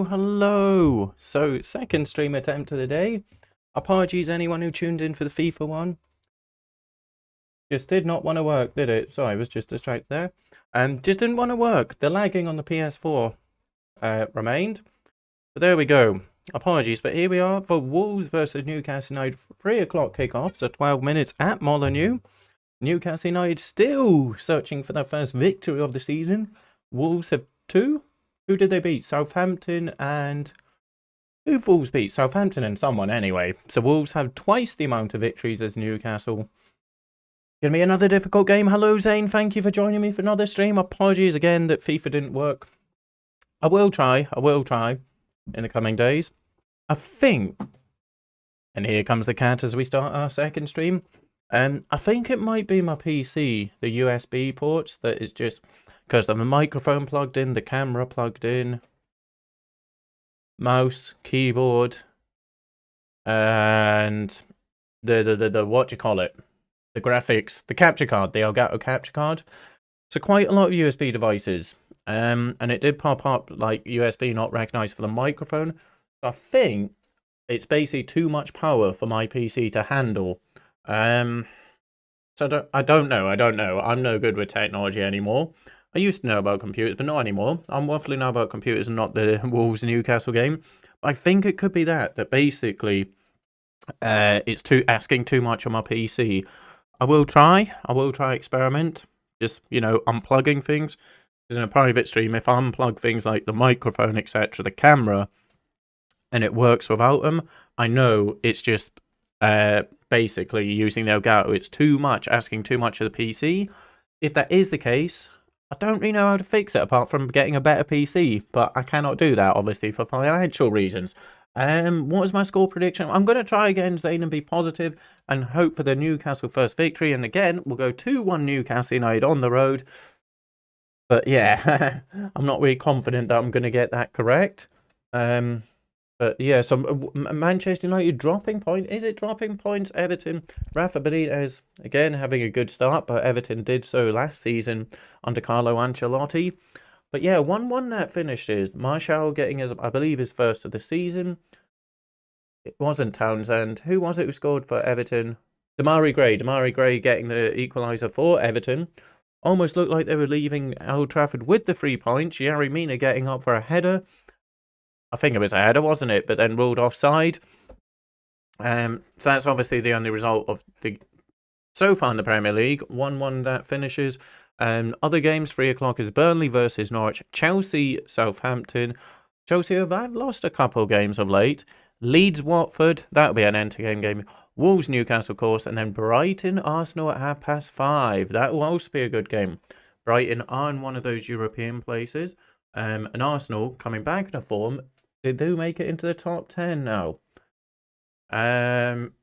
Hello. So, second stream attempt of the day. Apologies anyone who tuned in for the FIFA one. Just did not want to work, did it? Sorry, I was just distracted there. Just didn't want to work. The lagging on the PS4 remained. But there we go. Apologies, but here we are for Wolves versus Newcastle United. 3 o'clock kickoff, so 12 minutes at Molineux. Newcastle United still searching for their first victory of the season. Wolves have 2. Who did they beat? Southampton and... Who Wolves beat? Southampton and someone anyway. So Wolves have twice the amount of victories as Newcastle. Gonna be another difficult game. Hello Zane, thank you for joining me for another stream. Apologies again that FIFA didn't work. I will try in the coming days. I think... And here comes the cat as we start our second stream. I think it might be my PC, the USB ports, that is just... Because the microphone plugged in, the camera plugged in, mouse, keyboard, and the what do you call it? The graphics, the capture card, the Elgato capture card. So quite a lot of USB devices. And it did pop up like USB not recognized for the microphone. So I think it's basically too much power for my PC to handle. So I don't know. I'm no good with technology anymore. I used to know about computers, but not anymore. I'm waffling now about computers and not the Wolves Newcastle game. I think it could be that basically it's asking too much on my PC. I will try experiment. Just, you know, unplugging things. Because in a private stream, if I unplug things like the microphone, etc., the camera, and it works without them, I know it's just basically using the Elgato. It's too much, asking too much of the PC. If that is the case, I don't really know how to fix it apart from getting a better PC, but I cannot do that, obviously, for financial reasons. What is my score prediction? I'm going to try again, Zane, and be positive and hope for the Newcastle first victory. And again, we'll go 2-1 Newcastle United on the road. But yeah, I'm not really confident that I'm going to get that correct. But yeah, so Manchester United dropping point. Is it dropping points? Everton, Rafa Benitez, again, having a good start, but Everton did so last season under Carlo Ancelotti. But yeah, 1-1 that finishes. Martial getting his, I believe, his first of the season. It wasn't Townsend. Who was it who scored for Everton? Demarai Gray. Demarai Gray getting the equaliser for Everton. Almost looked like they were leaving Old Trafford with the 3 points. Yerry Mina getting up for a header. I think it was a header, wasn't it? But then ruled offside. So that's obviously the only result of the so far in the Premier League. 1-1 that finishes. Other games, 3 o'clock is Burnley versus Norwich. Chelsea, Southampton. Chelsea have lost a couple games of late. Leeds, Watford. That'll be an end-to-game game. Wolves, Newcastle, of course. And then Brighton, Arsenal at 5:30. That will also be a good game. Brighton are in one of those European places. And Arsenal, coming back into form, they do make it into the top 10 now. 1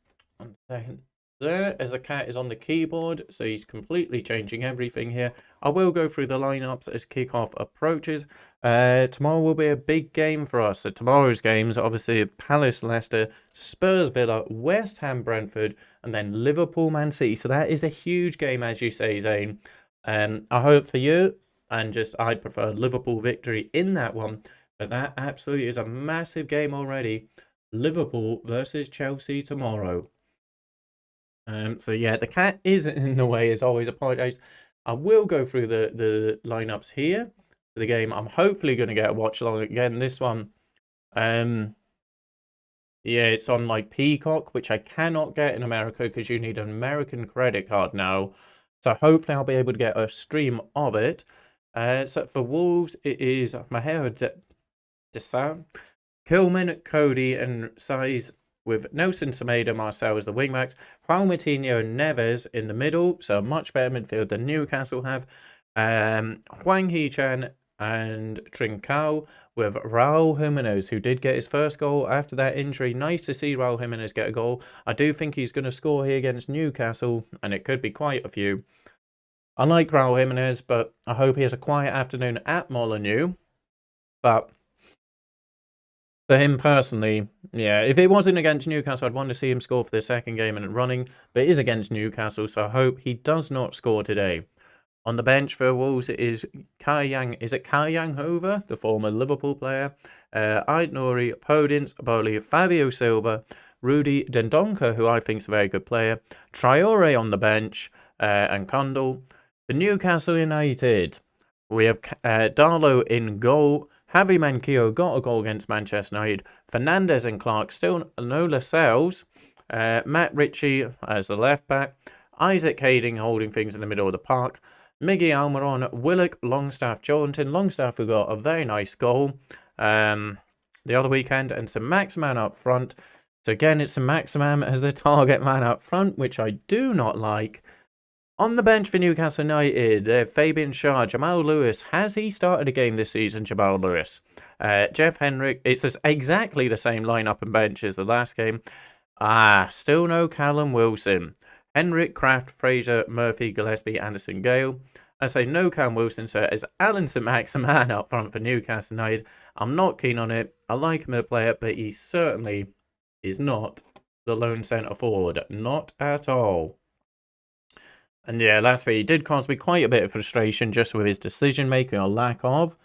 second. There, as the cat is on the keyboard, so he's completely changing everything here. I will go through the lineups as kickoff approaches. Tomorrow will be a big game for us. So tomorrow's games, obviously, Palace, Leicester, Spurs, Villa, West Ham, Brentford, and then Liverpool, Man City. So that is a huge game, as you say, Zane. I hope for you, and just I'd prefer Liverpool victory in that one. But that absolutely is a massive game already. Liverpool versus Chelsea tomorrow. So yeah, the cat is in the way as always. Apologise. I will go through the lineups here for the game. I'm hopefully going to get a watch along again. This one, yeah, it's on like Peacock, which I cannot get in America because you need an American credit card now. So hopefully I'll be able to get a stream of it. So for Wolves, it is Mahera Desam, Kilman, Cody, and Size, with Nelson Semedo, Marcel as the wingbacks, Juan Coutinho and Neves in the middle, so a much better midfield than Newcastle have. Hwang Hee-chan and Trincao, with Raul Jimenez, who did get his first goal after that injury. Nice to see Raul Jimenez get a goal. I do think he's going to score here against Newcastle, and it could be quite a few. I like Raul Jimenez, but I hope he has a quiet afternoon at Molineux. But for him personally, yeah, if it wasn't against Newcastle, I'd want to see him score for the second game and running. But it is against Newcastle, so I hope he does not score today. On the bench for Wolves, it is Kayang Hoover, the former Liverpool player, Ait Nouri, Podence, Boli, Fabio Silva, Rudy Dendonka, who I think is a very good player, Traore on the bench, and Kundal. For Newcastle United, we have Darlow in goal. Javi Manquillo got a goal against Manchester United. Fernandes and Clark still no Lascelles. Matt Ritchie as the left back. Isaac Hayden holding things in the middle of the park. Miggy Almiron, Willock, Longstaff, Jordan. Longstaff who got a very nice goal the other weekend. And St. Maximan up front. So again, it's St. Maximan as the target man up front, which I do not like. On the bench for Newcastle United, Fabian Schär, Jamal Lewis. Has he started a game this season, Jamal Lewis? Jeff Henrik. It's exactly the same lineup and bench as the last game. Still no Callum Wilson. Henrik, Kraft, Fraser, Murphy, Gillespie, Anderson, Gale. I say no Callum Wilson, so it's Alan St. Maximan up front for Newcastle United. I'm not keen on it. I like him as a player, but he certainly is not the lone centre forward. Not at all. And yeah, last week he did cause me quite a bit of frustration just with his decision making or lack of.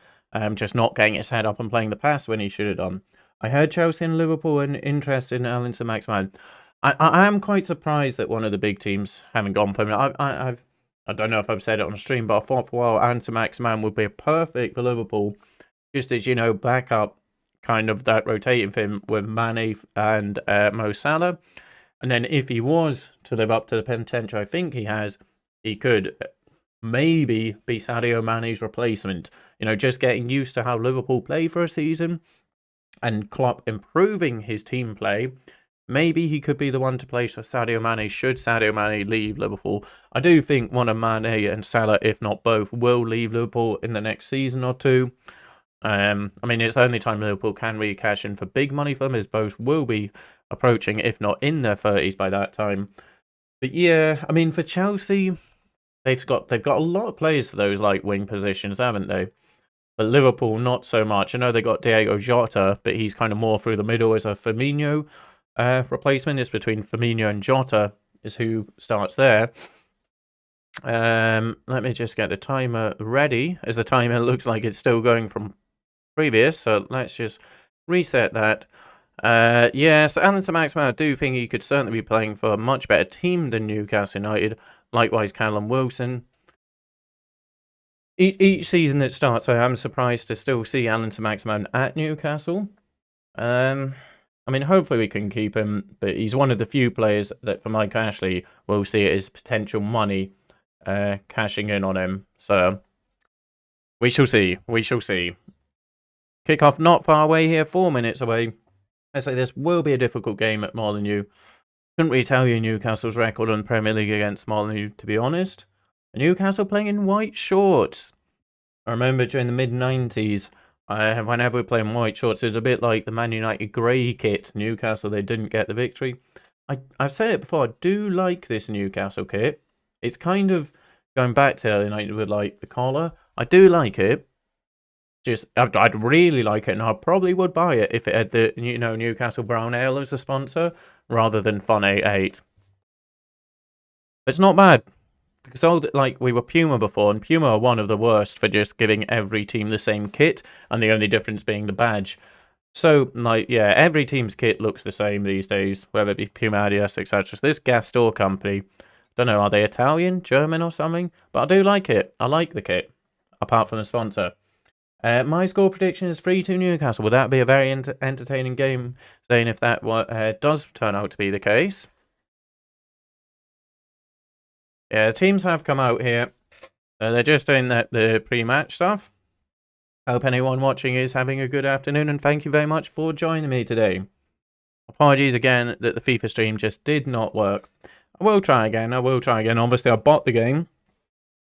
Just not getting his head up and playing the pass when he should have done. I heard Chelsea and Liverpool and interest in Alan St. Maximan. I am quite surprised that one of the big teams haven't gone for him. I don't know if I've said it on stream, but I thought for a while Alan St. Maximan would be perfect for Liverpool. Just as, you know, back up kind of that rotating for him with Mane and Mo Salah. And then if he was to live up to the potential I think he has, he could maybe be Sadio Mane's replacement. You know, just getting used to how Liverpool play for a season and Klopp improving his team play. maybe he could be the one to place for Sadio Mane should Sadio Mane leave Liverpool. I do think one of Mane and Salah, if not both, will leave Liverpool in the next season or two. I mean, it's the only time Liverpool can really cash in for big money for them, as both will be approaching, if not in their 30s by that time. But yeah, I mean, for Chelsea, they've got a lot of players for those like wing positions, haven't they? But Liverpool, not so much. I know they got Diego Jota, but he's kind of more through the middle as a Firmino replacement. It's between Firmino and Jota is who starts there. Let me just get the timer ready, as the timer looks like it's still going from previous. So let's just reset that. Yeah, so Alan Saint-Maximin, I do think he could certainly be playing for a much better team than Newcastle United. Likewise, Callum Wilson. Each season that starts, I am surprised to still see Alan Saint-Maximin at Newcastle. I mean, hopefully we can keep him, but he's one of the few players that, for Mike Ashley, will see it as potential money cashing in on him. So we shall see. We shall see. Kickoff not far away here, 4 minutes away. I say this will be a difficult game at Molineux. Couldn't really tell you Newcastle's record on Premier League against Molineux, to be honest. Newcastle playing in white shorts. I remember during the mid-90s, whenever we play in white shorts, it was a bit like the Man United grey kit. Newcastle, they didn't get the victory. I've said it before, I do like this Newcastle kit. It's kind of going back to United with like the collar. I do like it. Just, I'd really like it, and I probably would buy it if it had the, Newcastle Brown Ale as a sponsor, rather than Fun 88. It's not bad, because we were Puma before, and Puma are one of the worst for just giving every team the same kit, and the only difference being the badge. So, yeah, every team's kit looks the same these days, whether it be Puma, Adidas, etc. So this gas store company, don't know, are they Italian, German or something? But I do like it. I like the kit, apart from the sponsor. My score prediction is 3-2 Newcastle. Would that be a very entertaining game, saying if that does turn out to be the case? Yeah, teams have come out here. They're just doing the pre-match stuff. Hope anyone watching is having a good afternoon, and thank you very much for joining me today. Apologies again that the FIFA stream just did not work. I will try again. Obviously, I bought the game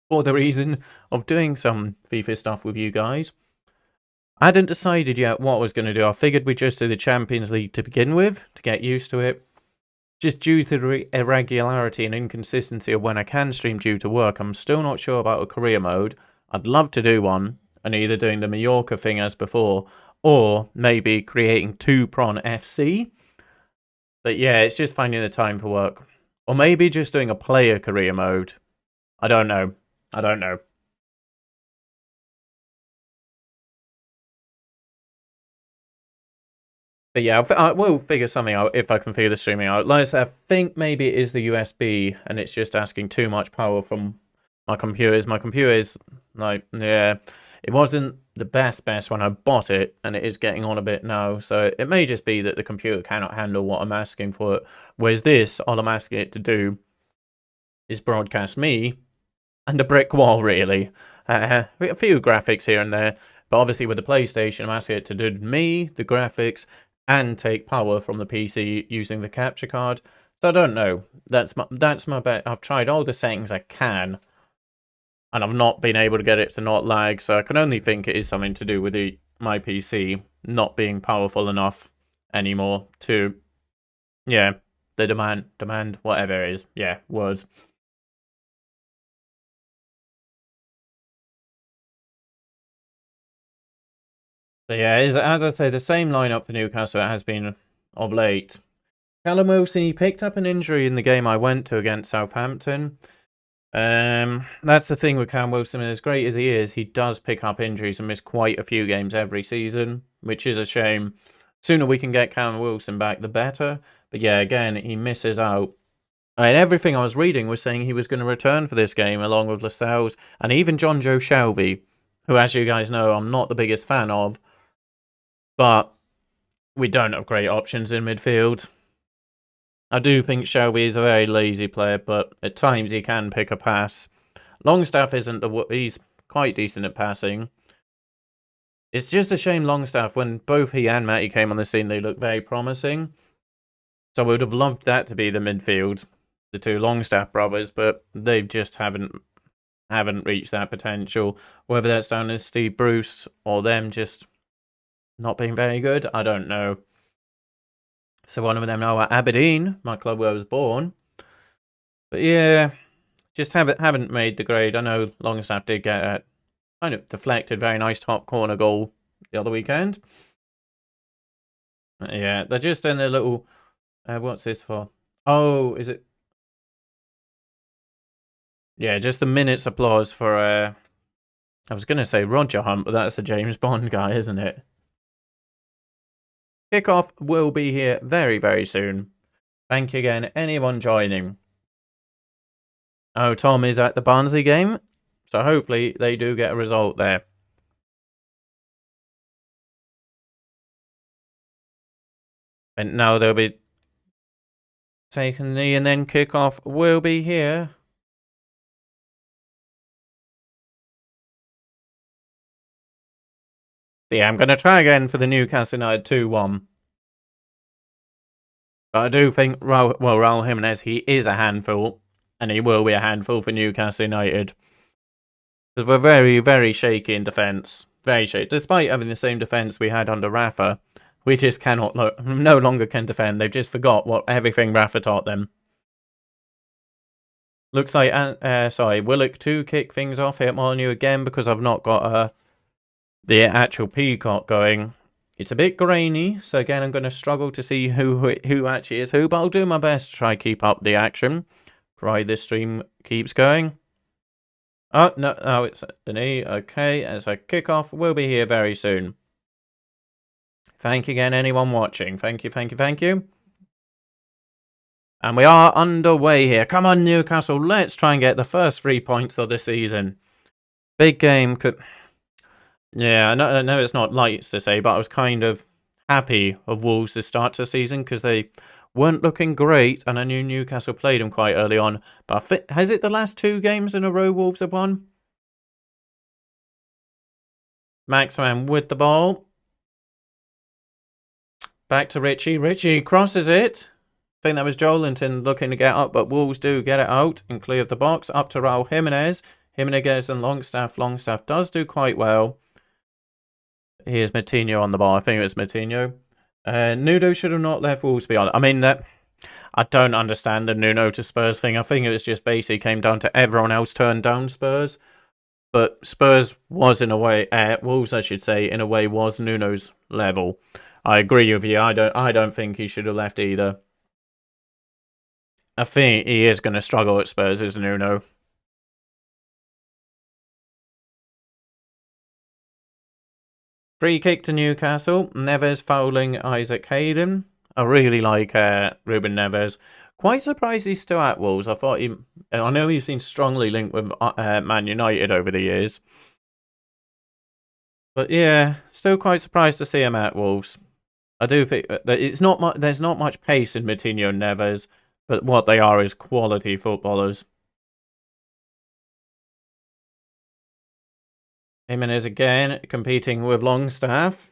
for the reason of doing some FIFA stuff with you guys. I hadn't decided yet what I was going to do. I figured we'd just do the Champions League to begin with, to get used to it. Just due to the irregularity and inconsistency of when I can stream due to work, I'm still not sure about a career mode. I'd love to do one, and either doing the Mallorca thing as before, or maybe creating 2-Pron FC. But yeah, it's just finding the time for work. Or maybe just doing a player career mode. I don't know. But yeah, I will figure something out if I can figure the streaming out. Like I said, I think maybe it is the USB, and it's just asking too much power from my computers. My computer is, like, yeah, it wasn't the best when I bought it, and it is getting on a bit now. So it may just be that the computer cannot handle what I'm asking for it. Whereas this, all I'm asking it to do is broadcast me and a brick wall, really. A few graphics here and there. But obviously with the PlayStation, I'm asking it to do me, the graphics, and take power from the PC using the capture card. So I don't know. That's my bet. I've tried all the settings I can, and I've not been able to get it to not lag. So I can only think it is something to do with my PC not being powerful enough anymore to, yeah, the demand, whatever it is. Yeah, words. So yeah, as I say, the same lineup for Newcastle it has been of late. Callum Wilson, he picked up an injury in the game I went to against Southampton. That's the thing with Callum Wilson, as great as he is, he does pick up injuries and miss quite a few games every season, which is a shame. Sooner we can get Callum Wilson back, the better. But yeah, again, he misses out. And everything I was reading was saying he was going to return for this game, along with Lascelles and even John Joe Shelby, who, as you guys know, I'm not the biggest fan of. But we don't have great options in midfield. I do think Shelby is a very lazy player, but at times he can pick a pass. Longstaff isn't he's quite decent at passing. It's just a shame Longstaff, when both he and Matty came on the scene, they looked very promising. So I would have loved that to be the midfield, the two Longstaff brothers, but they just haven't reached that potential. Whether that's down to Steve Bruce or them just not being very good, I don't know. So one of them now at Aberdeen, my club where I was born. But yeah, just haven't made the grade. I know Longstaff did get a kind of deflected, very nice top corner goal the other weekend. Yeah, they're just in their little... what's this for? Oh, is it? Yeah, just the minute's applause for... I was going to say Roger Hunt, but that's the James Bond guy, isn't it? Kickoff will be here very, very soon. Thank you again, anyone joining. Oh, Tom is at the Barnsley game, so hopefully they do get a result there. And now they'll be taking the knee, and then kickoff will be here. Yeah, I'm going to try again for the Newcastle United 2-1. But I do think, Raul Jimenez, he is a handful, and he will be a handful for Newcastle United. Because we're very, very shaky in defence. Very shaky. Despite having the same defence we had under Rafa, we just no longer can defend. They've just forgot everything Rafa taught them. Looks like, Willock to kick things off here at Molineux again because I've not got the actual peacock going. It's a bit grainy, so again I'm going to struggle to see who actually is who, but I'll do my best to try to keep up the action, provided this stream keeps going. Oh, no, it's the knee. Okay, as a kickoff, we'll be here very soon. Thank you again, anyone watching. Thank you, thank you, thank you. And we are underway here. Come on, Newcastle, let's try and get the first 3 points of the season. Big game. Yeah, I know it's not light to say, but I was kind of happy of Wolves to start the season because they weren't looking great, and I knew Newcastle played them quite early on. But has it the last 2 games in a row Wolves have won? Maxman with the ball. Back to Richie. Richie crosses it. I think that was Joelinton looking to get up, but Wolves do get it out and clear the box. Up to Raul Jimenez. Jimenez and Longstaff. Longstaff does do quite well. Here's Matinho on the ball. I think it was Matinho. Nuno should have not left Wolves be on. I mean, I don't understand the Nuno to Spurs thing. I think it was just basically came down to everyone else turned down Spurs. But Spurs was in a way, Wolves I should say, in a way was Nuno's level. I agree with you. I don't think he should have left either. I think he is going to struggle at Spurs, is Nuno. Free kick to Newcastle. Neves fouling Isaac Hayden. I really like Ruben Neves. Quite surprised he's still at Wolves. I know he's been strongly linked with Man United over the years. But yeah, still quite surprised to see him at Wolves. I do think that there's not much pace in Matinho and Neves, but what they are is quality footballers. Jimenez again, competing with Longstaff.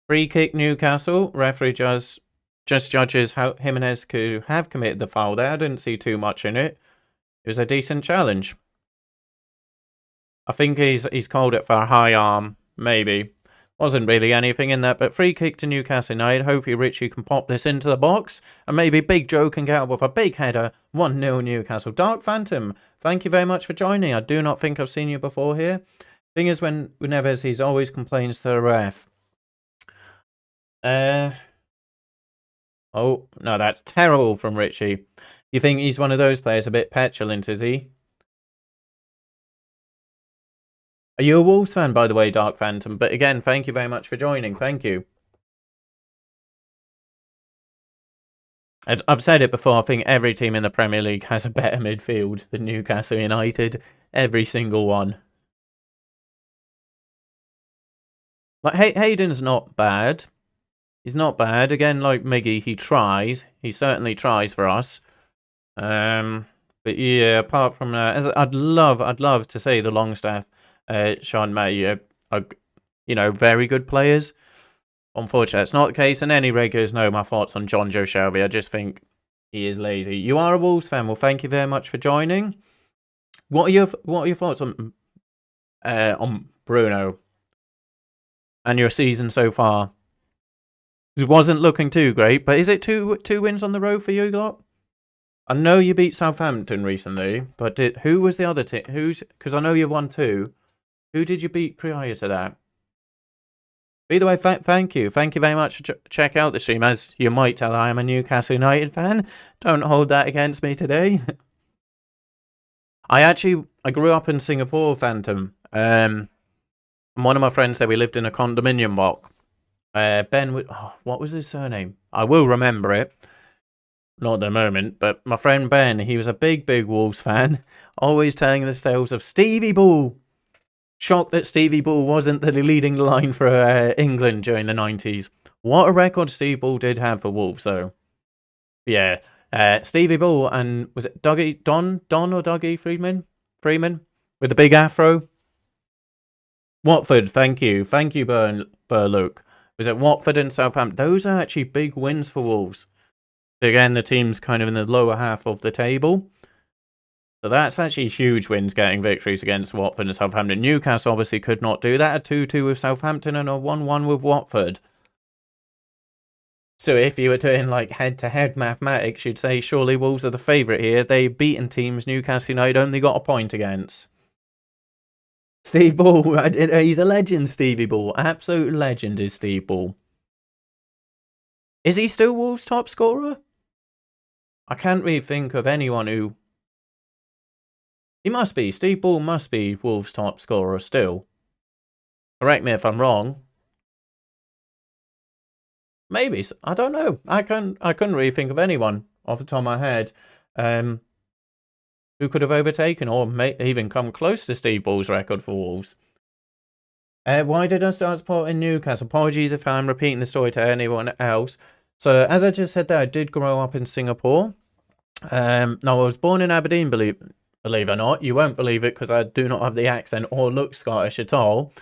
Free kick Newcastle. Referee just judges how Jimenez could have committed the foul there. I didn't see too much in it. It was a decent challenge. I think he's called it for a high arm, maybe. Wasn't really anything in that, but free kick to Newcastle United. Hopefully Richie can pop this into the box, and maybe Big Joe can get out with a big header. 1-0 Newcastle. Dark Phantom, thank you very much for joining. I do not think I've seen you before here. Thing is, when Neves, he always complains to the ref. Oh, no, that's terrible from Richie. You think he's one of those players a bit petulant, is he? Are you a Wolves fan, by the way, Dark Phantom? But again, thank you very much for joining. Thank you. As I've said it before, I think every team in the Premier League has a better midfield than Newcastle United. Every single one. Like, Hayden's not bad. He's not bad. Again, like Miggy, he tries. He certainly tries for us. But yeah, apart from that, I'd love to say the Longstaff, Sean May, are, very good players. Unfortunately, that's not the case, and any regulars know my thoughts on John Joe Shelby. I just think he is lazy. You are a Wolves fan. Well, thank you very much for joining. What are your thoughts on Bruno and your season so far? It wasn't looking too great, but is it two wins on the road for you lot? I know you beat Southampton recently, but who was the other team? Because I know you won 2. Who did you beat prior to that? Either way, thank you. Thank you very much for check out the stream. As you might tell, I am a Newcastle United fan. Don't hold that against me today. I grew up in Singapore, Phantom. And one of my friends there, we lived in a condominium block. Ben, what was his surname? I will remember it. Not at the moment, but my friend Ben, he was a big Wolves fan. Always telling the tales of Stevie Bull. Shocked that Stevie Bull wasn't the leading line for England during the 90s. What a record Steve Bull did have for Wolves, though. Yeah, Stevie Bull and was it Don or Dougie Freeman with the big afro. Watford, thank you, Luke. Was it Watford and Southampton? Those are actually big wins for Wolves. Again, the team's kind of in the lower half of the table. So that's actually huge wins, getting victories against Watford and Southampton. Newcastle obviously could not do that. A 2-2 with Southampton and a 1-1 with Watford. So if you were doing like head-to-head mathematics, you'd say surely Wolves are the favourite here. They've beaten teams Newcastle United only got a point against. Steve Bull, he's a legend, Stevie Bull. Absolute legend is Steve Bull. Is he still Wolves' top scorer? I can't really think of anyone who... He must be. Steve Bull must be Wolves' top scorer still. Correct me if I'm wrong. Maybe. I don't know. I couldn't really think of anyone off the top of my head who could have overtaken or even come close to Steve Bull's record for Wolves. Why did I start supporting Newcastle? Apologies if I'm repeating the story to anyone else. So, as I just said there, I did grow up in Singapore. Now, I was born in Aberdeen, believe it or not. You won't believe it because I do not have the accent or look Scottish at all.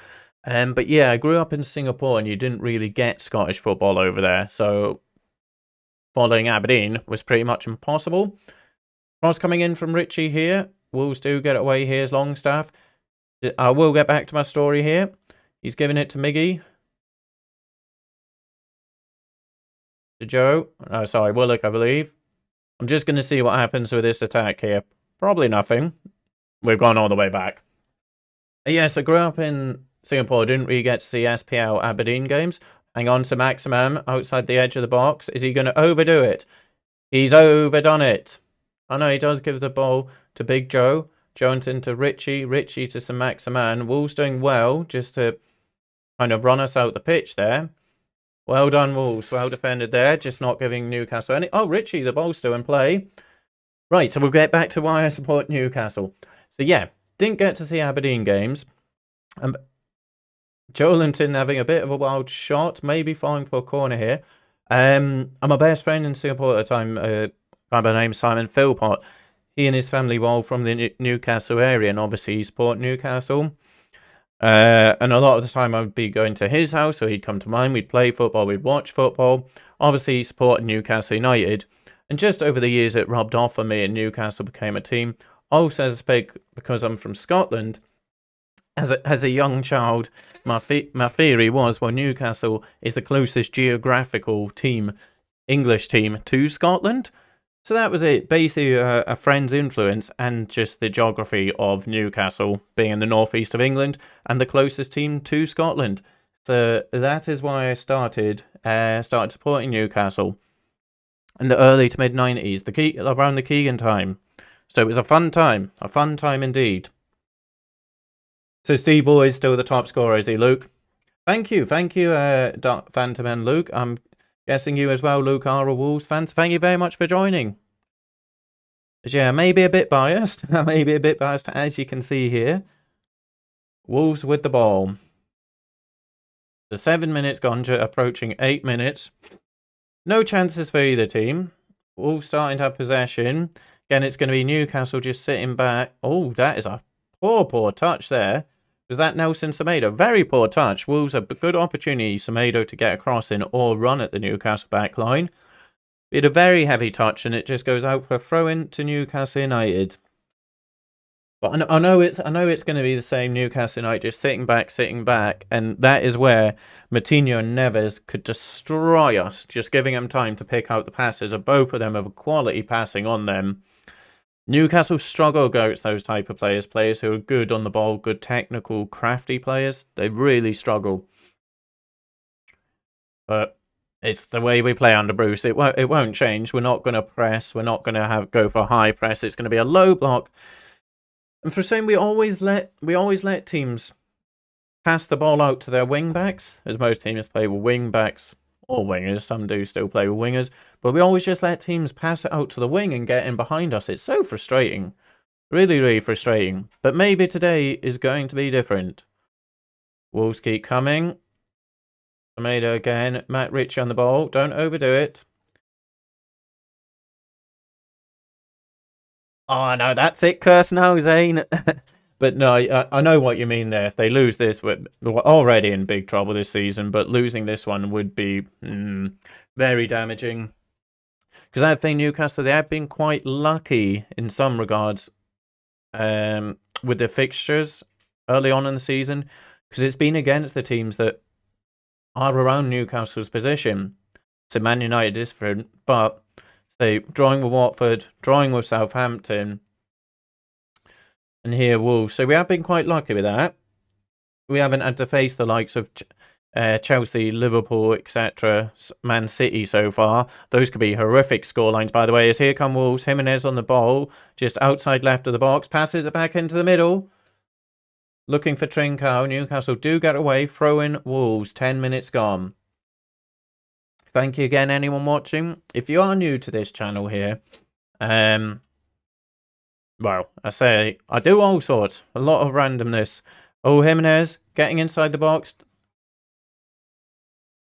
But yeah, I grew up in Singapore and you didn't really get Scottish football over there. So, following Aberdeen was pretty much impossible. Cross coming in from Richie here. Wolves do get away here as Longstaff. I will get back to my story here. He's giving it to Miggy. To Joe. Oh, sorry, Willock, I believe. I'm just going to see what happens with this attack here. Probably nothing. We've gone all the way back. Yes, I grew up in Singapore. Didn't really get to see SPL Aberdeen games. Hang on to Maximum outside the edge of the box. Is he going to overdo it? He's overdone it. Oh no, he does give the ball to Big Joe. Johnson to Richie. Richie to St. Maximan. Wolves doing well just to kind of run us out the pitch there. Well done, Wolves. Well defended there. Just not giving Newcastle any... Oh, Richie, the ball's still in play. Right, so we'll get back to why I support Newcastle. So yeah, didn't get to see Aberdeen games. Joelinton having a bit of a wild shot. Maybe falling for a corner here. And my best friend in Singapore at the time, a guy by the name of Simon Philpott. He and his family were all from the Newcastle area, and obviously he support Newcastle. And a lot of the time I would be going to his house, so he'd come to mine, we'd play football, we'd watch football. Obviously he supported Newcastle United. And just over the years it rubbed off on me and Newcastle became a team. Also, as because I'm from Scotland, as a young child, my theory was, well, Newcastle is the closest geographical team, English team, to Scotland. So that was it, basically a friend's influence and just the geography of Newcastle being in the northeast of England and the closest team to Scotland. So that is why I started supporting Newcastle in the early to mid-90s, around the Keegan time. So it was a fun time indeed. So Steve Bull is still the top scorer, is he, Luke? Thank you, Phantom and Luke. I'm guessing you as well, Luke, are a Wolves fan. So thank you very much for joining. Yeah, maybe a bit biased. As you can see here. Wolves with the ball. The 7 minutes gone, approaching 8 minutes. No chances for either team. Wolves starting to have possession. Again, it's going to be Newcastle just sitting back. Oh, that is a poor touch there. Was that Nelson Semedo? Very poor touch. Wolves a good opportunity, Semedo, to get across in or run at the Newcastle back line. We had a very heavy touch, and it just goes out for a throw-in to Newcastle United. But I know it's going to be the same. Newcastle United just sitting back, and that is where Moutinho and Neves could destroy us, just giving them time to pick out the passes. Of both of them have quality passing on them. Newcastle struggle against those type of players who are good on the ball, good technical, crafty players. They really struggle. But it's the way we play under Bruce. It won't change. We're not going to press. We're not going to go for high press. It's going to be a low block. And for saying we always let teams pass the ball out to their wing backs, as most teams play with wing backs or wingers. Some do still play with wingers, but we always just let teams pass it out to the wing and get in behind us. It's so frustrating, really, really frustrating. But maybe today is going to be different. Wolves keep coming. Semedo again. Matt Ritchie on the ball. Don't overdo it. Oh, no, that's it, curse now, Zane. But no, I know what you mean there. If they lose this, we're already in big trouble this season, but losing this one would be very damaging. Because I think Newcastle, they have been quite lucky in some regards with their fixtures early on in the season, because it's been against the teams that are around Newcastle's position. So Man United is different, but say drawing with Watford, drawing with Southampton, and here Wolves. So we have been quite lucky with that. We haven't had to face the likes of Chelsea, Liverpool, etc., Man City so far. Those could be horrific scorelines, by the way, as here come Wolves. Jimenez on the ball, just outside left of the box, passes it back into the middle. Looking for Trincao. Newcastle do get away. Throw in Wolves. 10 minutes gone. Thank you again, anyone watching. If you are new to this channel here, well, I say I do all sorts. A lot of randomness. Oh, Jimenez getting inside the box.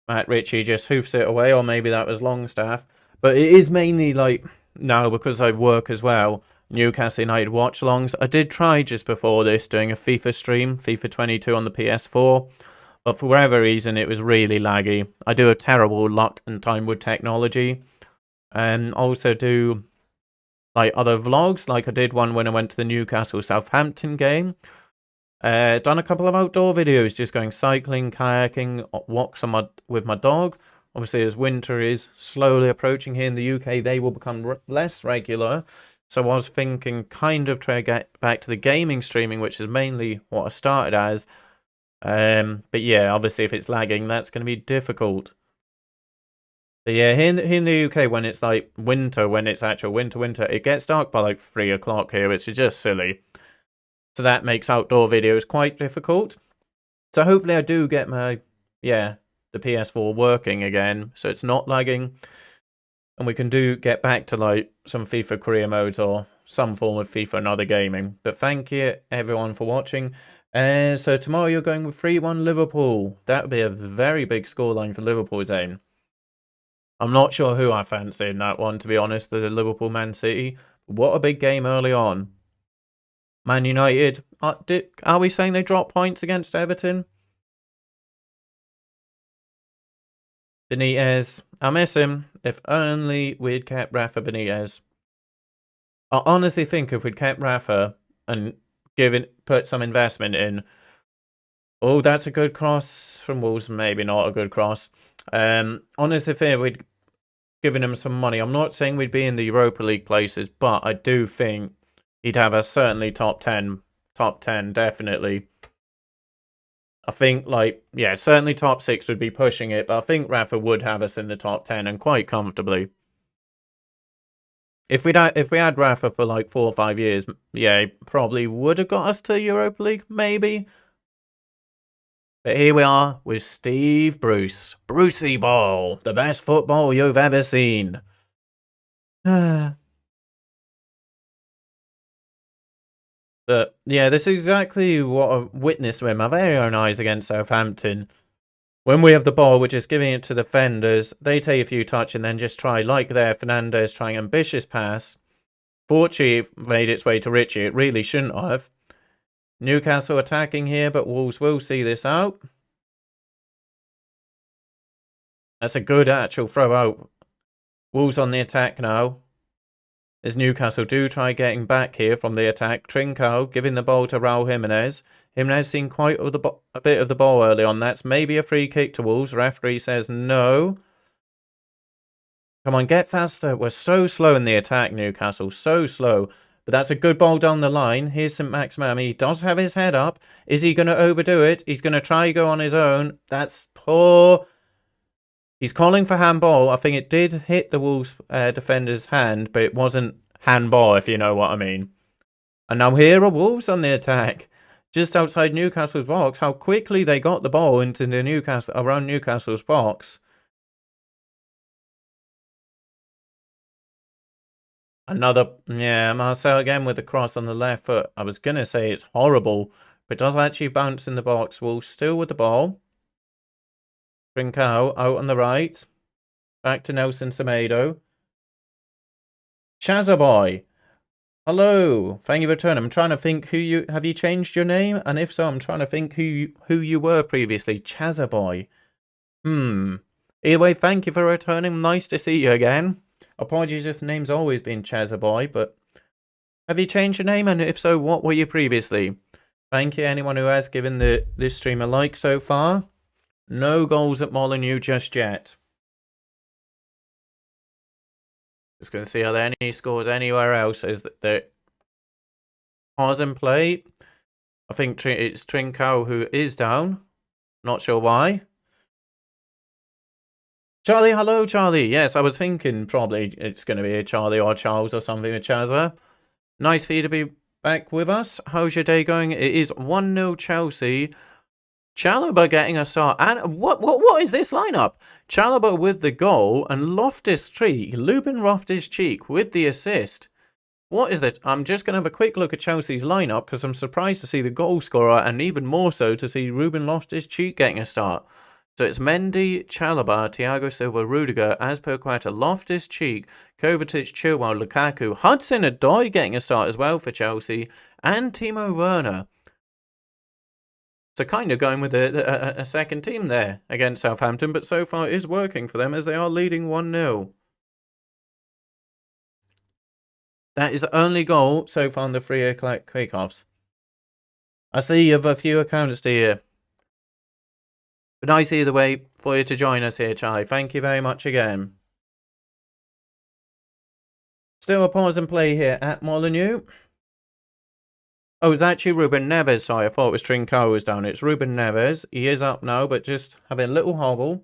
Matt Ritchie just hoofs it away, or maybe that was Longstaff. But it is mainly like, now because I work as well, Newcastle United watch-alongs. I did try just before this doing a FIFA stream, FIFA 22 on the PS4. But for whatever reason, it was really laggy. I do a terrible luck and time with technology. And also do like other vlogs, like I did one when I went to the Newcastle Southampton game. Done a couple of outdoor videos, just going cycling, kayaking, walks with my dog. Obviously, as winter is slowly approaching here in the UK, they will become less regular. So I was thinking kind of try to get back to the gaming streaming, which is mainly what I started as. But yeah, obviously if it's lagging, that's going to be difficult. But yeah, here in the UK, when it's like winter, when it's actual winter, it gets dark by like 3 o'clock here, which is just silly. So that makes outdoor videos quite difficult. So hopefully I do get my, the PS4 working again, so it's not lagging. And we can get back to like some FIFA career modes or some form of FIFA and other gaming. But thank you everyone for watching. So tomorrow you're going with 3-1 Liverpool. That would be a very big scoreline for Liverpool, Zane. I'm not sure who I fancy in that one, to be honest, the Liverpool Man City. What a big game early on. Man United, are we saying they dropped points against Everton? Benitez, I miss him. If only we'd kept Rafa Benitez. I honestly think if we'd kept Rafa and put some investment in. Oh, that's a good cross from Wolves. Maybe not a good cross. Honestly, if we'd given him some money, I'm not saying we'd be in the Europa League places, but I do think he'd have us certainly top 10, definitely. I think certainly top 6 would be pushing it, but I think Rafa would have us in the top 10 and quite comfortably. If we had Rafa for like 4 or 5 years, yeah, he probably would have got us to Europa League, maybe. But here we are with Steve Bruce. Brucey Ball, the best football you've ever seen. But yeah, this is exactly what I witnessed with my very own eyes against Southampton. When we have the ball, we're just giving it to the defenders. They take a few touch and then just try, like there, Fernandes trying ambitious pass. Fortunately, it made its way to Ritchie. It really shouldn't have. Newcastle attacking here, but Wolves will see this out. That's a good actual throw out. Wolves on the attack now. As Newcastle do try getting back here from the attack. Trincao giving the ball to Raul Jimenez. Jimenez seen quite a bit of the ball early on. That's maybe a free kick to Wolves. Referee says no. Come on, get faster. We're so slow in the attack, Newcastle. So slow. But that's a good ball down the line. Here's St. Maximin. He does have his head up. Is he going to overdo it? He's going to try go on his own. That's poor. He's calling for handball. I think it did hit the Wolves defender's hand, but it wasn't handball, if you know what I mean. And now here are Wolves on the attack. Just outside Newcastle's box. How quickly they got the ball into the around Newcastle's box. Marcel again with the cross on the left foot. I was going to say it's horrible, but it does actually bounce in the box. Wolves still with the ball. Trincao out on the right. Back to Nelson Semedo. Chazaboy. Hello. Thank you for returning. I'm trying to think have you changed your name? And if so, I'm trying to think who you were previously. Chazaboy. Either way, thank you for returning. Nice to see you again. Apologies if the name's always been Chazaboy, but have you changed your name? And if so, what were you previously? Thank you anyone who has given this stream a like so far. No goals at Molineux just yet. Just going to see are there any scores anywhere else. Is that there pause and play? I think it's Trincao who is down. Not sure why. Charlie, hello Charlie. Yes, I was thinking probably it's going to be a Charlie or Charles or something with Chazza. Nice for you to be back with us. How's your day going? It is 1-0 Chelsea. Chalobah getting a start. And what is this lineup? Chalobah with the goal and Lubin Loftus-Cheek with the assist. What is that? I'm just going to have a quick look at Chelsea's lineup because I'm surprised to see the goal scorer and even more so to see Ruben Loftus-Cheek getting a start. So it's Mendy, Chalobah, Thiago Silva, Rudiger, Azpilicueta, Loftus-Cheek, Kovacic, Chilwell, Lukaku, Hudson-Odoi getting a start as well for Chelsea, and Timo Werner. So kind of going with a second team there against Southampton, but so far it is working for them as they are leading 1-0. That is the only goal so far in the 3 o'clock kickoffs. I see you have a few accounts here. But nice either way for you to join us here, Charlie. Thank you very much again. Still a pause and play here at Molineux. Oh, it's actually Ruben Neves. Sorry, I thought it was Trincao was down. It's Ruben Neves. He is up now, but just having a little hobble.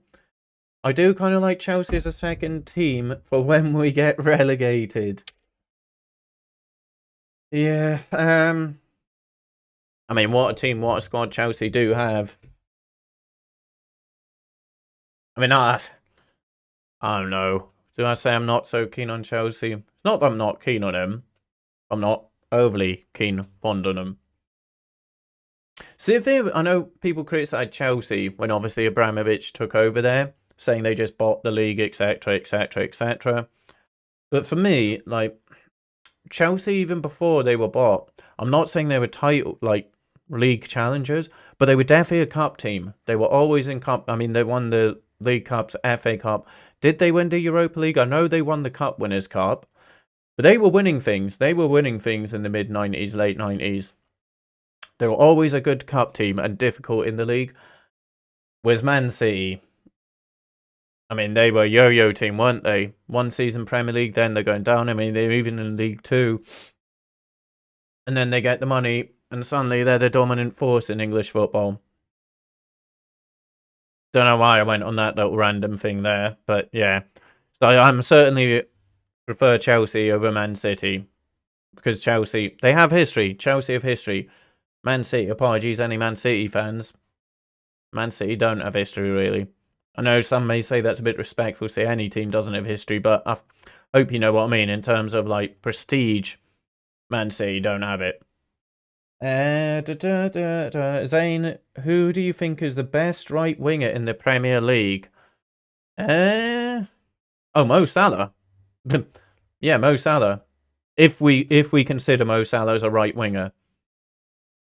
I do kind of like Chelsea as a second team for when we get relegated. Yeah. I mean, what a team, what a squad Chelsea do have. I mean, I don't know. Do I say I'm not so keen on Chelsea? It's not that I'm not keen on them. I'm not overly keen on them. See, I know people criticise Chelsea when obviously Abramovich took over there, saying they just bought the league, etc., etc., etc. But for me, like, Chelsea, even before they were bought, I'm not saying they were league challengers, but they were definitely a cup team. They were always in cup. I mean, they won the League Cups, FA Cup. Did they win the Europa League? I know they won the Cup Winners' Cup. But they were winning things. They were winning things in the mid-90s, late 90s. They were always a good cup team and difficult in the league. Whereas Man City, I mean, they were a yo-yo team, weren't they? One season Premier League, then they're going down. I mean, they're even in League Two. And then they get the money, and suddenly they're the dominant force in English football. Don't know why I went on that little random thing there, but yeah. So I'm certainly prefer Chelsea over Man City because Chelsea, they have history. Chelsea have history. Man City, apologies, any Man City fans. Man City don't have history, really. I know some may say that's a bit respectful, say any team doesn't have history, but I hope you know what I mean in terms of like prestige. Man City don't have it. Zane, who do you think is the best right winger in the Premier League? Mo Salah. Yeah, Mo Salah. If we consider Mo Salah as a right winger.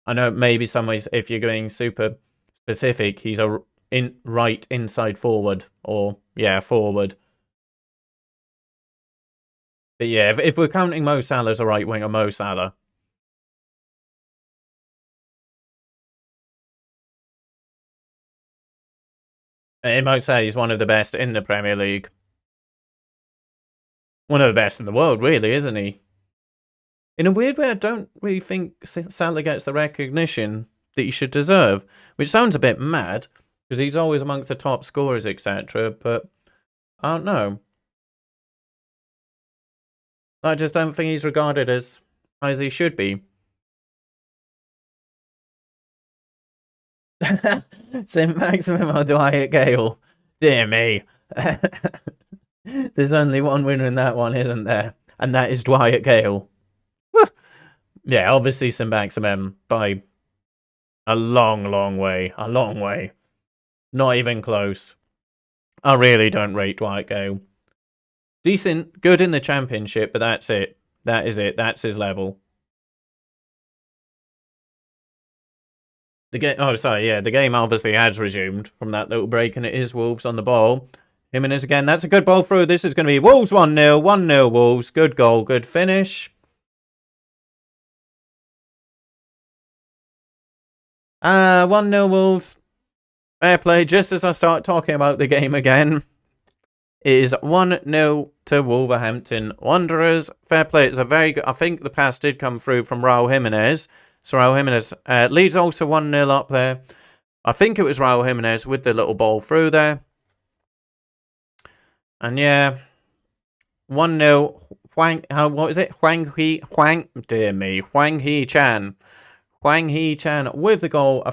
I know maybe some ways, if you're going super specific, he's a right inside forward, or yeah, forward. But yeah, if we're counting Mo Salah as a right winger, Mo Salah. And Mo Salah is one of the best in the Premier League. One of the best in the world, really, isn't he? In a weird way, I don't really think Salah gets the recognition that he should deserve, which sounds a bit mad, because he's always amongst the top scorers, etc. But I don't know. I just don't think he's regarded as high as he should be. St. Maximum or Dwight Gale? Dear me. There's only one winner in that one, isn't there? And that is Dwight Gale. Yeah, obviously St. Maximum by a long, long way. A long way. Not even close. I really don't rate Dwight Gale. Decent, good in the championship, but that's it. That is it. That's his level. The game. Oh, sorry. Yeah, the game obviously has resumed from that little break, and it is Wolves on the ball. Jimenez again. That's a good ball through. This is going to be Wolves 1-0. 1-0 Wolves. Good goal. Good finish. 1-0 Wolves. Fair play. Just as I start talking about the game again, it is 1-0 to Wolverhampton Wanderers. Fair play. It's a very good. I think the pass did come through from Raul Jimenez. So Raul Jimenez leads also 1-0 up there. I think it was Raul Jimenez with the little ball through there. And yeah, 1-0. What is it? Dear me. Hwang Hee-chan. Hwang Hee-chan with the goal.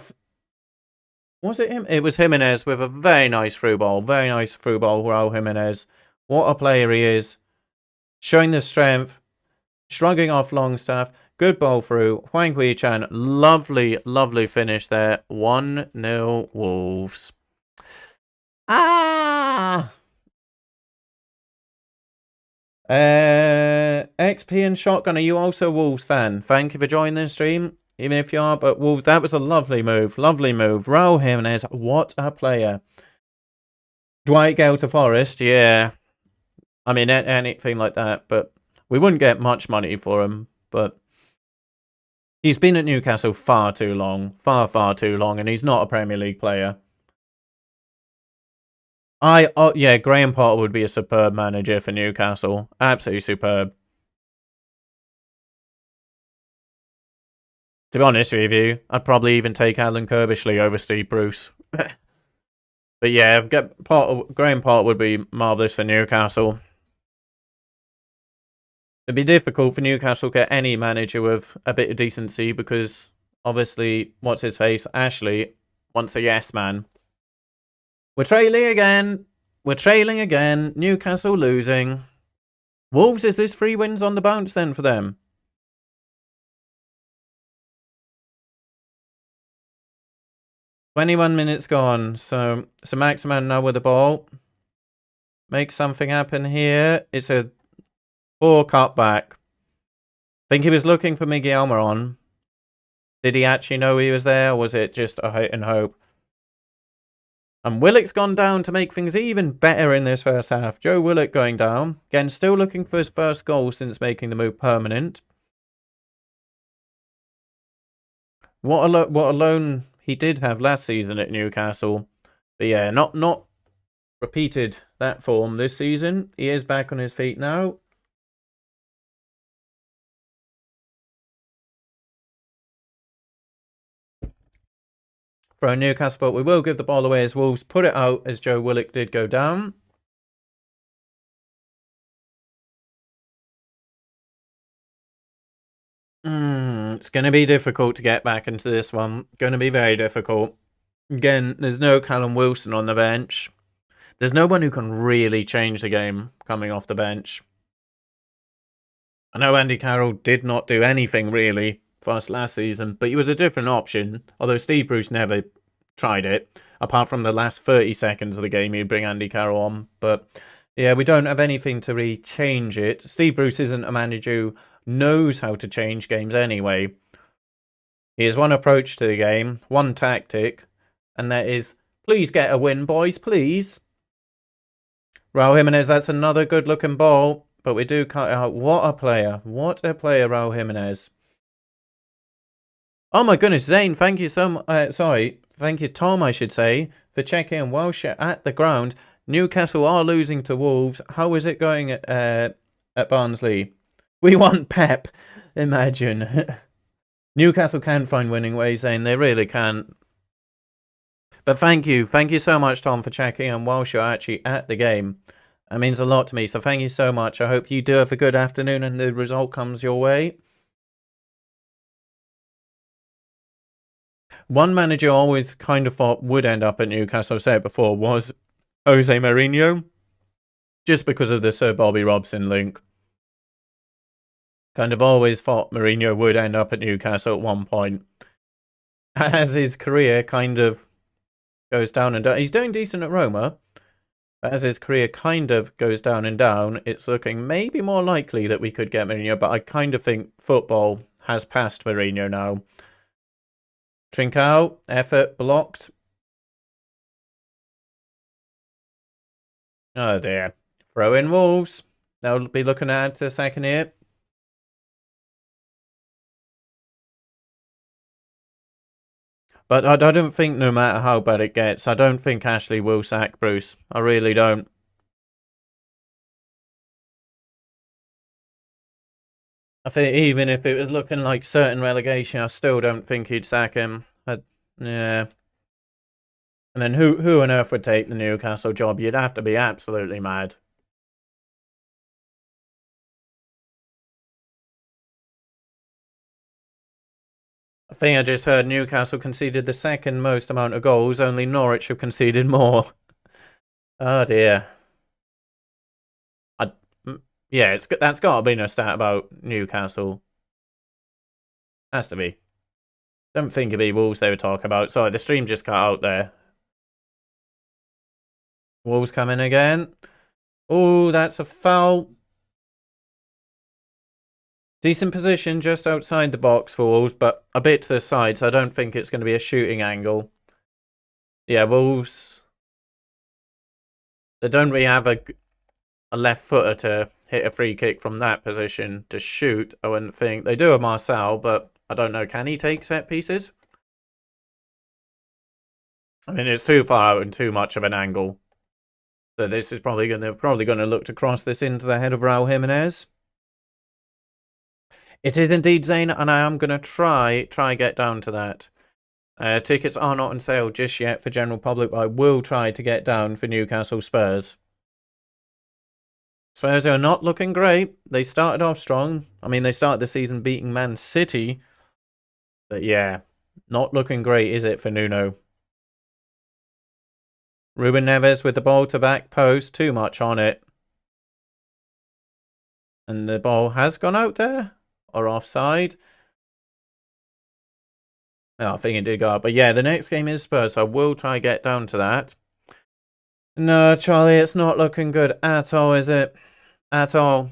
Was it him? It was Jimenez with a very nice through ball. Very nice through ball, Raul Jimenez. What a player he is. Showing the strength. Shrugging off Longstaff. Good ball through. Hwang Hee-chan. Lovely, lovely finish there. 1-0 Wolves. XP and Shotgun, are you also a Wolves fan? Thank you for joining the stream, even if you are, but Wolves, that was a lovely move. Lovely move. Raul Jimenez, what a player. Dwight Gale to Forest, yeah. I mean, anything like that, but we wouldn't get much money for him, but he's been at Newcastle far too long. Far, far too long, and he's not a Premier League player. Yeah, Graham Potter would be a superb manager for Newcastle. Absolutely superb. To be honest with you, I'd probably even take Alan Kirbishley over Steve Bruce. But yeah, Graham Potter would be marvellous for Newcastle. It'd be difficult for Newcastle to get any manager with a bit of decency because obviously, what's his face? Ashley wants a yes man. We're trailing again. We're trailing again. Newcastle losing. Wolves, is this 3 wins on the bounce then for them? "21 minutes gone." So Maximan now with the ball. Make something happen here. It's a poor cutback. Think he was looking for Miguel Almiron. Did he actually know he was there, or was it just a hit and hope? And Willock's gone down to make things even better in this first half. Joe Willock going down. Again, still looking for his first goal since making the move permanent. What a loan he did have last season at Newcastle. But yeah, not repeated that form this season. He is back on his feet now. For Newcastle, but we will give the ball away as Wolves put it out as Joe Willock did go down. It's going to be difficult to get back into this one. Going to be very difficult. Again, there's no Callum Wilson on the bench. There's no one who can really change the game coming off the bench. I know Andy Carroll did not do anything really for us last season, but he was a different option. Although Steve Bruce never tried it, apart from the last 30 seconds of the game, he'd bring Andy Carroll on. But yeah, we don't have anything to really change it. Steve Bruce isn't a manager who knows how to change games anyway. He has one approach to the game, one tactic, and that is, please get a win, boys, please. Raul Jimenez, that's another good-looking ball, but we do cut out. What a player. What a player, Raul Jimenez. Oh my goodness, Zane, thank you so much. Thank you, Tom, I should say, for checking in whilst you're at the ground. Newcastle are losing to Wolves. How is it going at Barnsley? We want Pep. Imagine. Newcastle can find winning ways, Zane. They really can. But thank you so much, Tom, for checking in whilst you're actually at the game. That means a lot to me, so thank you so much. I hope you do have a good afternoon and the result comes your way. One manager I always kind of thought would end up at Newcastle, I've said it before, was Jose Mourinho. Just because of the Sir Bobby Robson link. Kind of always thought Mourinho would end up at Newcastle at one point. As his career kind of goes down and down. He's doing decent at Roma. But as his career kind of goes down and down, it's looking maybe more likely that we could get Mourinho. But I kind of think football has passed Mourinho now. Trincao, effort, blocked. Oh dear. Throw in Wolves. They'll be looking at a second here. But I don't think no matter how bad it gets, I don't think Ashley will sack Bruce. I really don't. I think even if it was looking like certain relegation, I still don't think he'd sack him. Yeah. And then who on earth would take the Newcastle job? You'd have to be absolutely mad. I think I just heard Newcastle conceded the second most amount of goals. Only Norwich have conceded more. Oh dear. Yeah, that's got to be no stat about Newcastle. Has to be. Don't think it'd be Wolves they were talking about. Sorry, the stream just cut out there. Wolves coming again. Oh, that's a foul. Decent position just outside the box for Wolves, but a bit to the side, so I don't think it's going to be a shooting angle. Yeah, Wolves. They don't really have a left footer to hit a free kick from that position to shoot, I wouldn't think. They do have Marcel, but I don't know. Can he take set pieces? I mean, it's too far out and too much of an angle. So this is probably going to look to cross this into the head of Raul Jimenez. It is indeed, Zane, and I am going to try get down to that. Tickets are not on sale just yet for general public, but I will try to get down for Newcastle Spurs. Spurs are not looking great. They started off strong. I mean, they started the season beating Man City. But yeah, not looking great, is it, for Nuno? Ruben Neves with the ball to back post. Too much on it. And the ball has gone out there. Or offside. Oh, I think it did go up. But yeah, the next game is Spurs. So I will try get down to that. No, Charlie, it's not looking good at all, is it? At all.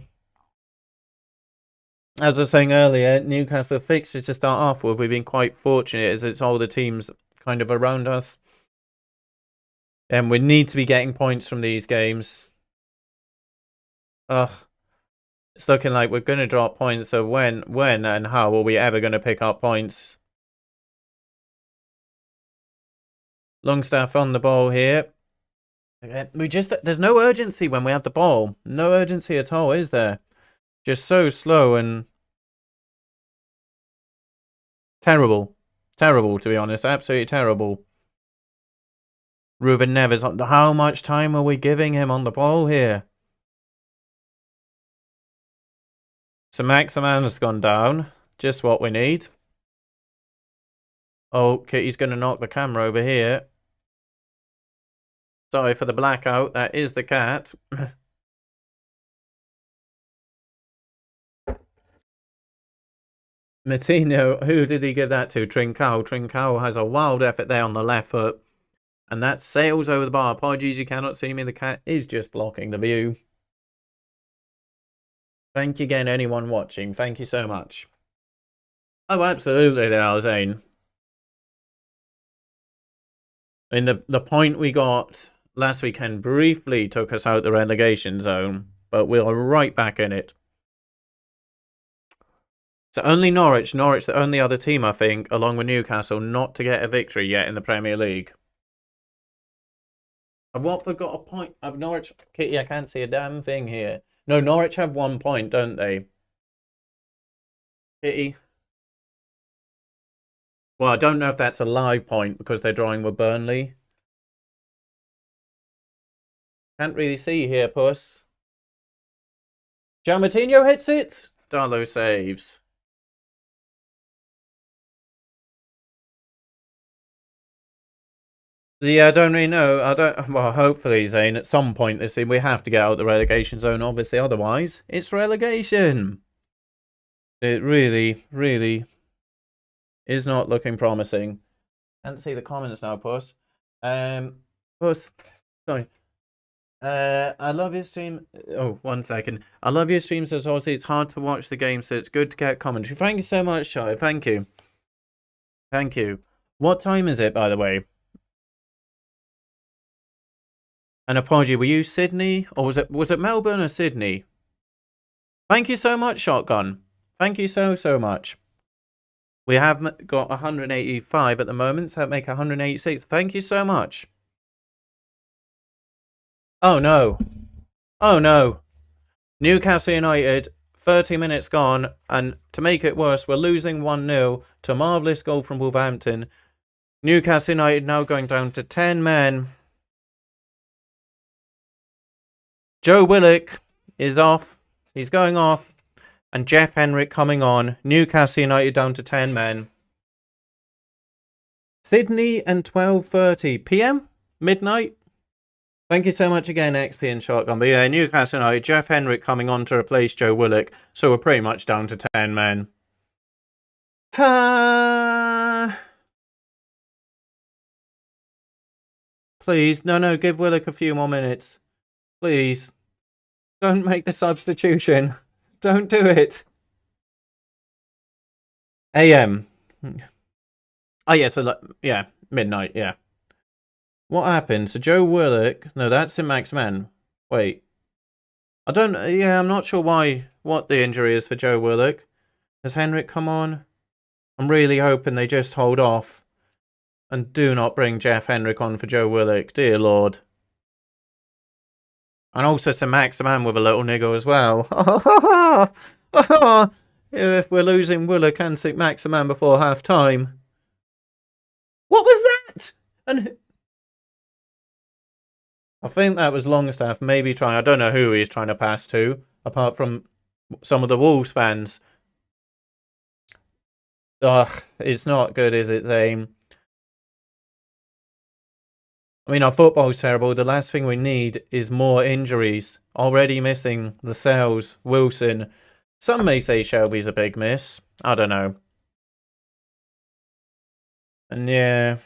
As I was saying earlier, Newcastle fixtures to start off with, we've been quite fortunate as it's all the teams kind of around us. And we need to be getting points from these games. Ugh. It's looking like we're going to drop points, so when and how are we ever going to pick up points? Longstaff on the ball here. There's no urgency when we have the ball. No urgency at all, is there? Just so slow and terrible. Terrible, to be honest. Absolutely terrible. Ruben Neves, how much time are we giving him on the ball here? So Maximan's gone down. Just what we need. Oh, Kitty's going to knock the camera over here. Sorry for the blackout. That is the cat. Martino, who did he give that to? Trincao. Trincao has a wild effort there on the left foot. And that sails over the bar. Apologies, you cannot see me. The cat is just blocking the view. Thank you again, anyone watching. Thank you so much. Oh, absolutely, they are, Zane. I mean, the point we got last weekend briefly took us out the relegation zone, but we're right back in it. So only Norwich, the only other team, I think, along with Newcastle, not to get a victory yet in the Premier League. Have Watford got a point? Have Norwich... Kitty, I can't see a damn thing here. No, Norwich have 1 point, don't they? Kitty? Well, I don't know if that's a live point because they're drawing with Burnley. Can't really see here, puss. Giammattino hits it. Darlow saves. Yeah, I don't really know. I don't. Well, hopefully, Zane, at some point this season, we have to get out of the relegation zone, obviously. Otherwise, it's relegation. It really, really is not looking promising. Can't see the comments now, Puss. Puss, sorry. I love your stream. Oh, 1 second. I love your streams, as obviously it's hard to watch the game, so it's good to get commentary. Thank you so much, Charlie. Thank you. Thank you. What time is it, by the way? An apology, were you Sydney? Or was it Melbourne or Sydney? Thank you so much, Shotgun. Thank you so much. We have got 185 at the moment, so that make 186. Thank you so much. Oh no. Oh no. Newcastle United, 30 minutes gone, and to make it worse, we're losing 1-0 to a marvellous goal from Wolverhampton. Newcastle United now going down to 10 men. Joe Willock is off. He's going off. And Jeff Henrik coming on. Newcastle United down to 10 men. Sydney and 12:30 p.m. Midnight. Thank you so much again, XP and Shotgun. But yeah, Newcastle United, Jeff Henrik coming on to replace Joe Willock. So we're pretty much down to 10 men. Please, no, give Willock a few more minutes. Please. Don't make the substitution. Don't do it. AM. Oh, yeah, so, yeah, midnight, yeah. What happened? So Joe Willock... No, that's in Max Man. Wait. I'm not sure what the injury is for Joe Willock. Has Henrik come on? I'm really hoping they just hold off. And do not bring Jeff Henrik on for Joe Willock. Dear Lord. And also some Max Man with a little niggle as well. If we're losing Willock and St. Max Man before half time. What was that? And I think that was Longstaff maybe trying... I don't know who he's trying to pass to, apart from some of the Wolves fans. Ugh, it's not good, is it, Zane? I mean, our football's terrible. The last thing we need is more injuries. Already missing Lascelles, Wilson. Some may say Shelby's a big miss. I don't know. And yeah...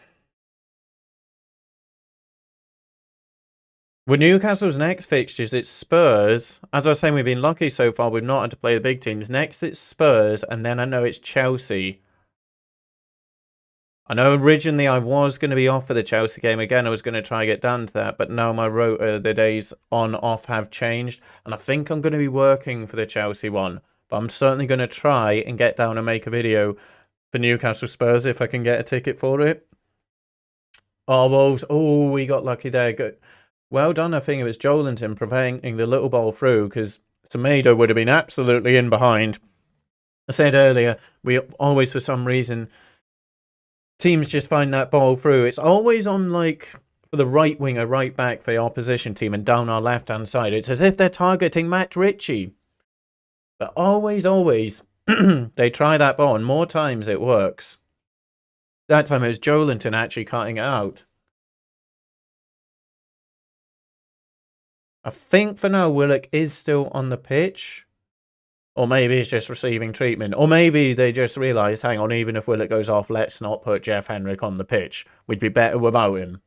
With Newcastle's next fixtures, it's Spurs. As I was saying, we've been lucky so far. We've not had to play the big teams. Next, it's Spurs, and then I know it's Chelsea. I know originally I was going to be off for the Chelsea game. Again, I was going to try and get down to that, but now my rota, the days on, off have changed, and I think I'm going to be working for the Chelsea one. But I'm certainly going to try and get down and make a video for Newcastle Spurs if I can get a ticket for it. Oh, Wolves. Oh, we got lucky there. Good. Well done, I think it was Joelinton preventing the little ball through, because Semedo would have been absolutely in behind. I said earlier, we always, for some reason, teams just find that ball through. It's always on, like, for the right winger, right back for the opposition team and down our left-hand side. It's as if they're targeting Matt Ritchie. But always, they try that ball, and more times it works. That time it was Joelinton actually cutting it out. I think for now Willock is still on the pitch. Or maybe he's just receiving treatment. Or maybe they just realised, hang on, even if Willock goes off, let's not put Jeff Henrik on the pitch. We'd be better without him.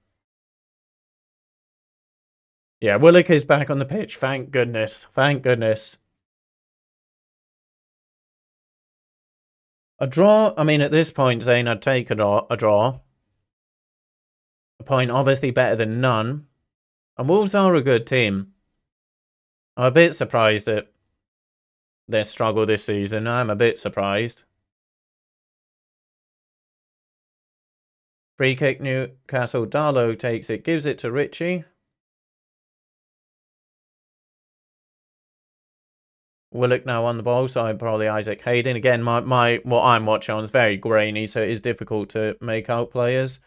Yeah, Willock is back on the pitch. Thank goodness. Thank goodness. A draw, I mean, at this point, Zane, I'd take a draw. A point obviously better than none. And Wolves are a good team. I'm a bit surprised at their struggle this season. I'm a bit surprised. Free kick, Newcastle. Darlow takes it, gives it to Richie. Willock now on the ball, so probably Isaac Hayden. Again, what I'm watching on is very grainy, so it is difficult to make out players.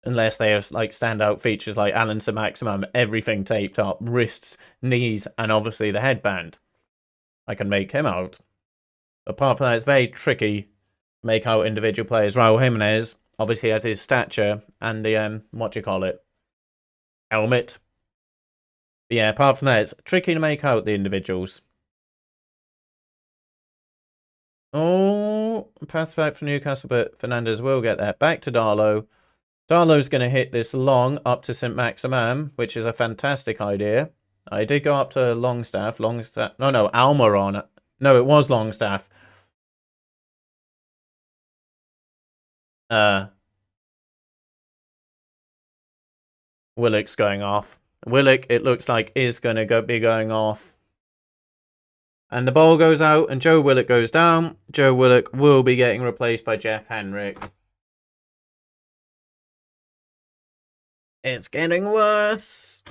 Unless they have like standout features like Alan Maximum, everything taped up, wrists, knees, and obviously the headband. I can make him out. Apart from that, it's very tricky to make out individual players. Raul Jimenez obviously has his stature and the helmet. But yeah, apart from that, it's tricky to make out the individuals. Oh, pass back for Newcastle, but Fernandez will get that. Back to Darlow. Darlow's going to hit this long up to St. Maximum, which is a fantastic idea. I did go up to Longstaff. No, Almiron. No, it was Longstaff. Willock's going off. Willock, it looks like, is going to be going off. And the ball goes out, and Joe Willock goes down. Joe Willock will be getting replaced by Jeff Henrik. It's getting worse.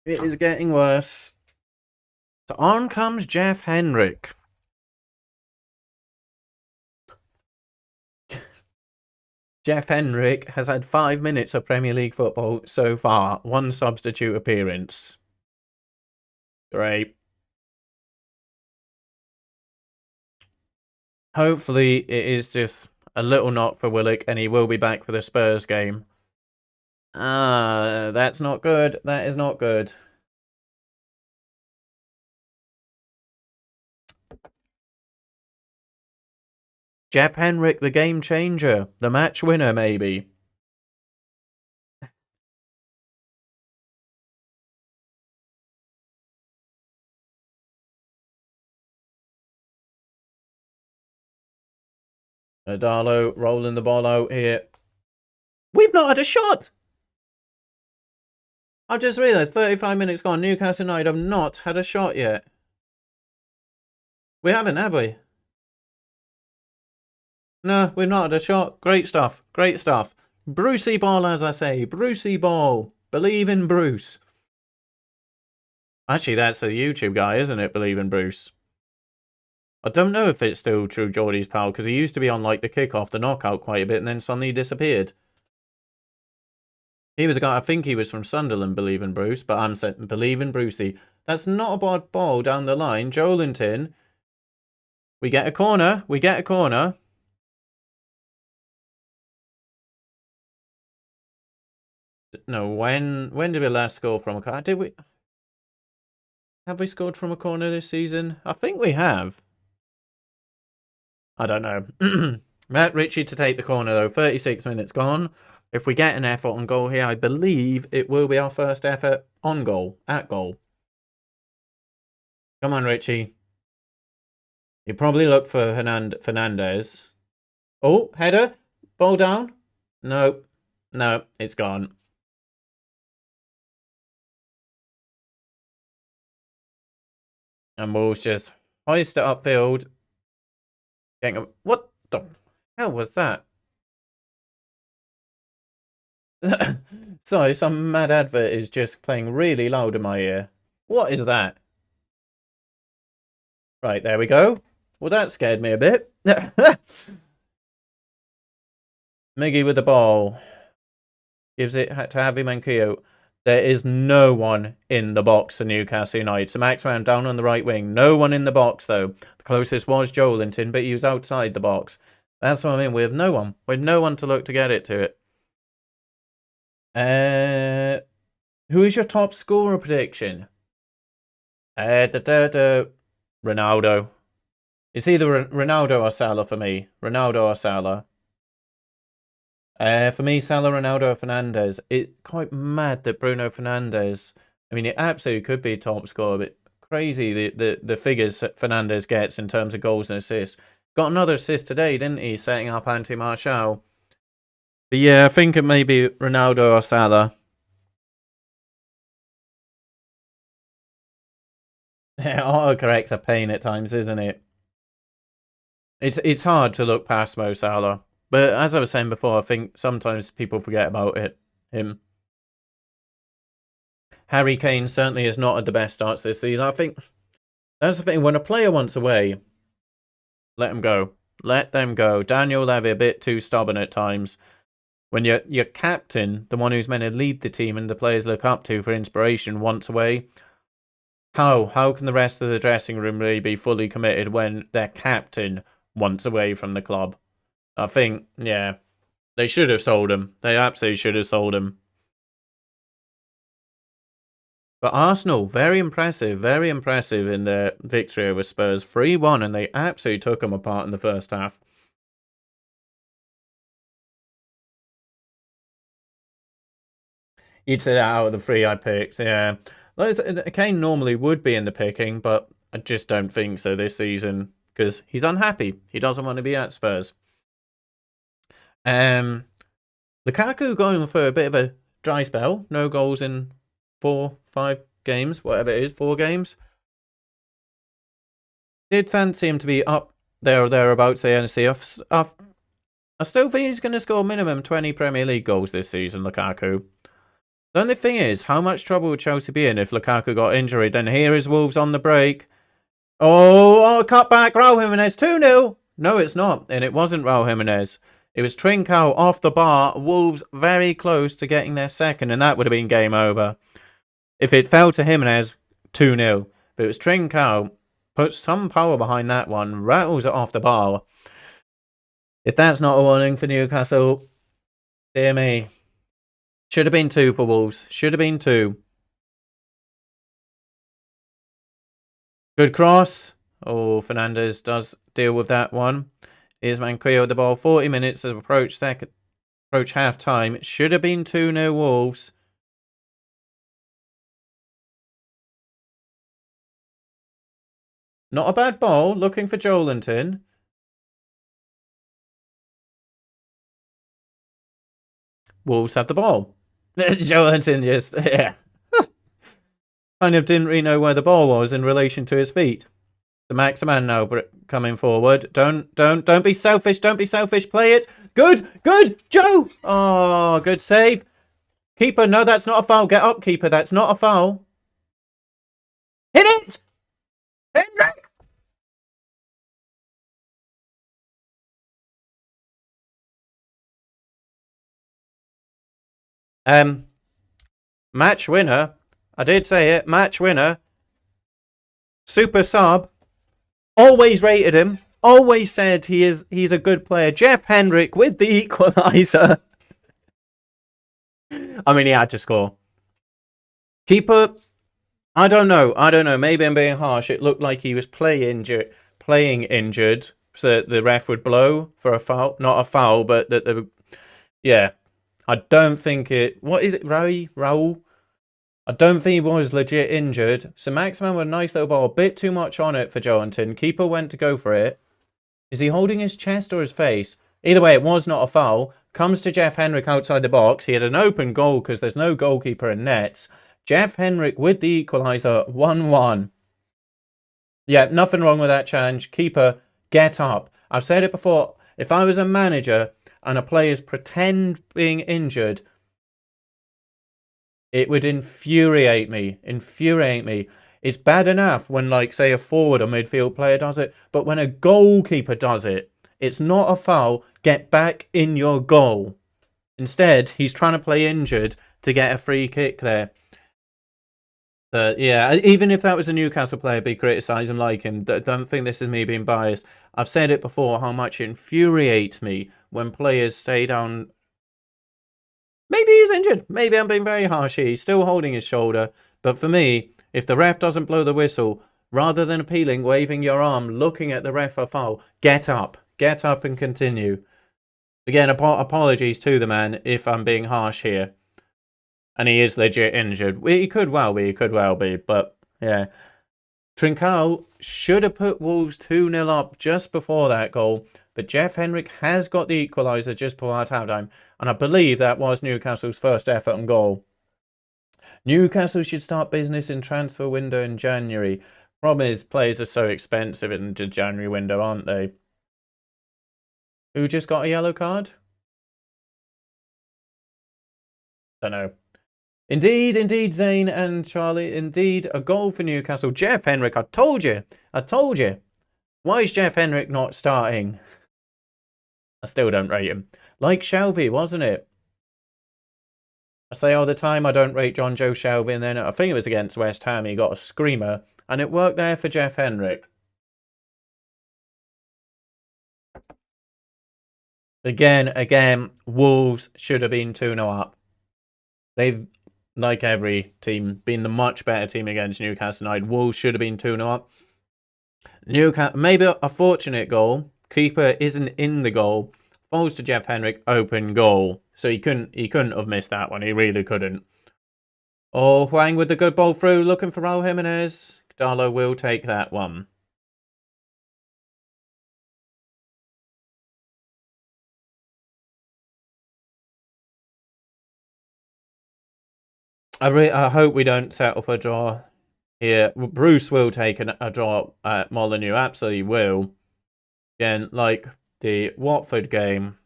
It is getting worse. So on comes Jeff Henrik. Jeff Henrik has had 5 minutes of Premier League football so far. 1 substitute appearance. Great. Hopefully it is just a little knock for Willock and he will be back for the Spurs game. That's not good. That is not good. Jeff Henrik, the game changer. The match winner, maybe. Darlow rolling the ball out here. We've not had a shot! I just realised 35 minutes gone. Newcastle United have not had a shot yet. We haven't, have we? No, we've not had a shot. Great stuff. Great stuff. Brucey ball, as I say. Brucey ball. Believe in Bruce. Actually, that's a YouTube guy, isn't it? Believe in Bruce. I don't know if it's still True Geordie's pal, because he used to be on like the kickoff, the knockout quite a bit, and then suddenly disappeared. He was a guy, I think he was from Sunderland, Believe in Bruce, but I'm saying Believe in Brucey. That's not a bad ball down the line. Joelinton. We get a corner. We get a corner. No, when did we last score from a corner? Did we? Have we scored from a corner this season? I think we have. I don't know. Matt Ritchie to take the corner though. 36 minutes gone. If we get an effort on goal here, I believe it will be our first effort on goal, at goal. Come on, Richie. You probably look for Fernandez. Oh, header. Ball down. No, it's gone. And Wolves just hoist it upfield. What the hell was that? Sorry, some mad advert is just playing really loud in my ear. What is that? Right, there we go. Well, that scared me a bit. Miggy with the ball. Gives it to Javi Manquillo. There is no one in the box for Newcastle United. So Maxman down on the right wing. No one in the box, though. The closest was Joelinton, but he was outside the box. That's what I mean. We have no one. We have no one to look to get it to it. Who is your top scorer prediction? Ronaldo. It's either Ronaldo or Salah for me. Ronaldo or Salah. For me, Salah, Ronaldo, or Fernandez. It's quite mad that Bruno Fernandez. I mean, it absolutely could be top scorer, but crazy the figures that Fernandez gets in terms of goals and assists. Got another assist today, didn't he? Setting up Anti-Martial. But yeah, I think it may be Ronaldo or Salah. Autocorrect's a pain at times, isn't it? It's hard to look past Mo Salah. But as I was saying before, I think sometimes people forget about him. Harry Kane certainly is not at the best starts this season. I think that's the thing. When a player wants away, let him go. Let them go. Daniel Levy a bit too stubborn at times. When your captain, the one who's meant to lead the team and the players look up to for inspiration, wants away, how can the rest of the dressing room really be fully committed when their captain wants away from the club? I think, yeah, they should have sold him. They absolutely should have sold him. But Arsenal, very impressive in their victory over Spurs. 3-1, and they absolutely took them apart in the first half. You'd say that out of the three I picked, yeah. Kane normally would be in the picking, but I just don't think so this season because he's unhappy. He doesn't want to be at Spurs. Lukaku going for a bit of a dry spell. No goals in 4-5 games, whatever it is, 4 games. Did fancy him to be up there or thereabouts the NC. I still think he's going to score minimum 20 Premier League goals this season, Lukaku. The only thing is, how much trouble would Chelsea be in if Lukaku got injured? And here is Wolves on the break. Oh, cut back, Raul Jimenez, 2-0. No, it's not. And it wasn't Raul Jimenez. It was Trincao off the bar. Wolves very close to getting their second, and that would have been game over. If it fell to Jimenez, 2-0. But it was Trincao. Put some power behind that one. Rattles it off the bar. If that's not a warning for Newcastle, dear me. Should have been 2 for Wolves. Should have been 2. Good cross. Oh, Fernandez does deal with that one. Here's Manquillo with the ball. 40 minutes of approach half time. Should have been 2-0 Wolves. Not a bad ball. Looking for Joelinton. Wolves have the ball. Joelinton just, yeah. Kind of didn't really know where the ball was in relation to his feet. The Maximan now coming forward. Don't be selfish. Don't be selfish. Play it. Good. Joe. Oh, good save. Keeper, no, that's not a foul. Get up, keeper. That's not a foul. Hit it. Hendrick. Match winner. I did say it. Match winner. Super sub. Always rated him. Always said he's a good player. Jeff Hendrick with the equalizer. I mean, he had to score. Keeper, I don't know. Maybe I'm being harsh. It looked like he was playing injured, so that the ref would blow for a foul. Not a foul, but that the yeah. I don't think it. What is it, Raul? I don't think he was legit injured. So Maximan with a nice little ball. A bit too much on it for Joelinton. Keeper went to go for it. Is he holding his chest or his face? Either way, it was not a foul. Comes to Jeff Hendrick outside the box. He had an open goal because there's no goalkeeper in nets. Jeff Hendrick with the equaliser. 1-1. Yeah, nothing wrong with that challenge. Keeper, get up. I've said it before. If I was a manager and a player's pretend being injured, it would infuriate me. It's bad enough when, like, say, a forward or midfield player does it, but when a goalkeeper does it, it's not a foul. Get back in your goal. Instead, he's trying to play injured to get a free kick there. Yeah, even if that was a Newcastle player, be criticising like him. Don't think this is me being biased. I've said it before, how much it infuriates me when players stay down. Maybe he's injured. Maybe I'm being very harsh here. He's still holding his shoulder. But for me, if the ref doesn't blow the whistle, rather than appealing, waving your arm, looking at the ref for foul, get up. Get up and continue. Again, apologies to the man if I'm being harsh here. And he is legit injured. He could well be. But, yeah. Trincao should have put Wolves 2-0 up just before that goal, but Jeff Hendrick has got the equaliser just before half-time, and I believe that was Newcastle's first effort on goal. Newcastle should start business in transfer window in January. Problem is, players are so expensive in the January window, aren't they? Who just got a yellow card? Don't know. Indeed, Zane and Charlie. Indeed, a goal for Newcastle. Jeff Hendrick, I told you. Why is Jeff Hendrick not starting? I still don't rate him. Like Shelby, wasn't it? I say all the time I don't rate John Joe Shelby, and then I think it was against West Ham. He got a screamer, and it worked there for Jeff Hendrick. Again, Wolves should have been 2-0 up. They've, like every team, been the much better team against Newcastle United. Wolves should have been 2-0 up. Newcastle, maybe a fortunate goal. Keeper isn't in the goal. Falls to Jeff Hendrick, open goal. So he couldn't have missed that one. He really couldn't. Oh, Huang with the good ball through, looking for Raul Jimenez. Darlow will take that one. I hope we don't settle for a draw here. Bruce will take a draw at Molineux. Absolutely will. Again, like the Watford game.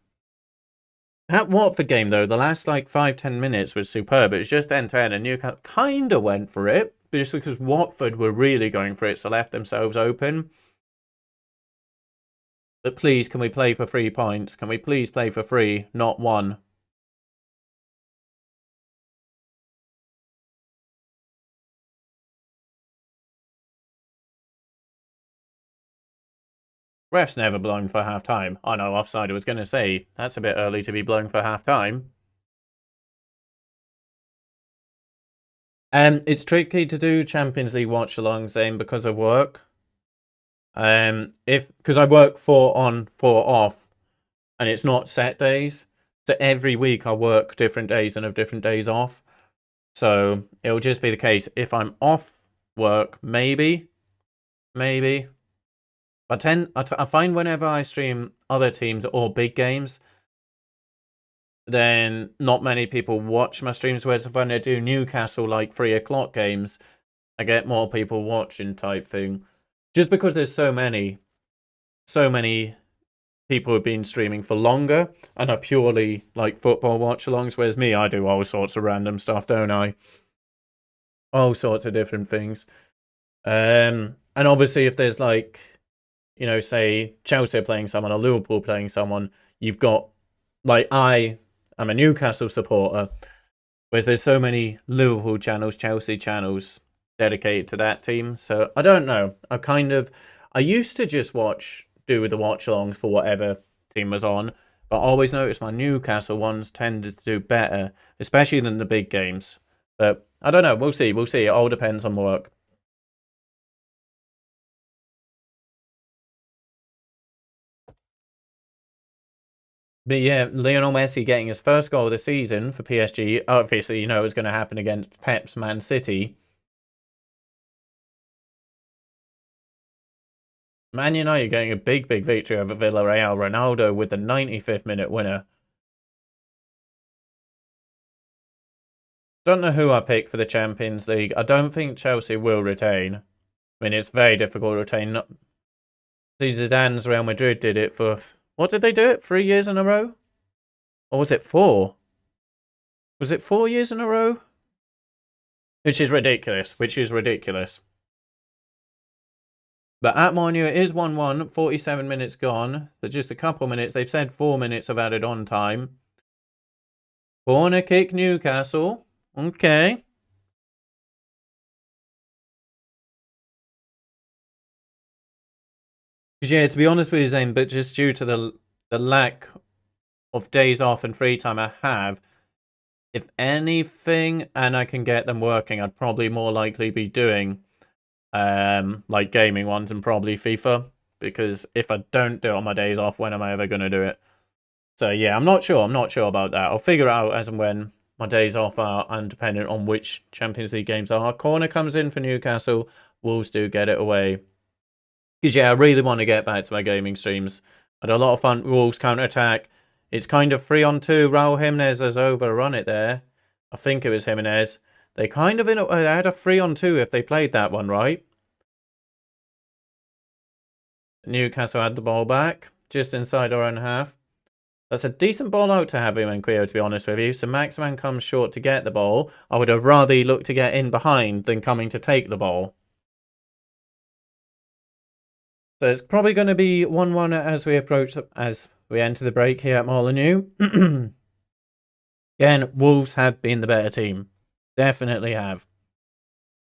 That Watford game, though, the last 5-10 minutes was superb. It was just end-to-end, and Newcastle kind of went for it, but just because Watford were really going for it, so left themselves open. But please, can we play for 3 points? Can we please play for 3, not 1? Ref's never blown for half-time. Oh no, offside, I was going to say. That's a bit early to be blown for half-time. It's tricky to do Champions League watch-alongs, Zane, because of work. Because I work 4 on, 4 off, and it's not set days. So every week I work different days and have different days off. So it'll just be the case. If I'm off work, maybe. I find whenever I stream other teams or big games, then not many people watch my streams. Whereas when I do Newcastle 3 o'clock games, I get more people watching type thing. Just because there's so many people who've been streaming for longer and are purely football watch-alongs. Whereas me, I do all sorts of random stuff, don't I? All sorts of different things. And obviously, if there's say Chelsea are playing someone or Liverpool playing someone, you've got I'm a Newcastle supporter, whereas there's so many Liverpool channels, Chelsea channels dedicated to that team. So I don't know. I used to just do the watch-alongs for whatever team was on, but I always noticed my Newcastle ones tended to do better, especially than the big games. But I don't know. We'll see. It all depends on work. But yeah, Lionel Messi getting his first goal of the season for PSG. Obviously, you know it's going to happen against Pep's Man City. Man United getting a big victory over Villarreal. Ronaldo with the 95th minute winner. Don't know who I picked for the Champions League. I don't think Chelsea will retain. I mean, it's very difficult to retain. Zidane's Real Madrid did it for... What did they do it? 3 years in a row? Or was it 4? Was it 4 years in a row? Which is ridiculous. But at Molineux, it is 1-1. 47 minutes gone. So just a couple minutes. They've said 4 minutes of added on time. Corner kick Newcastle. Okay. Yeah, to be honest with you, Zane, but just due to the lack of days off and free time I have, if anything, and I can get them working, I'd probably more likely be doing gaming ones and probably FIFA, because if I don't do it on my days off, when am I ever going to do it? So yeah, I'm not sure about that. I'll figure it out as and when my days off are, and depending on which Champions League games are. Corner comes in for Newcastle. Wolves do get it away. Because, yeah, I really want to get back to my gaming streams. I had a lot of fun with Wolves counter-attack. It's kind of 3-on-2. Raul Jimenez has overrun it there. I think it was Jimenez. They kind of had a 3-on-2 if they played that one right. Newcastle had the ball back, just inside our own half. That's a decent ball out to have him and Quio, to be honest with you. So Maximan comes short to get the ball. I would have rather he looked to get in behind than coming to take the ball. So it's probably going to be 1-1 as we approach, as we enter the break here at Molineux. Again, Wolves have been the better team. Definitely have.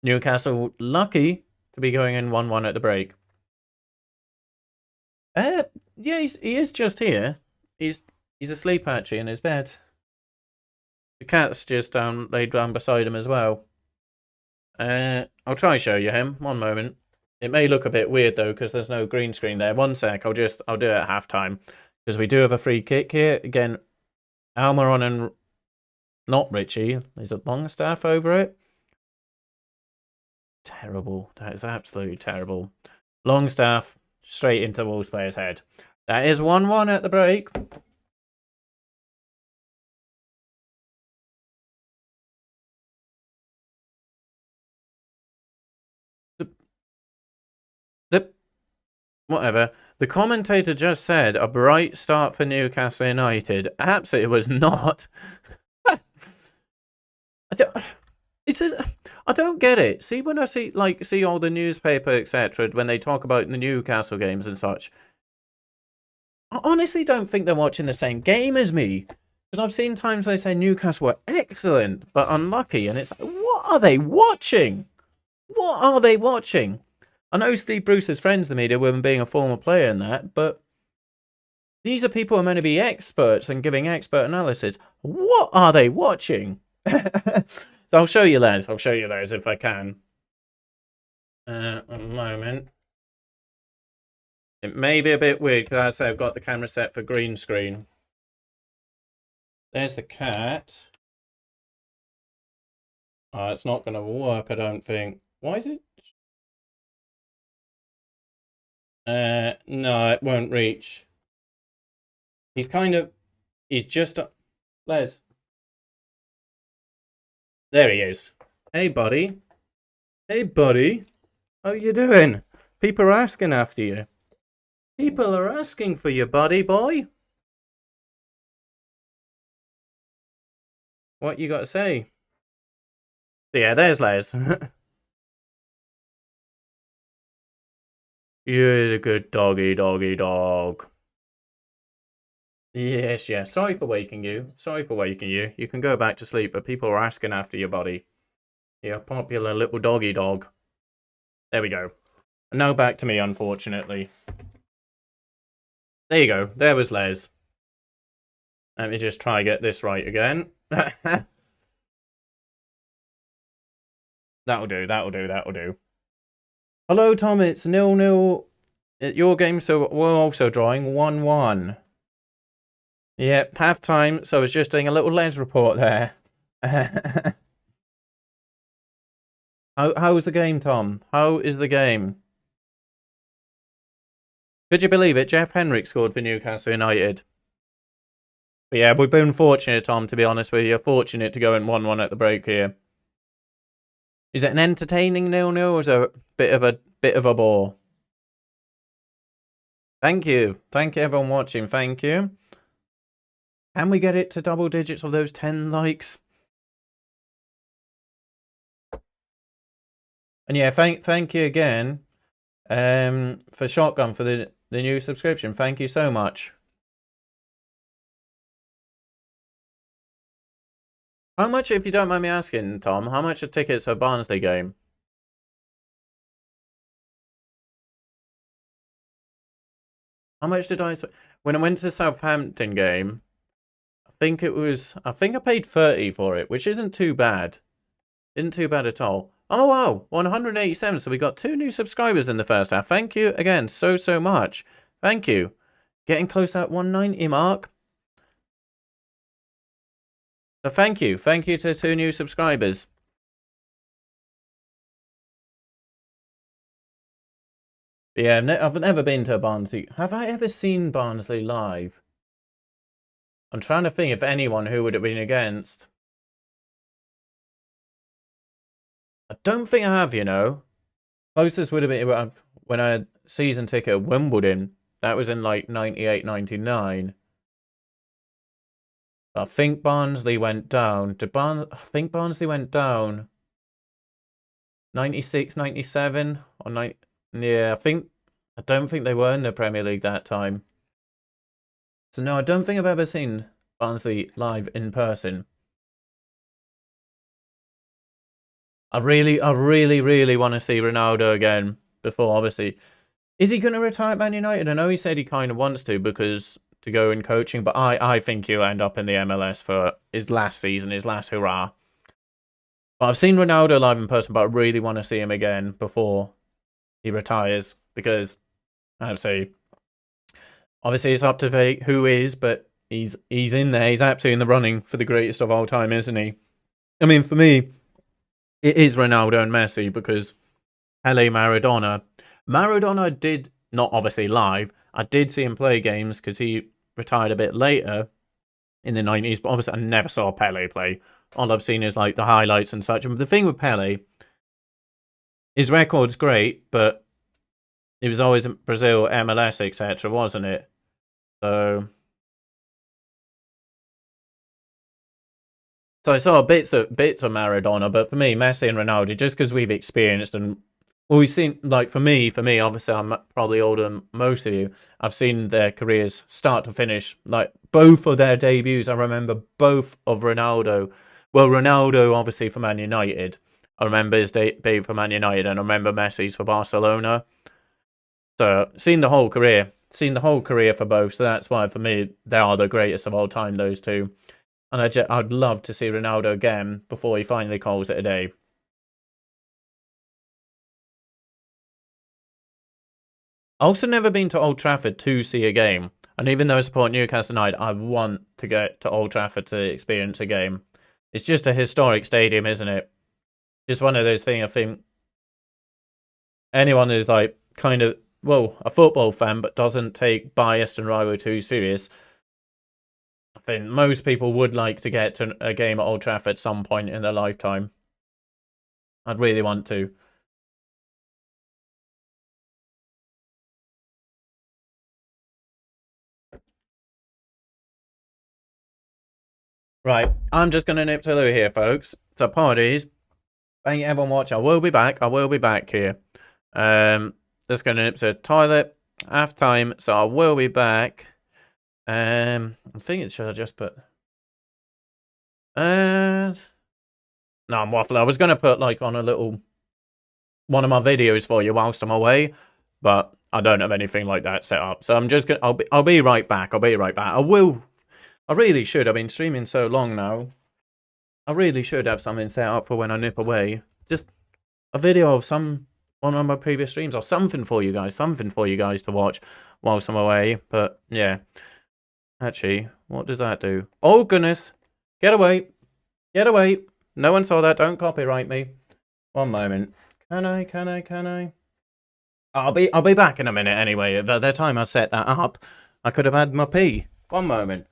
Newcastle lucky to be going in 1-1 at the break. Yeah, he is just here. He's asleep actually in his bed. The cat's just laid down beside him as well. I'll try and show you him. One moment. It may look a bit weird though because there's no green screen there. One sec. I'll do it at halftime because we do have a free kick here. Again, Almiron and not Richie. There's a Longstaff over it. Terrible. That is absolutely terrible. Longstaff straight into the Wolves player's head. That is 1-1 at the break. Whatever. The commentator just said a bright start for Newcastle United. Absolutely, it was not. I don't get it. See, when I see all the newspaper, etc., when they talk about the Newcastle games and such, I honestly don't think they're watching the same game as me. Because I've seen times they say Newcastle were excellent, but unlucky. And it's like, what are they watching? What are they watching? I know Steve Bruce's friends, the media, with him being a former player in that, but these are people who are meant to be experts and giving expert analysis. What are they watching? So I'll show you those. I'll show you those if I can. A moment. It may be a bit weird because as I say, I've got the camera set for green screen. There's the cat. Oh, it's not going to work, I don't think. Why is it? No, it won't reach. He's just... Les. There he is. Hey, buddy. Hey, buddy. How you doing? People are asking after you. People are asking for you, buddy boy. What you got to say? Yeah, there's Les. You're a good dog. Yes. Sorry for waking you. You can go back to sleep, but people are asking after your body. You're a popular little dog. There we go. And now back to me, unfortunately. There you go. There was Les. Let me just try get this right again. That'll do. Hello, Tom. It's 0-0 at your game, so we're also drawing 1-1. Yep, half time. So I was just doing a little Les report there. How was the game, Tom? How is the game? Could you believe it? Jeff Henrik scored for Newcastle United. But yeah, we've been fortunate, Tom, to be honest with you. Fortunate to go in 1-1 at the break here. Is it an entertaining 0-0 or is it a bit of a bore? Thank you. Thank you everyone watching. Thank you. Can we get it to double digits of those 10 likes? And yeah, thank you again for Shotgun for the new subscription. Thank you so much. How much, if you don't mind me asking, Tom, how much are tickets for Barnsley game? How much did I... When I went to the Southampton game, I think I paid 30 for it, which isn't too bad. Isn't too bad at all. Oh, wow. 187. So we got 2 new subscribers in the first half. Thank you again so much. Thank you. Getting close to that 190 mark. So thank you. Thank you to 2 new subscribers. Yeah, I've never been to Barnsley. Have I ever seen Barnsley live? I'm trying to think if anyone who would have been against. I don't think I have, you know. Closest would have been when I had season ticket at Wimbledon. That was in like 98, 99. I think Barnsley went down. I think Barnsley went down 96, 97 or 9. Yeah, I don't think they were in the Premier League that time. So no, I don't think I've ever seen Barnsley live in person. I really want to see Ronaldo again before, obviously. Is he going to retire at Man United? I know he said he kind of wants to because to go in coaching, but I think he'll end up in the MLS for his last season, his last hurrah. But I've seen Ronaldo live in person, but I really want to see him again before he retires because, I'd say, obviously it's up to debate who is, but he's in there. He's absolutely in the running for the greatest of all time, isn't he? I mean, for me, it is Ronaldo and Messi because Pele, Maradona. Maradona did, not obviously live, I did see him play games because he retired a bit later in the 90s, but obviously I never saw Pele play. All I've seen is like the highlights and such. And the thing with Pele, his record's great, but it was always in Brazil, MLS, etc., wasn't it? So I saw bits of Maradona, but for me, Messi and Ronaldo, just because we've experienced and we've seen, like for me, obviously I'm probably older than most of you. I've seen their careers start to finish, like both of their debuts. I remember both of Ronaldo. Well, Ronaldo obviously for Man United. I remember his debut for Man United, and I remember Messi's for Barcelona. So seen the whole career for both. So that's why for me they are the greatest of all time. Those two. And I'd love to see Ronaldo again before he finally calls it a day. I've also never been to Old Trafford to see a game. And even though I support Newcastle United, I want to get to Old Trafford to experience a game. It's just a historic stadium, isn't it? Just one of those things I think anyone who's like kind of, well, a football fan but doesn't take biased and rivalry too serious, I think most people would like to get to a game at Old Trafford at some point in their lifetime. I'd really want to. Right, I'm just going to nip to Lou here, folks. So apologies. Thank you everyone watching. I will be back. Here. Just going to nip to the toilet. Half time, so I will be back. I'm thinking, should I just put... no, I'm waffling. I was going to put like on a little... one of my videos for you whilst I'm away, but I don't have anything like that set up. So I'm just going to... I'll be right back. I really should. I've been streaming so long now. I really should have something set up for when I nip away. Just a video of one of my previous streams or something for you guys. Something for you guys to watch whilst I'm away. But yeah. Actually, what does that do? Oh goodness. Get away. Get away. No one saw that. Don't copyright me. One moment. Can I? I'll be back in a minute anyway. By the time I set that up, I could have had my pee. One moment.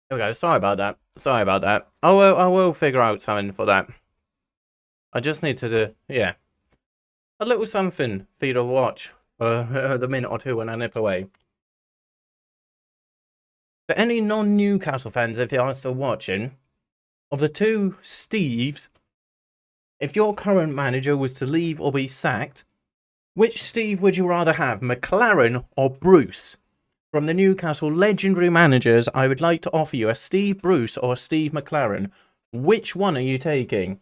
There we go. Sorry about that. Sorry about that. I will figure out something for that. I just need to do, yeah, a little something for you to watch for the minute or two when I nip away. For any non-Newcastle fans, if you are still watching, of the two Steves, if your current manager was to leave or be sacked, which Steve would you rather have, McLaren or Bruce? From the Newcastle legendary managers, I would like to offer you a Steve Bruce or Steve McLaren. Which one are you taking?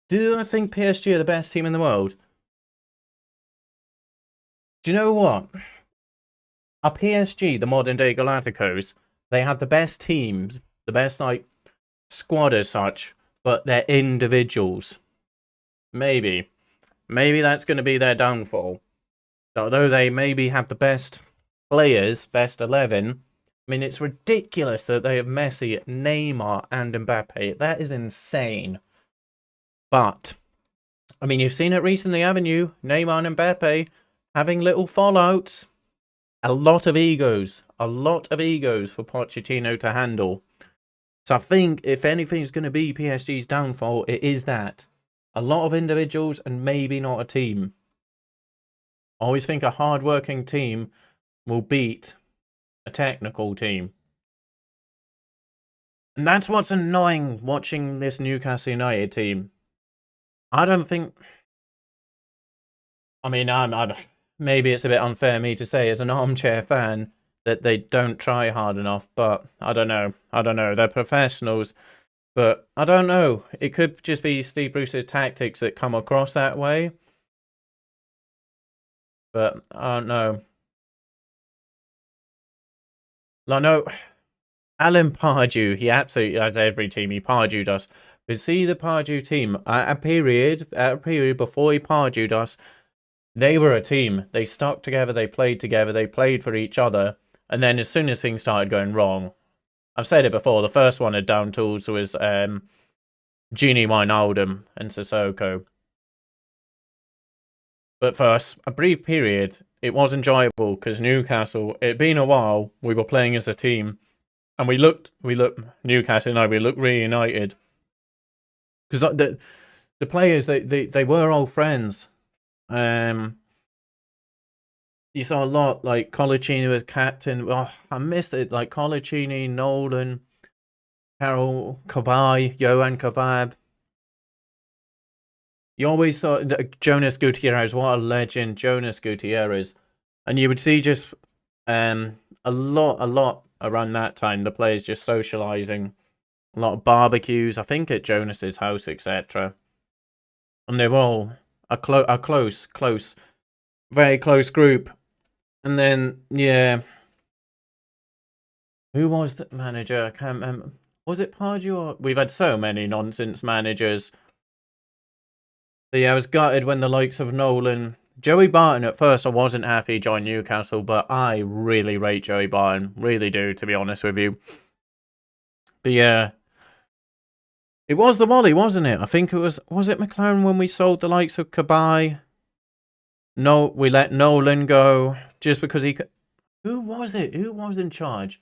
Do I think PSG are the best team in the world? Do you know what? Are PSG the modern day Galacticos? They have the best teams, the best like squad as such, but they're individuals. Maybe that's going to be their downfall. Although they maybe have the best players, best 11. I mean, it's ridiculous that they have Messi, Neymar, and Mbappe. That is insane. But, I mean, you've seen it recently, haven't you? Neymar and Mbappe having little fallouts. A lot of egos. A lot of egos for Pochettino to handle. So I think if anything's going to be PSG's downfall, it is that. A lot of individuals and maybe not a team. I always think a hard-working team will beat a technical team. And that's what's annoying watching this Newcastle United team. I don't think... I mean, maybe it's a bit unfair of me to say as an armchair fan that they don't try hard enough, but I don't know. They're professionals, but I don't know. It could just be Steve Bruce's tactics that come across that way. But I don't know. Like, no, Alan Pardew, he absolutely has every team. He Pardewed us. But see the Pardew team, at a period before he Pardewed us, they were a team. They stuck together, they played for each other. And then as soon as things started going wrong, I've said it before, the first one at down tools was Gini Wijnaldum and Sissoko. But for a brief period, it was enjoyable because Newcastle, it'd been a while, we were playing as a team. And we looked, Newcastle and we looked reunited. Because the players, they were old friends. You saw a lot, like Colaccini was captain. Oh, I missed it. Like Colaccini, Nolan, Carol, Kabay, Johan Kabab. You always saw Jonas Gutierrez. What a legend, Jonas Gutierrez. And you would see just a lot around that time. The players just socializing, a lot of barbecues. I think at Jonas's house, etc. And they were all a close, very close group. And then, yeah, who was the manager? I can't remember. Was it Pardew or... We've had so many nonsense managers. But yeah, I was gutted when the likes of Nolan... Joey Barton, at first, I wasn't happy he joined Newcastle, but I really rate Joey Barton. Really do, to be honest with you. But yeah... It was the Wally, wasn't it? I think it was... Was it McLaren when we sold the likes of Kabay? No, we let Nolan go just because he... Who was it? Who was in charge?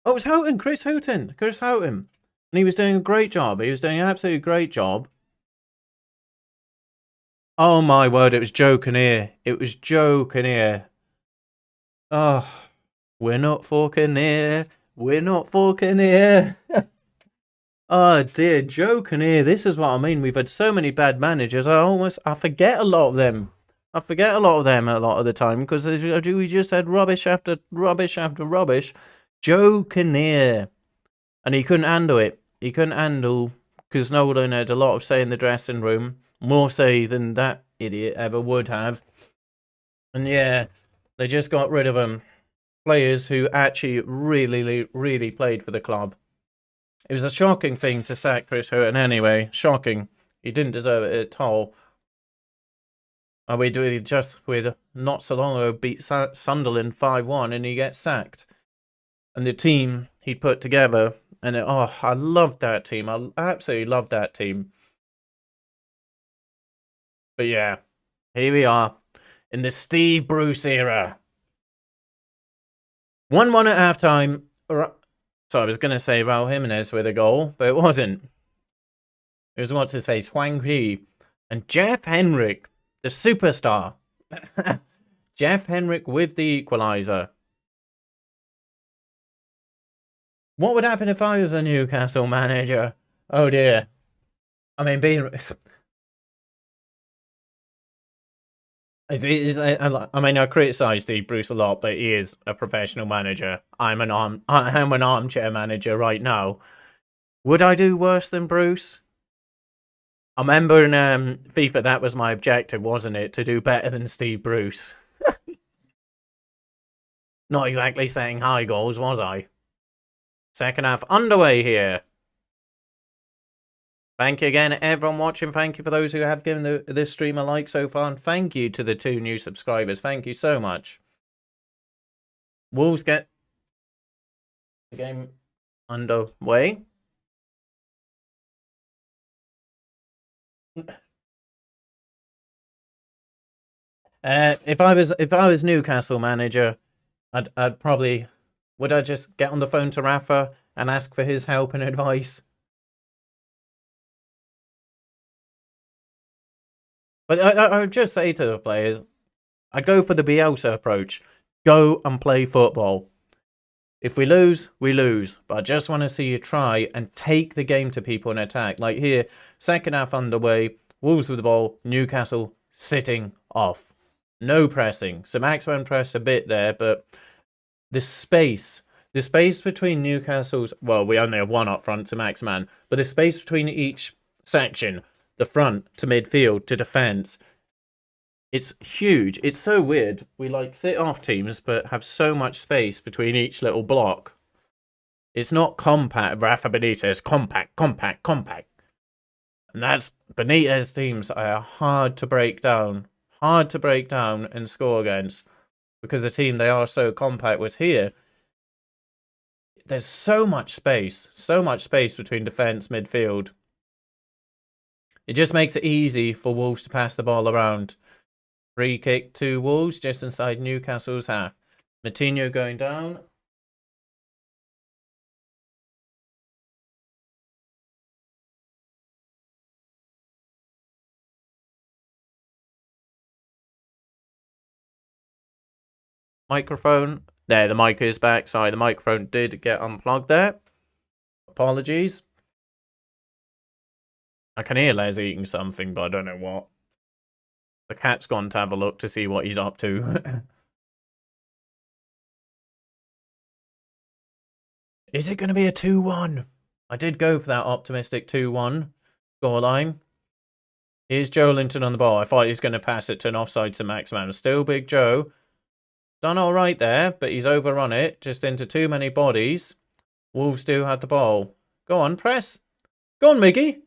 Oh, it was Houghton, Chris Houghton. And he was doing a great job. He was doing an absolutely great job. Oh my word, it was Joe Kinnear. Oh, we're not for Kinnear. Oh dear, Joe Kinnear. This is what I mean. We've had so many bad managers. I forget a lot of them. a lot of the time because we just had rubbish after rubbish. Joe Kinnear. And he couldn't handle it. Because Nolan had a lot of say in the dressing room. More say than that idiot ever would have. And yeah, they just got rid of him. Players who actually really played for the club. It was a shocking thing to sack Chris Houghton anyway. Shocking. He didn't deserve it at all. And we just with not so long ago beat Sunderland 5-1 and he gets sacked. And the team he put together, and I loved that team. I absolutely loved that team. But yeah, here we are in the Steve Bruce era. 1-1 at halftime. So I was going to say Raul Jimenez with a goal, but it wasn't. It was what's his face, Huang He. And Jeff Henrik, the superstar. Jeff Henrik with the equalizer. What would happen if I was a Newcastle manager? Oh dear. I mean, being... I mean, I criticise Steve Bruce a lot, but he is a professional manager. I'm an armchair manager right now. Would I do worse than Bruce? I remember in FIFA, that was my objective, wasn't it? To do better than Steve Bruce. Not exactly setting high goals, was I? Second half underway here. Thank you again, everyone watching. Thank you for those who have given this stream a like so far. And thank you to the 2 new subscribers. Thank you so much. Wolves get the game underway. If I was Newcastle manager, I'd probably... Would I just get on the phone to Rafa and ask for his help and advice? But I would just say to the players, I'd go for the Bielsa approach. Go and play football. If we lose, we lose. But I just want to see you try and take the game to people and attack. Like here, second half underway, Wolves with the ball, Newcastle sitting off. No pressing. So Maxman pressed a bit there, but the space between Newcastle's... Well, we only have one up front to Maxman, but the space between each section... The front to midfield to defense. It's huge. It's so weird. We like sit off teams, but have so much space between each little block. It's not compact. Rafa Benitez, compact. And that's Benitez teams are hard to break down. Hard to break down and score against. Because the team they are so compact was here. There's so much space. So much space between defense, midfield. It just makes it easy for Wolves to pass the ball around. Free kick to Wolves, just inside Newcastle's half. Moutinho going down. Microphone. There, the mic is back. Sorry, the microphone did get unplugged there. Apologies. I can hear Les eating something, but I don't know what. The cat's gone to have a look to see what he's up to. Is it going to be a 2-1? I did go for that optimistic 2-1 scoreline. Here's Joelinton on the ball. I thought he was going to pass it to an offside to Maxman. Still Big Joe. Done all right there, but he's overrun it. Just into too many bodies. Wolves do have the ball. Go on, press. Go on, Miggy.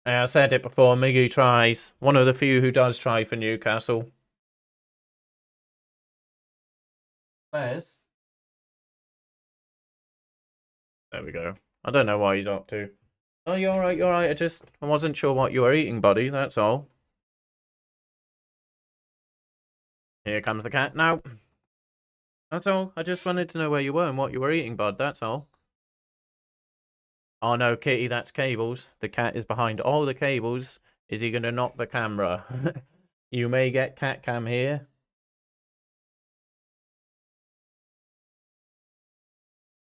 I said it before, Miggy tries. One of the few who does try for Newcastle. Les? There we go. I don't know what he's up to. Oh, you're alright, you're alright. I wasn't sure what you were eating, buddy, that's all. Here comes the cat now. That's all. I just wanted to know where you were and what you were eating, bud, that's all. Oh no, Kitty, that's cables. The cat is behind all the cables. Is he going to knock the camera? You may get cat cam here.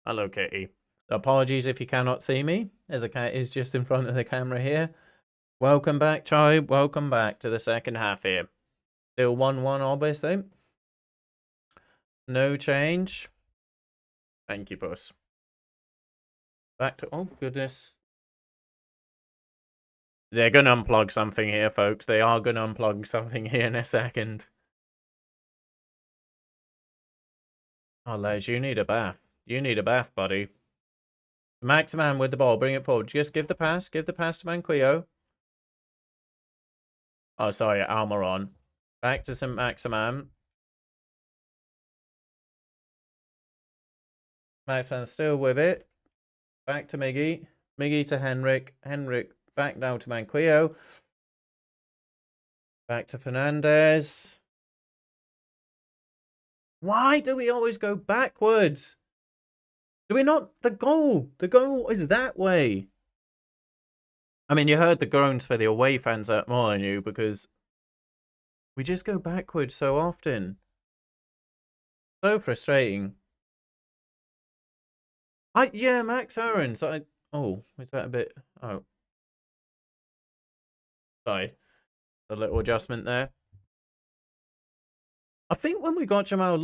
Hello, Kitty. Apologies if you cannot see me, as the cat is just in front of the camera here. Welcome back, tribe. Welcome back to the second half here. Still 1-1, obviously. No change. Thank you, Puss. Back to... Oh, goodness. They're going to unplug something here, folks. They are going to unplug something here in a second. Oh, Les, you need a bath. You need a bath, buddy. Maximan with the ball. Bring it forward. Just give the pass. Give the pass to Manquillo. Oh, sorry. Almiron. Back to St. Maximan. Maximan still with it. Back to Miggy. Miggy to Henrik. Henrik back down to Manquillo. Back to Fernandez. Why do we always go backwards? Do we not? The goal is that way. I mean, you heard the groans for the away fans at Molineux because we just go backwards so often. So frustrating. Yeah, Max Aarons. Oh, is that a bit? Oh, sorry, a little adjustment there. I think when we got Jamal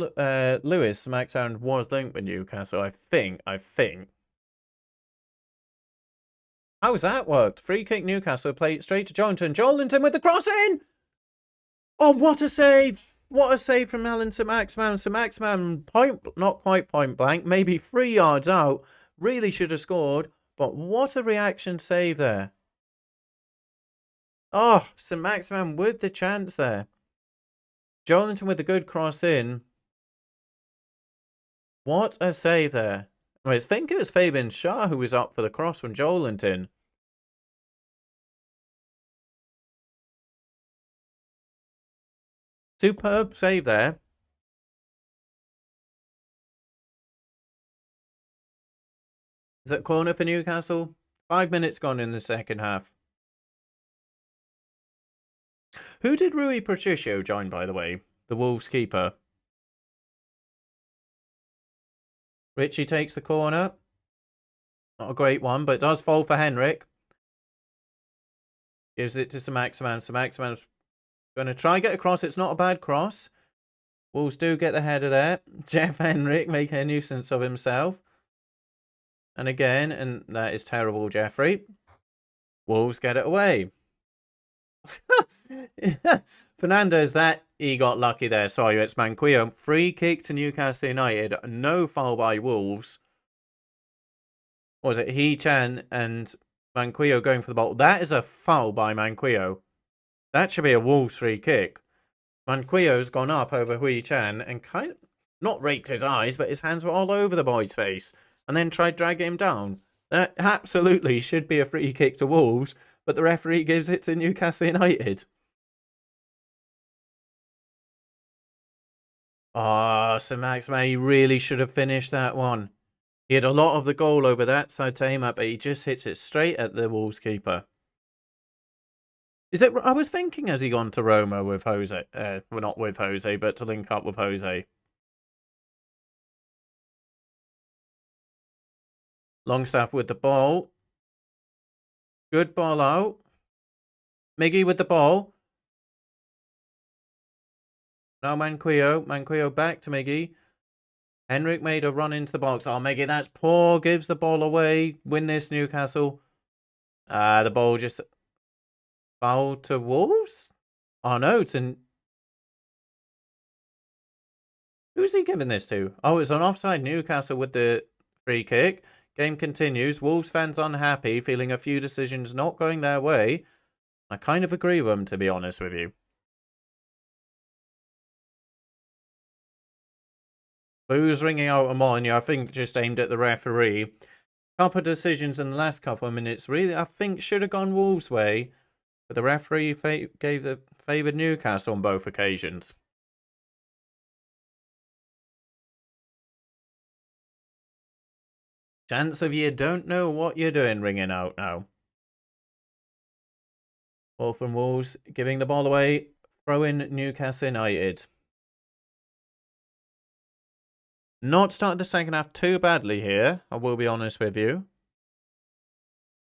Lewis, Max Aarons was linked with Newcastle. I think. How's that worked? Free kick Newcastle, play it straight to Jolinton. Jolinton with the cross in! Oh, what a save! What a save from Alan St. Maximan. St. Maximan, not quite point blank, maybe 3 yards out. Really should have scored, but what a reaction save there. Oh, St. Maximan with the chance there. Jolinton with a good cross in. What a save there. I think it was Fabian Schär who was up for the cross from Jolinton. Superb save there. Is that corner for Newcastle? 5 minutes gone in the second half. Who did Rui Patricio join, by the way? The Wolves keeper. Richie takes the corner. Not a great one, but it does fall for Henrik. Gives it to St. Maximan. St. Maximan's going to try and get across. It's not a bad cross. Wolves do get the header there. Jeff Henrik making a nuisance of himself. And again, and that is terrible, Jeffrey. Wolves get it away. Fernandez, he got lucky there. Sorry, it's Manquillo. Free kick to Newcastle United. No foul by Wolves. What was it? He-Chan and Manquillo going for the ball. That is a foul by Manquillo. That should be a Wolves free kick. Manquillo's gone up over Hui-Chan and kind of not raked his eyes, but his hands were all over the boy's face and then tried dragging him down. That absolutely should be a free kick to Wolves, but the referee gives it to Newcastle United. Ah, St. Maximan, he really should have finished that one. He had a lot of the goal over that side to aim at, but he just hits it straight at the Wolves keeper. Is it? I was thinking, has he gone to Roma with Jose? Well, not with Jose, but to link up with Jose. Longstaff with the ball. Good ball out. Miggy with the ball. Now Manquillo. Manquillo back to Miggy. Henrik made a run into the box. Oh, Miggy, that's poor. Gives the ball away. Win this, Newcastle. The ball just foul to Wolves? Oh, no, it's in... Who's he giving this to? Oh, it's an offside. Newcastle with the free kick. Game continues. Wolves fans unhappy, feeling a few decisions not going their way. I kind of agree with them, to be honest with you. Boos ringing out a Molineux, I think just aimed at the referee. Couple of decisions in the last couple of minutes, really, I think should have gone Wolves' way. But the referee favoured Newcastle on both occasions. Chance of you don't know what you're doing ringing out now. Ball from Wolves, giving the ball away. Throw in Newcastle United. Not starting the second half too badly here, I will be honest with you.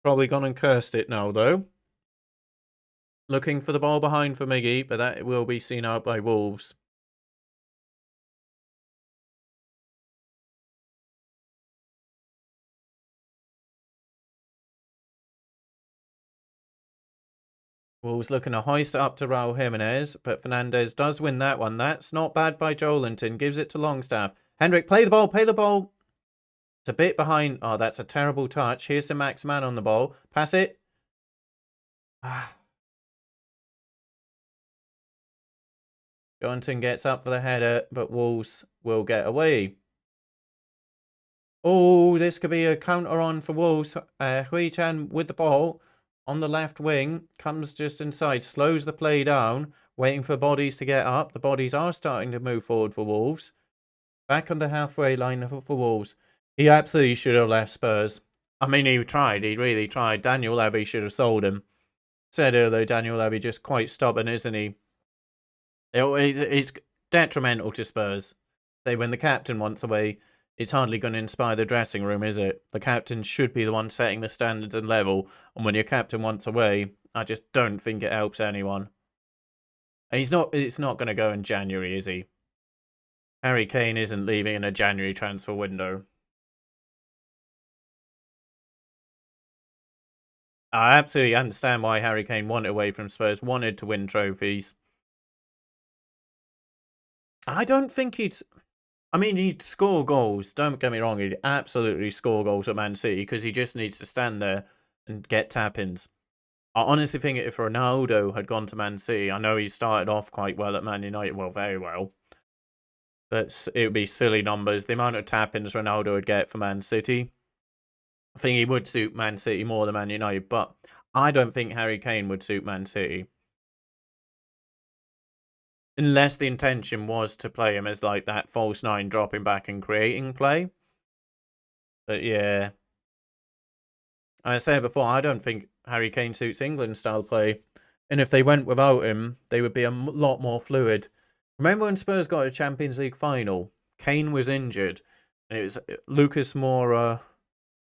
Probably gone and cursed it now, though. Looking for the ball behind for Miggy, but that will be seen out by Wolves. Wolves looking to hoist it up to Raul Jimenez, but Fernandez does win that one. That's not bad by Jolinton. Gives it to Longstaff. Henrik, play the ball, play the ball. It's a bit behind. Oh, that's a terrible touch. Here's the Max Man on the ball. Pass it. Johnson gets up for the header, but Wolves will get away. Oh, this could be a counter on for Wolves. Hui-Chan with the ball on the left wing. Comes just inside. Slows the play down. Waiting for bodies to get up. The bodies are starting to move forward for Wolves. Back on the halfway line for Wolves. He absolutely should have left Spurs. I mean, he tried. He really tried. Daniel Levy should have sold him. Said earlier, Daniel Levy just quite stubborn, isn't he? It's detrimental to Spurs. Say when the captain wants away, it's hardly going to inspire the dressing room, is it? The captain should be the one setting the standards and level. And when your captain wants away, I just don't think it helps anyone. And it's not going to go in January, is he? Harry Kane isn't leaving in a January transfer window. I absolutely understand why Harry Kane wanted away from Spurs, wanted to win trophies. I don't think he'd... I mean, he'd score goals. Don't get me wrong, he'd absolutely score goals at Man City because he just needs to stand there and get tap-ins. I honestly think if Ronaldo had gone to Man City, I know he started off quite well at Man United, well, very well. But it would be silly numbers. The amount of tap-ins Ronaldo would get for Man City, I think he would suit Man City more than Man United, but I don't think Harry Kane would suit Man City. Unless the intention was to play him as like that false nine, dropping back and creating play. But yeah. I said before, I don't think Harry Kane suits England style play. And if they went without him, they would be a lot more fluid. Remember when Spurs got a Champions League final? Kane was injured. And it was Lucas Moura.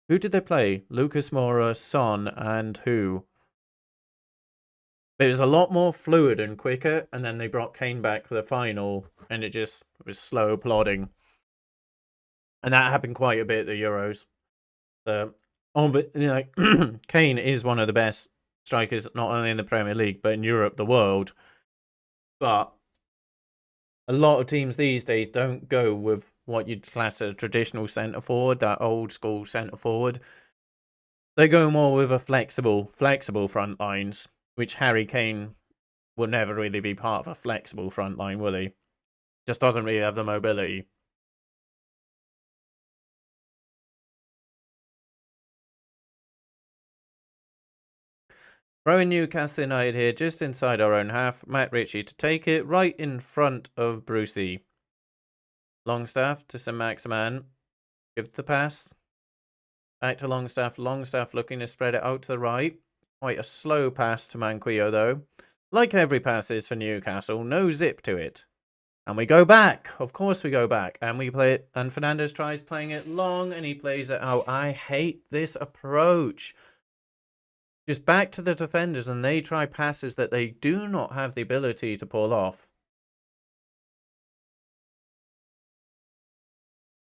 Who did they play? Lucas Moura, Son, and who? It was a lot more fluid and quicker, and then they brought Kane back for the final, and it just was slow plodding. And that happened quite a bit at the Euros. Kane is one of the best strikers, not only in the Premier League, but in Europe, the world. But a lot of teams these days don't go with what you'd class as a traditional centre forward, that old school centre forward. They go more with a flexible front lines, which Harry Kane will never really be part of a flexible front line, will he? Just doesn't really have the mobility. Throwing Newcastle United here, just inside our own half. Matt Ritchie to take it, right in front of Brucey. Longstaff to St. Maximan. Give the pass. Back to Longstaff. Longstaff looking to spread it out to the right. Quite a slow pass to Manquillo, though. Like every pass is for Newcastle, no zip to it. And we go back. Of course we go back. And we play it. And Fernandes tries playing it long, and he plays it out. I hate this approach. Just back to the defenders, and they try passes that they do not have the ability to pull off.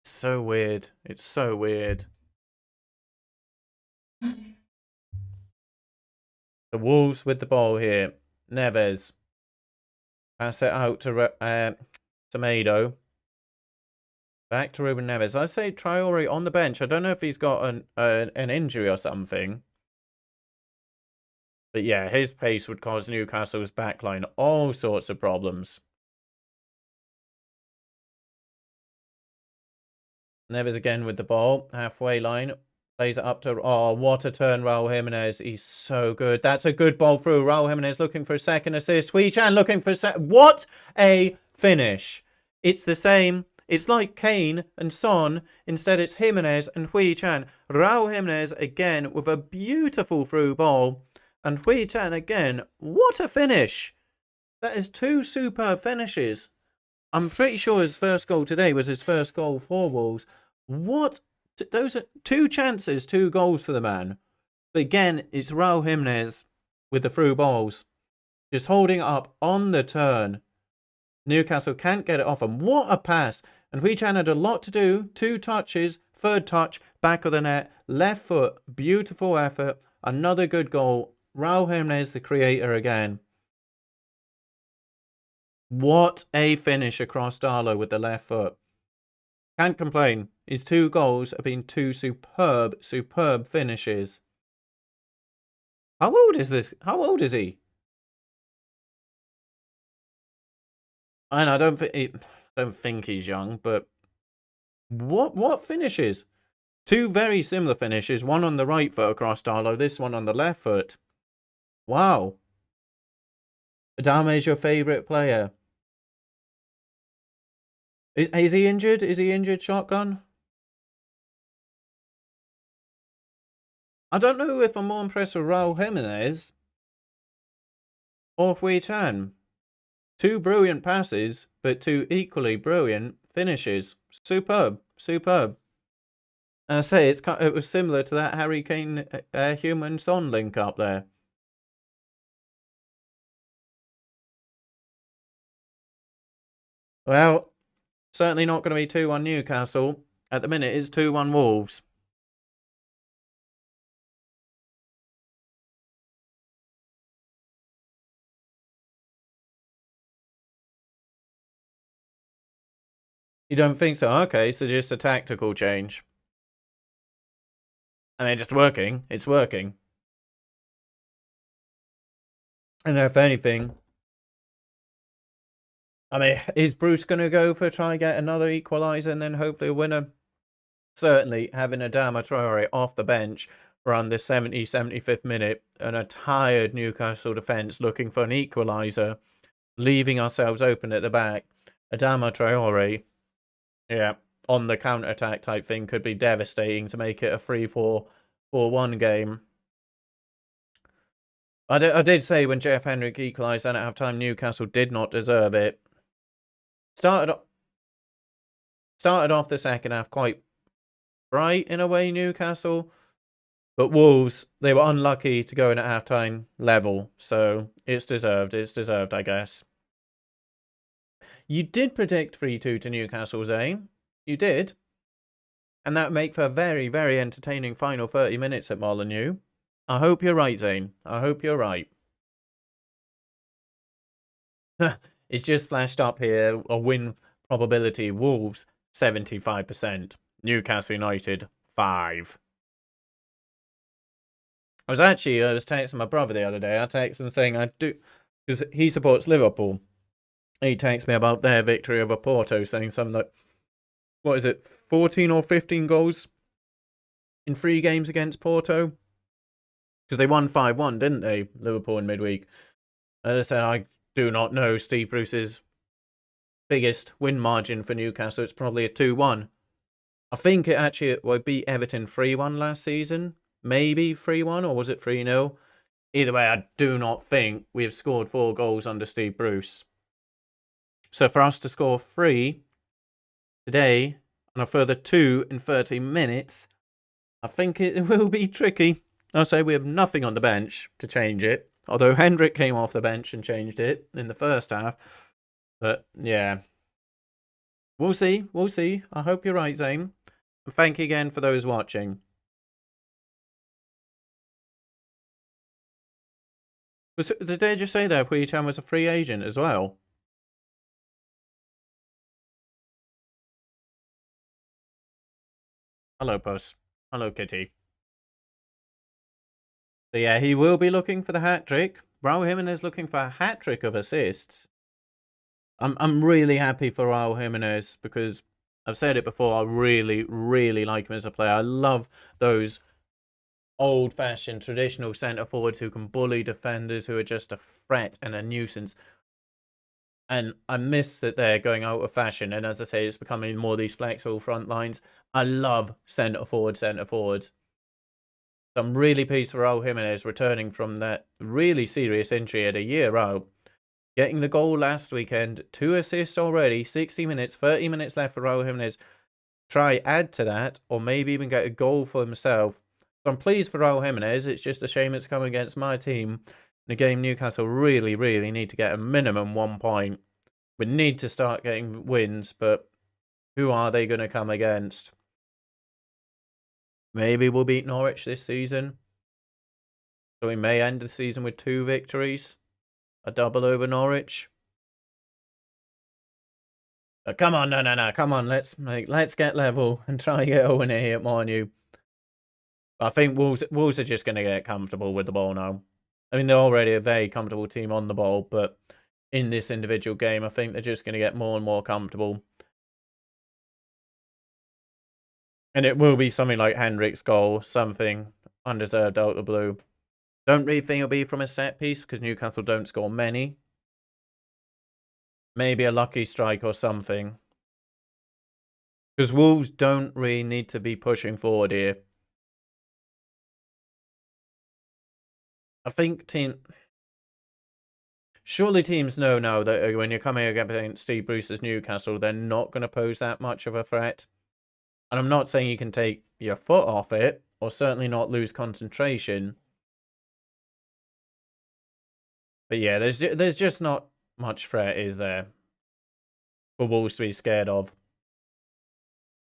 It's so weird. It's so weird. The Wolves with the ball here. Neves. Pass it out to Tomato. Back to Ruben Neves. I say Traore on the bench. I don't know if he's got an injury or something. But yeah, his pace would cause Newcastle's backline all sorts of problems. Neves again with the ball. Halfway line. Plays it up to... Oh, what a turn, Raul Jimenez. He's so good. That's a good ball through. Raul Jimenez looking for a second assist. Hui-Chan looking for a second... What a finish. It's the same. It's like Kane and Son. Instead, it's Jimenez and Hui-Chan. Raul Jimenez again with a beautiful through ball. And Hui-Chan again. What a finish. That is two superb finishes. I'm pretty sure his first goal today was his first goal for Wolves. What... Those are 2 chances, 2 goals for the man. But again, it's Raul Jimenez with the through balls. Just holding up on the turn. Newcastle can't get it off him. What a pass. And Hui-Chan had a lot to do. 2 touches, 3rd touch, back of the net, left foot, beautiful effort. Another good goal. Raul Jimenez, the creator again. What a finish across Darlow with the left foot. Can't complain. His 2 goals have been 2 superb finishes. How old is this? How old is he? And I don't think he's young, but what finishes? 2 very similar finishes. One on the right foot across Darlow. This one on the left foot. Wow. Adama is your favourite player. Is he injured? Is he injured, Shotgun? I don't know if I'm more impressed with Raul Jimenez or Hui Chan. Two brilliant passes, but two equally brilliant finishes. Superb, superb. And I say it was similar to that Harry Kane Human Son link up there. Well, certainly not going to be 2-1 Newcastle. At the minute, it's 2-1 Wolves. You don't think so? Okay, so just a tactical change. I mean, just working. It's working. And if anything, I mean, is Bruce going to go for try and get another equaliser and then hopefully a winner? Certainly, having Adama Traore off the bench around the 75th minute and a tired Newcastle defence looking for an equaliser, leaving ourselves open at the back. Adama Traore, yeah, on the counter-attack type thing could be devastating to make it a 3-4-1 game. I did say when Jeff Hendrick equalised and at half-time, Newcastle did not deserve it. Started off the second half quite bright in a way, Newcastle. But Wolves, they were unlucky to go in at half-time level. So it's deserved. It's deserved, I guess. You did predict 3-2 to Newcastle, Zane. You did. And that would make for a very, very entertaining final 30 minutes at Molineux. I hope you're right, Zane. I hope you're right. It's just flashed up here. A win probability. Wolves, 75%. Newcastle United, 5%. I was texting my brother the other day. I texted him saying I do, because he supports Liverpool. He texted me about their victory over Porto, saying something like, what is it, 14 or 15 goals in 3 games against Porto? Because they won 5-1, didn't they, Liverpool in midweek? As I said, I do not know Steve Bruce's biggest win margin for Newcastle. It's probably a 2-1. I think it actually would beat Everton 3-1 last season. Maybe 3-1, or was it 3-0? Either way, I do not think we have scored 4 goals under Steve Bruce. So for us to score 3 today and a further 2 in 30 minutes, I think it will be tricky. I'll say we have nothing on the bench to change it. Although Hendrick came off the bench and changed it in the first half. But yeah. We'll see. We'll see. I hope you're right, Zane. And thank you again for those watching. Did they just say that Hui Chan was a free agent as well? Hello, Puss. Hello, Kitty. So yeah, he will be looking for the hat-trick. Raul Jimenez looking for a hat-trick of assists. I'm really happy for Raul Jimenez because I've said it before, I really, really like him as a player. I love those old-fashioned, traditional centre-forwards who can bully defenders, who are just a threat and a nuisance. And I miss that they're going out of fashion. And as I say, it's becoming more these flexible front lines. I love centre-forwards. So I'm really pleased for Raul Jimenez returning from that really serious injury at a year out. Getting the goal last weekend, 2 assists already, 60 minutes, 30 minutes left for Raul Jimenez. Try add to that, or maybe even get a goal for himself. So I'm pleased for Raul Jimenez. It's just a shame it's coming against my team. In a game Newcastle really, really need to get a minimum 1 point. We need to start getting wins, but who are they going to come against? Maybe we'll beat Norwich this season. So we may end the season with 2 victories. A double over Norwich. Come on, no. Come on, let's get level and try and get a winner here at Molineux. I think Wolves are just going to get comfortable with the ball now. I mean, they're already a very comfortable team on the ball, but in this individual game, I think they're just going to get more and more comfortable. And it will be something like Hendrick's goal, something undeserved out of the blue. Don't really think it'll be from a set piece because Newcastle don't score many. Maybe a lucky strike or something. Because Wolves don't really need to be pushing forward here. I think surely teams know now that when you're coming against Steve Bruce's Newcastle, they're not going to pose that much of a threat. And I'm not saying you can take your foot off it, or certainly not lose concentration. But yeah, there's just not much threat, is there, for Wolves to be scared of.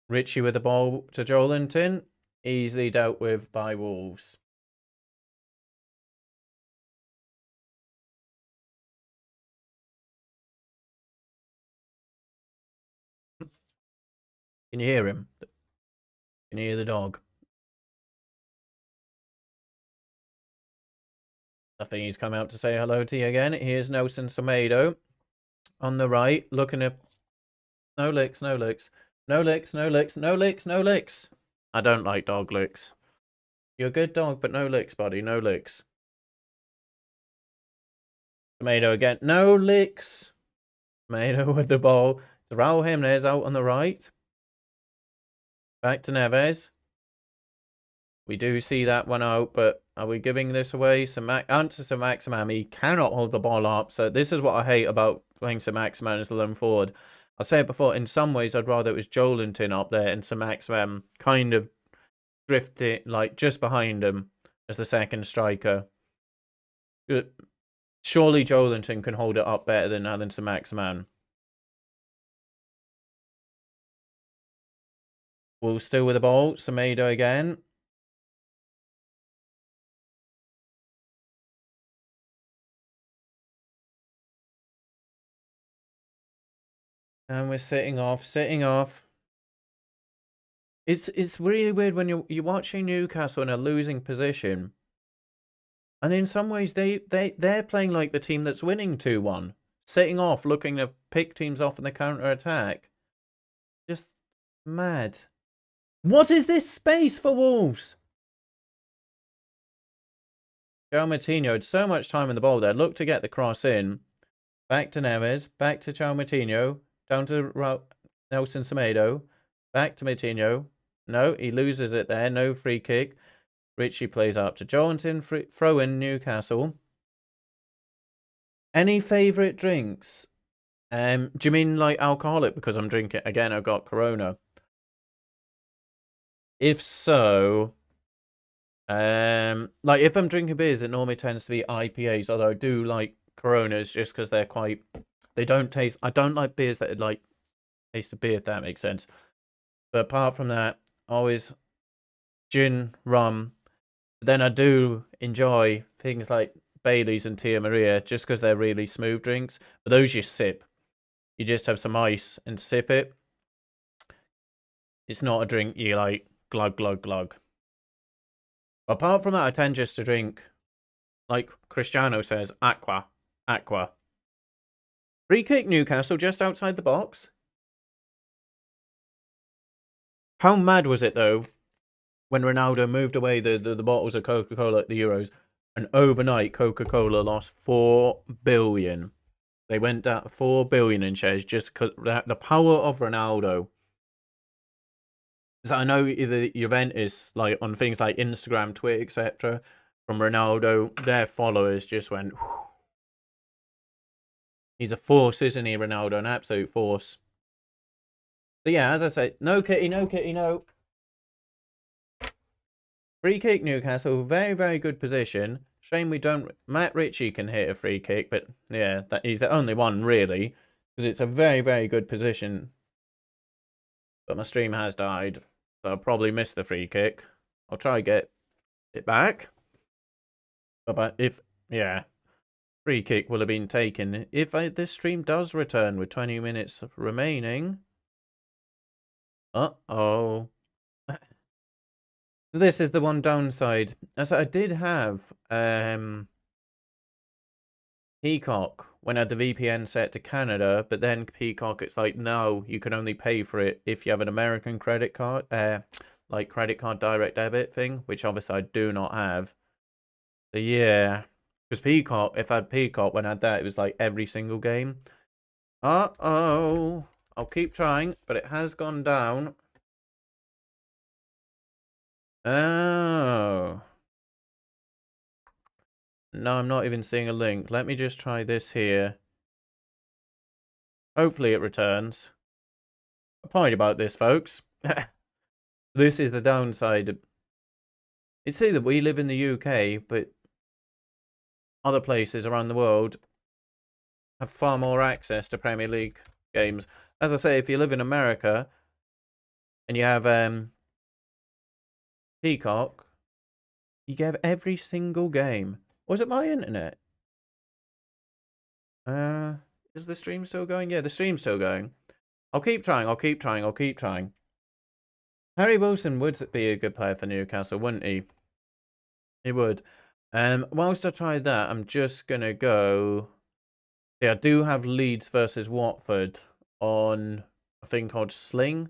Richie with the ball to Joelinton, easily dealt with by Wolves. Can you hear him? Can you hear the dog? I think he's come out to say hello to you again. Here's Nelson Semedo on the right, looking at... No licks, no licks. No licks, no licks, no licks, no licks. I don't like dog licks. You're a good dog, but no licks, buddy. No licks. Tomato again. No licks. Tomato with the ball. Raul Jimenez out on the right. Back to Neves. We do see that one out, but are we giving this away? Answer to Maximum. He cannot hold the ball up. So this is what I hate about playing Sir Maximum as the lone forward. I said it before, in some ways I'd rather it was Joelinton up there and Sir Maximum kind of drifted like just behind him as the second striker. Surely Joelinton can hold it up better than Sir Maximum. Wolves still with the ball. Semedo again. And we're sitting off. It's really weird when you're watching Newcastle in a losing position. And in some ways they're playing like the team that's winning 2-1. Sitting off, looking to pick teams off in the counter-attack. Just mad. What is this space for Wolves? Martinho had so much time in the ball there. Looked to get the cross in. Back to Neves. Back to Martinho. Down to Nelson Semedo. Back to Martinho. No, he loses it there. No free kick. Richie plays up to Joelinton. Throw in Newcastle. Any favourite drinks? Do you mean like alcoholic? Because I'm drinking again. I've got Corona. If so, like if I'm drinking beers, it normally tends to be IPAs. Although I do like Coronas just because they're quite. They don't taste. I don't like beers that like taste of beer. If that makes sense. But apart from that, always gin, rum. Then I do enjoy things like Bailey's and Tia Maria just because they're really smooth drinks. But those you sip. You just have some ice and sip it. It's not a drink you like glug, glug, glug. Apart from that, I tend just to drink, like Cristiano says, aqua. Aqua. Free kick Newcastle just outside the box. How mad was it, though, when Ronaldo moved away the bottles of Coca-Cola at the Euros, and overnight Coca-Cola lost 4 billion. They went down 4 billion in shares just because the power of Ronaldo. So I know the Juventus, like on things like Instagram, Twitter, etc., from Ronaldo, their followers just went. Whew. He's a force, isn't he, Ronaldo? An absolute force. So yeah, as I say, no kitty, no kitty, no. Free kick Newcastle, very, very good position. Shame we don't... Matt Ritchie can hit a free kick, but yeah, he's the only one, really. Because it's a very, very good position. But my stream has died, so I'll probably miss the free kick. I'll try and get it back. But if... Yeah. Free kick will have been taken. If this stream does return with 20 minutes remaining... Uh-oh. So this is the one downside. As I did have Peacock when I had the VPN set to Canada, but then Peacock, it's like, no, you can only pay for it if you have an American credit card, like credit card direct debit thing, which obviously I do not have. So yeah, because Peacock, if I had Peacock when I had that, it was like every single game. Uh-oh. I'll keep trying, but it has gone down. Oh. No, I'm not even seeing a link. Let me just try this here. Hopefully it returns. Apology about this, folks. This is the downside. It's see that we live in the UK, but other places around the world have far more access to Premier League games. As I say, if you live in America and you have Peacock, you get every single game. Or is it my internet? Is the stream still going? Yeah, the stream's still going. I'll keep trying, I'll keep trying, I'll keep trying. Harry Wilson would be a good player for Newcastle, wouldn't he? He would. Whilst I try that, I'm just going to go... Yeah, I do have Leeds versus Watford on a thing called Sling.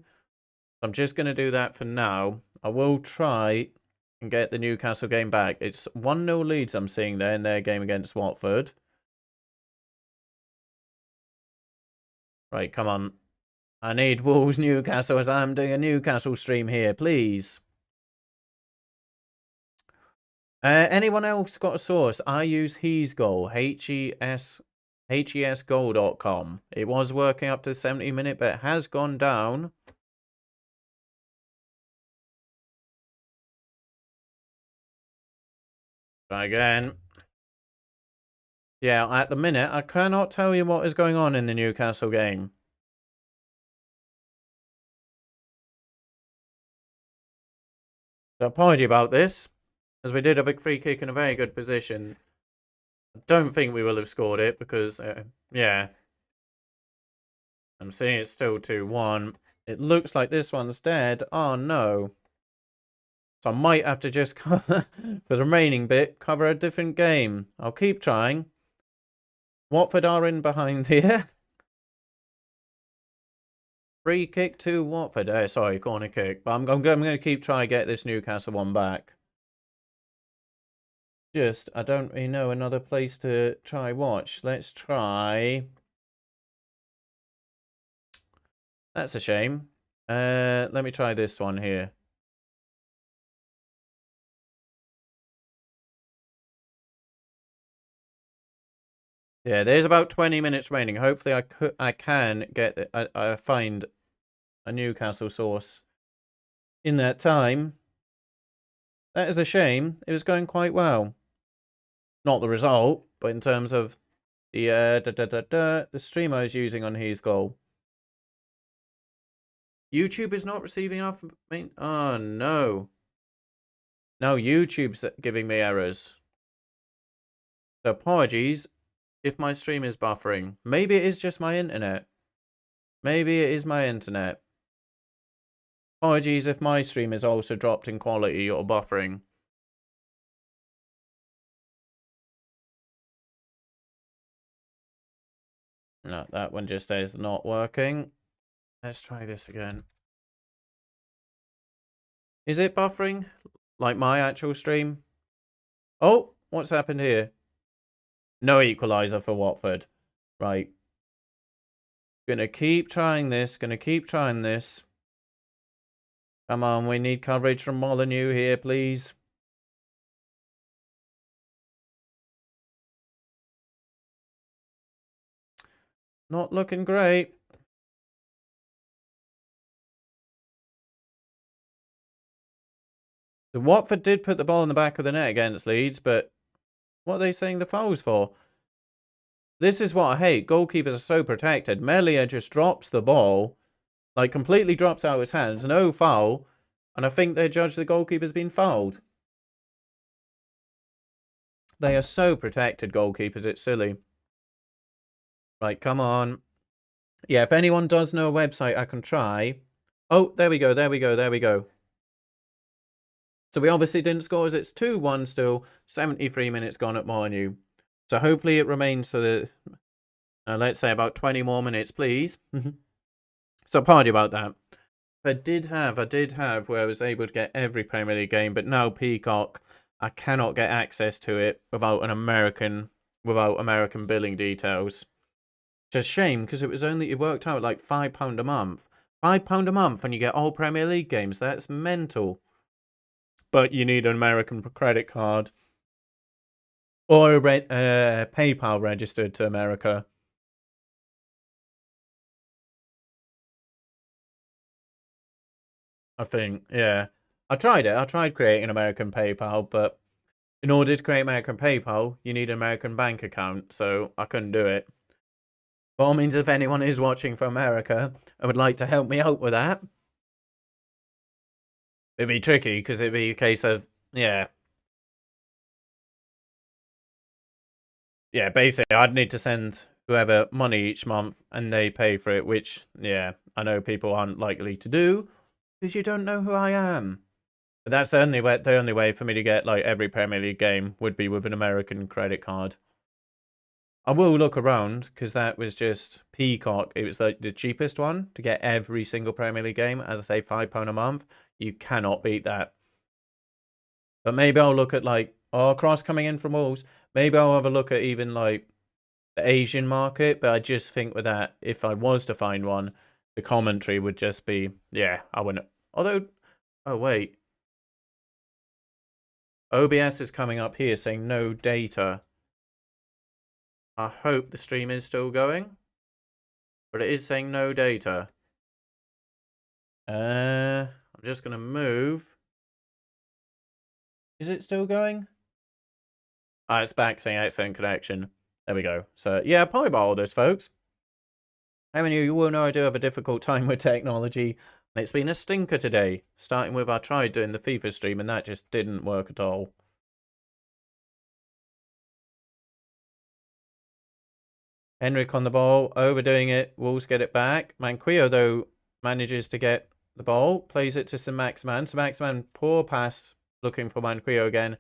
I'm just going to do that for now. I will try and get the Newcastle game back. It's 1-0 Leeds I'm seeing there in their game against Watford. Right, come on. I need Wolves Newcastle as I'm doing a Newcastle stream here, please. Anyone else got a source? I use HESGoal, HESGoal.com. It was working up to 70-minute, but it has gone down. Try again. Yeah, at the minute, I cannot tell you what is going on in the Newcastle game. So apology about this, as we did have a free kick in a very good position. I don't think we will have scored it because, yeah. I'm seeing it's still 2-1. It looks like this one's dead. Oh, no. So I might have to just, for the remaining bit, cover a different game. I'll keep trying. Watford are in behind here. Free kick to Watford. Sorry, corner kick. But I'm going to keep trying to get this Newcastle one back. I don't really know another place to try watch. Let's try. That's a shame. Let me try this one here. Yeah, there's about 20 minutes remaining. Hopefully I can get I find a Newcastle source in that time. That is a shame. It was going quite well. Not the result, but in terms of the stream I was using on HESGoal. YouTube is not receiving enough. Oh no. No, YouTube's giving me errors. So apologies if my stream is buffering. Maybe it is just my internet. Maybe it is my internet. Apologies if my stream is also dropped in quality or buffering. No, that one just is not working. Let's try this again. Is it buffering? Like my actual stream? Oh, what's happened here? No equalizer for Watford. Right. Gonna keep trying this. Gonna keep trying this. Come on, we need coverage from Molineux here, please. Not looking great. The Watford did put the ball in the back of the net against Leeds, but what are they saying the foul's for? This is what I hate. Goalkeepers are so protected. Melia just drops the ball, like completely drops out of his hands. No foul. And I think they judge the goalkeeper's been fouled. They are so protected, goalkeepers. It's silly. Right, come on. Yeah, if anyone does know a website I can try. Oh, there we go, there we go, there we go. So we obviously didn't score as it's 2-1 still. 73 minutes gone at Molineux. So hopefully it remains for the, let's say about 20 more minutes, please. So apology about that. I did have where I was able to get every Premier League game, but now Peacock, I cannot get access to it without American billing details. Just shame because it worked out like £5 a month. £5 a month and you get all Premier League games. That's mental. But you need an American credit card or a PayPal registered to America. I think, yeah. I tried it. I tried creating American PayPal, but in order to create American PayPal, you need an American bank account, so I couldn't do it. By all means, if anyone is watching from America and would like to help me out with that, it'd be tricky because it'd be a case of, yeah. Yeah, basically, I'd need to send whoever money each month and they pay for it, which, yeah, I know people aren't likely to do because you don't know who I am. But that's the only way for me to get like every Premier League game would be with an American credit card. I will look around because that was just Peacock. It was like the cheapest one to get every single Premier League game. As I say, £5 a month. You cannot beat that. But maybe I'll look at like, Cross coming in from Wolves. Maybe I'll have a look at even like the Asian market. But I just think with that, if I was to find one, the commentary would just be, yeah, I wouldn't. Although, oh wait. OBS is coming up here saying no data. I hope the stream is still going. But it is saying no data. I'm just going to move. Is it still going? Ah, it's back saying excellent connection. There we go. So, yeah, probably about all this, folks. I mean, you will know I do have a difficult time with technology. And it's been a stinker today. Starting with I tried doing the FIFA stream and that just didn't work at all. Henrik on the ball, overdoing it. Wolves get it back. Manquillo, though, manages to get the ball. Plays it to Saint-Maximin. Saint-Maximin, poor pass. Looking for Manquillo again.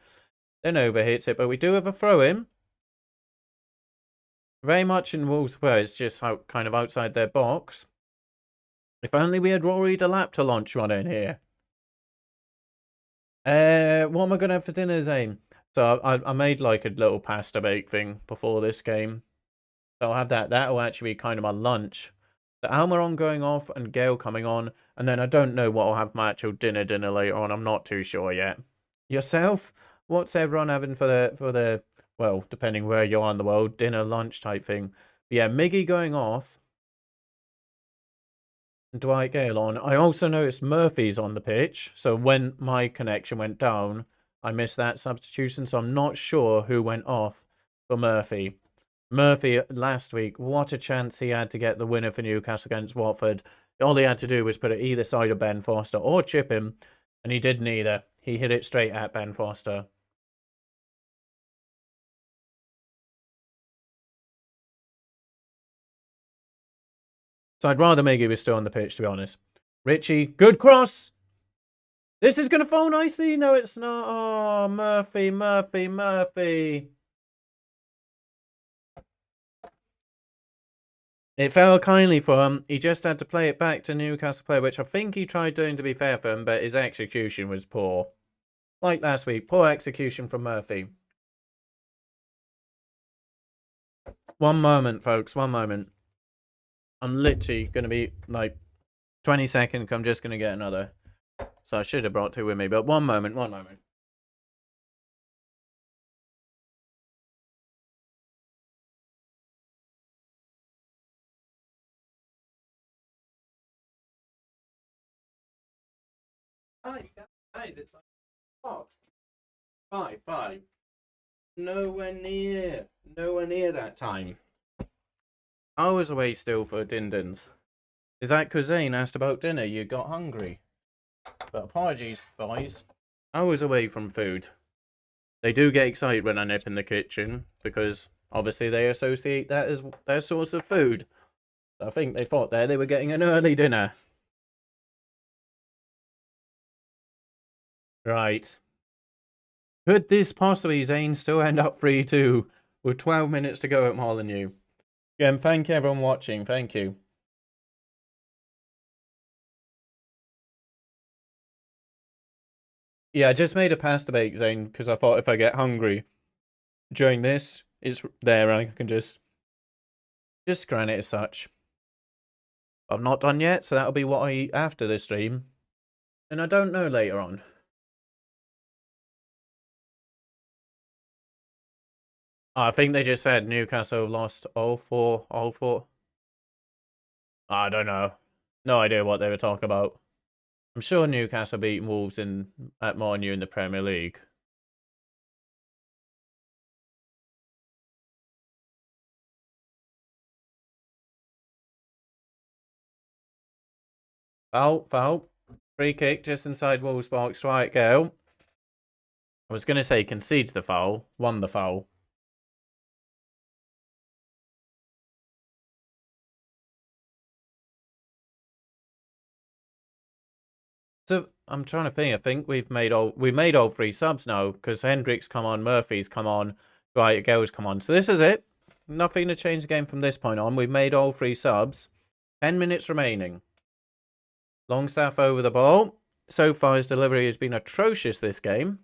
Then overhits it. But we do have a throw-in. Very much in Wolves' way. It's just out, kind of outside their box. If only we had Rory Delap to launch one in here. What am I going to have for dinner, Zane? So I made like a little pasta bake thing before this game. So I'll have that. That'll actually be kind of my lunch. The Almiron going off and Gale coming on. And then I don't know what I'll have my actual dinner later on. I'm not too sure yet. Yourself? What's everyone having for the well, depending where you are in the world, dinner, lunch type thing. But yeah, Miggy going off. And Dwight Gale on. I also noticed Murphy's on the pitch. So when my connection went down, I missed that substitution. So I'm not sure who went off for Murphy. Murphy last week, what a chance he had to get the winner for Newcastle against Watford. All he had to do was put it either side of Ben Foster or chip him. And he did neither. He hit it straight at Ben Foster. So I'd rather Miggy was still on the pitch, to be honest. Richie, good cross. This is going to fall nicely. No, it's not. Oh, Murphy. It fell kindly for him. He just had to play it back to Newcastle player, which I think he tried doing to be fair for him, but his execution was poor. Like last week, poor execution from Murphy. One moment, folks. One moment. I'm literally going to be like 20 seconds. I'm just going to get another. So I should have brought two with me, but one moment. Guys, it's like what? 5. Nowhere near that time. I was away still for din-dins. Is that because Zane asked about dinner? You got hungry. But apologies, boys. I was away from food. They do get excited when I nip in the kitchen because obviously they associate that as their source of food. So I think they thought they were getting an early dinner. Right. Could this possibly, Zane, still end up 3-2 with 12 minutes to go at Molineux? Again, thank you everyone watching. Thank you. Yeah, I just made a pasta bake, Zane, because I thought if I get hungry during this, it's there. I can just Just granite as such. I've not done yet, so that'll be what I eat after the stream. And I don't know later on. I think they just said Newcastle lost all four. I don't know. No idea what they were talking about. I'm sure Newcastle beat Wolves at Molineux in the Premier League. Foul. Free kick just inside Wolves' box. Right, go. I was going to say concedes the foul. Won the foul. So I'm trying to think. I think we made all three subs now because Hendricks come on, Murphy's come on, right, Girls come on. So this is it. Nothing to change the game from this point on. We've made all three subs. 10 minutes remaining. Longstaff over the ball. So far, his delivery has been atrocious this game.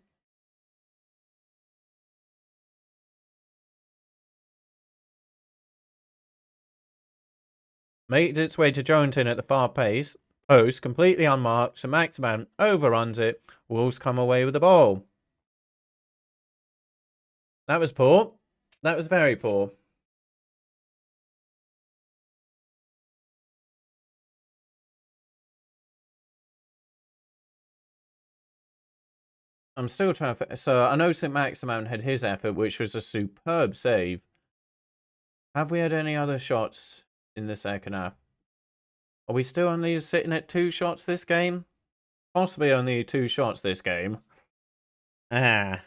Made its way to Joneton at the far post, completely unmarked. So Maximan overruns it. Wolves come away with the ball. That was poor. That was very poor. I'm still trying to... So I know St. Maximan had his effort, which was a superb save. Have we had any other shots in the second half? Are we still only sitting at 2 shots this game? Possibly only 2 shots this game. Ah.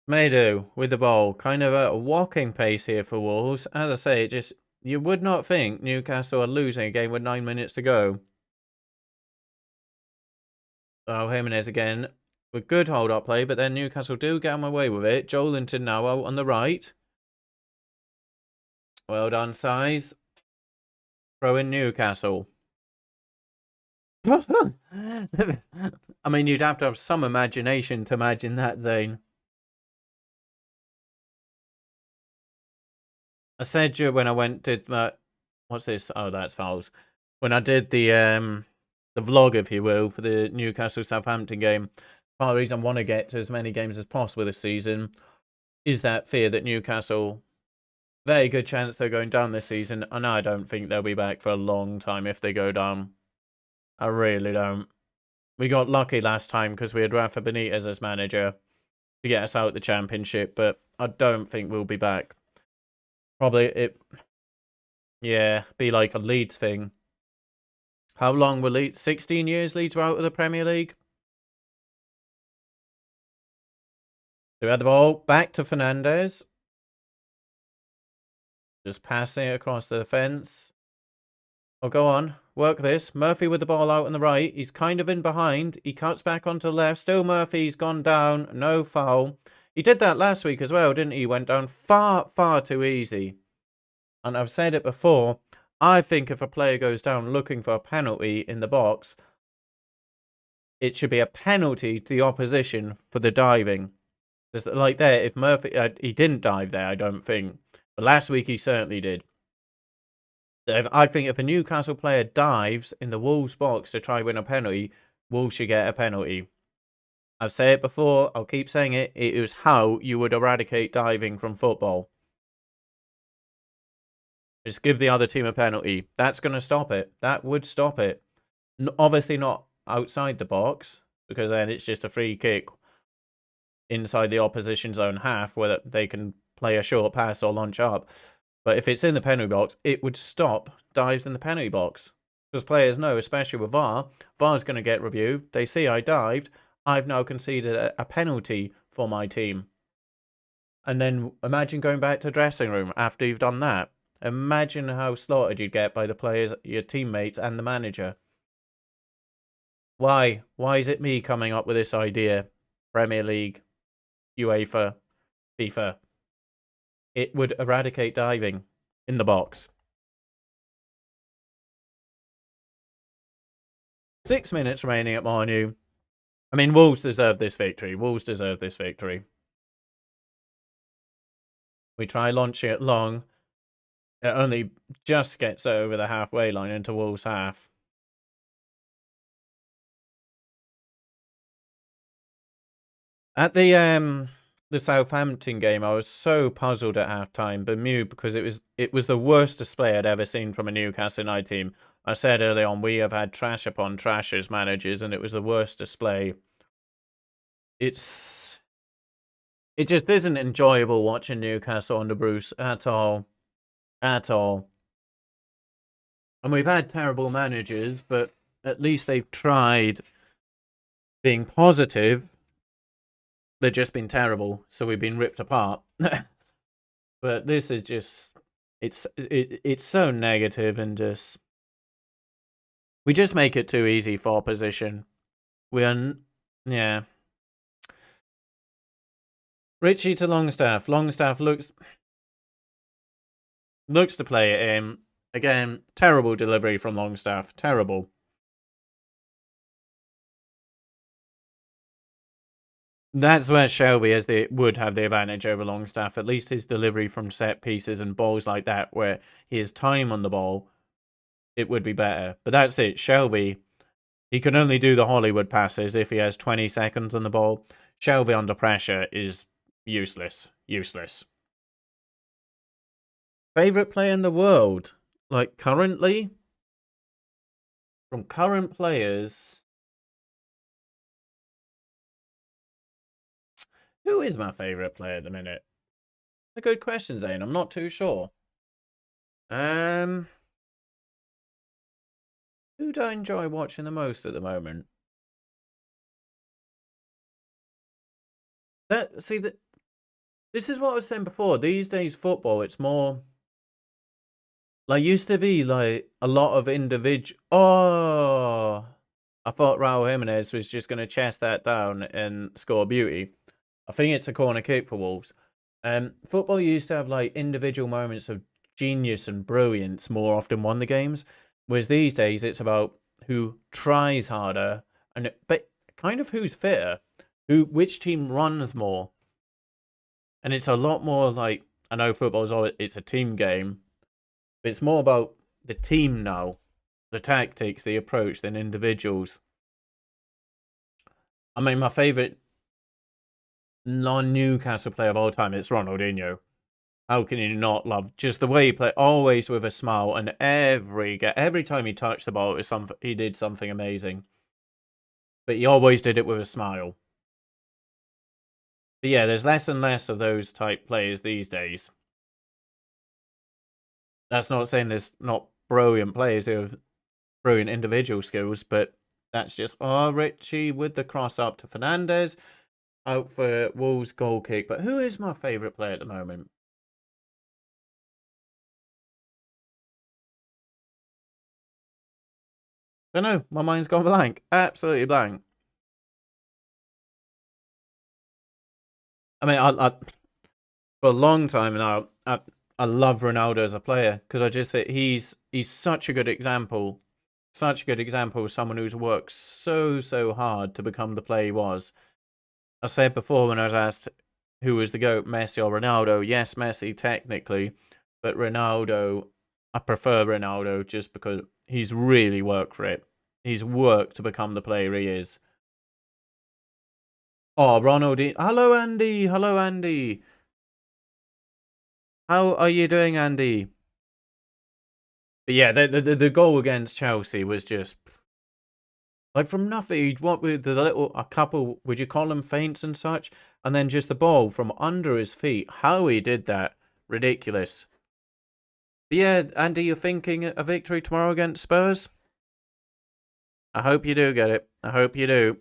May do, with the ball. Kind of a walking pace here for Wolves. As I say, you would not think Newcastle are losing a game with 9 minutes to go. Oh, Jimenez again. With good hold-up play, but then Newcastle do get on away with it. Joelinton now out on the right. Well done, Size. Throw in Newcastle. I mean, you'd have to have some imagination to imagine that, Zane. I said when I did what's this? Oh, that's fouls. When I did the vlog, if you will, for the Newcastle Southampton game, part of the reason I want to get to as many games as possible this season is that fear that Newcastle, very good chance they're going down this season, and I don't think they'll be back for a long time if they go down. I really don't. We got lucky last time because we had Rafa Benitez as manager to get us out the Championship, but I don't think we'll be back. Probably be like a Leeds thing. How long will Leeds? 16 years Leeds were out of the Premier League. So we had the ball back to Fernandez. Just passing it across the defence. Oh, go on. Work this. Murphy with the ball out on the right. He's kind of in behind. He cuts back onto the left. Still Murphy's gone down. No foul. He did that last week as well, didn't he? Went down far, far too easy. And I've said it before. I think if a player goes down looking for a penalty in the box, it should be a penalty to the opposition for the diving. Just like there, if Murphy... he didn't dive there, I don't think. But last week he certainly did. I think if a Newcastle player dives in the Wolves box to try win a penalty, Wolves should get a penalty. I've said it before, I'll keep saying it. It is how you would eradicate diving from football. Just give the other team a penalty. That's going to stop it. That would stop it. Obviously not outside the box, because then it's just a free kick inside the opposition zone half where they can play a short pass or launch up. But if it's in the penalty box, it would stop dives in the penalty box. Because players know, especially with VAR, VAR's going to get reviewed. They see I dived. I've now conceded a penalty for my team. And then imagine going back to the dressing room after you've done that. Imagine how slaughtered you'd get by the players, your teammates, and the manager. Why? Why is it me coming up with this idea? Premier League, UEFA, FIFA. It would eradicate diving in the box. 6 minutes remaining at Molineux. I mean, Wolves deserve this victory. Wolves deserve this victory. We try launching it long. It only just gets over the halfway line into Wolves' half. At the Southampton game, I was so puzzled at halftime, bemused, because it was the worst display I'd ever seen from a Newcastle United team. I said early on, we have had trash upon trash as managers, and it was the worst display. It just isn't enjoyable watching Newcastle under Bruce at all. At all. And we've had terrible managers, but at least they've tried being positive. They've just been terrible, so we've been ripped apart. But this is just, it's so negative, and just, we just make it too easy for opposition. Yeah. Richie to Longstaff. Longstaff looks to play it in. Again, terrible delivery from Longstaff. Terrible. That's where Shelby would have the advantage over Longstaff. At least his delivery from set pieces and balls like that, where he has time on the ball, it would be better. But that's it. Shelby, he can only do the Hollywood passes if he has 20 seconds on the ball. Shelby under pressure is useless. Useless. Favorite player in the world? Like, currently? From current players... Who is my favorite player at the minute? A good question, Zane. I'm not too sure. Who do I enjoy watching the most at the moment? This is what I was saying before. These days, football, it's more... Like, used to be, like, a lot of individual... Oh! I thought Raul Jimenez was just going to chest that down and score beauty. I think it's a corner kick for Wolves. Football used to have, like, individual moments of genius and brilliance more often won the games. Whereas these days, it's about who tries harder, but kind of who's fitter. Which team runs more. And it's a lot more like... I know it's a team game. It's more about the team now, the tactics, the approach, than individuals. I mean, my favourite non-Newcastle player of all time is Ronaldinho. How can you not love just the way he played? Always with a smile, and every time he touched the ball, he did something amazing. But he always did it with a smile. But yeah, there's less and less of those type players these days. That's not saying there's not brilliant players who have brilliant individual skills, but that's just... Oh, Richie with the cross up to Fernandez. Out for Wolves' goal kick. But who is my favourite player at the moment? I don't know. My mind's gone blank. Absolutely blank. I mean, I for a long time now, I love Ronaldo as a player, because I just think he's such a good example. Such a good example of someone who's worked so hard to become the player he was. I said before when I was asked who was the GOAT, Messi or Ronaldo. Yes, Messi technically, but Ronaldo, I prefer Ronaldo just because he's really worked for it. He's worked to become the player he is. Oh, Ronaldinho. Hello, Andy. Hello, Andy. How are you doing, Andy? But yeah, the goal against Chelsea was just... Like, from nothing, what with a couple, would you call them feints and such? And then just the ball from under his feet. How he did that. Ridiculous. But yeah, Andy, you're thinking a victory tomorrow against Spurs? I hope you do get it. I hope you do.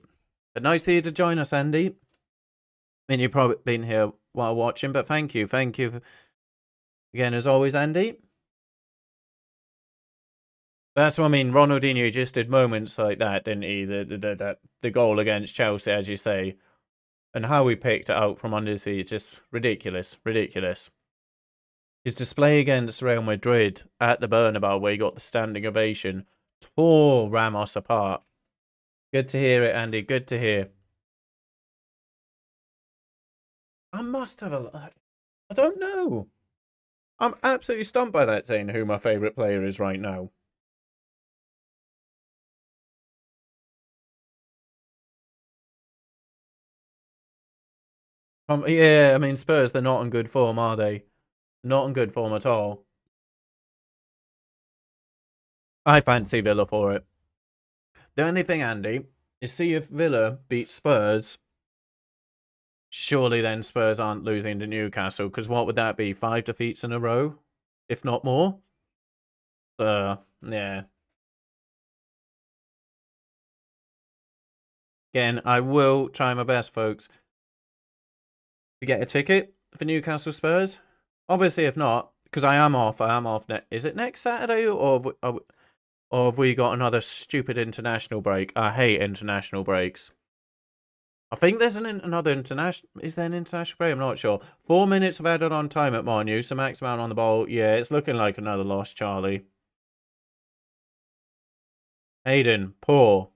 But nice of you to join us, Andy. I mean, you've probably been here while watching, but thank you. Thank you. Again, as always, Andy. That's what I mean. Ronaldinho just did moments like that, didn't he? The goal against Chelsea, as you say. And how he picked it out from under his feet, just ridiculous. Ridiculous. His display against Real Madrid at the Bernabeu, where he got the standing ovation, tore Ramos apart. Good to hear it, Andy. Good to hear. I must have a... I don't know. I'm absolutely stumped by that, saying who my favourite player is right now. Yeah, I mean, Spurs, they're not in good form, are they? Not in good form at all. I fancy Villa for it. The only thing, Andy, is see if Villa beat Spurs. Surely then Spurs aren't losing to Newcastle, because what would that be? 5 defeats in a row? If not more? Yeah. Again, I will try my best, folks, to get a ticket for Newcastle Spurs. Obviously, if not, because I am off. Is it next Saturday, or have we got another stupid international break? I hate international breaks. I think there's another international... Is there an international break? I'm not sure. 4 minutes of added on time at Molineux. So Max Mount on the ball. Yeah, it's looking like another loss, Charlie. Hayden, poor.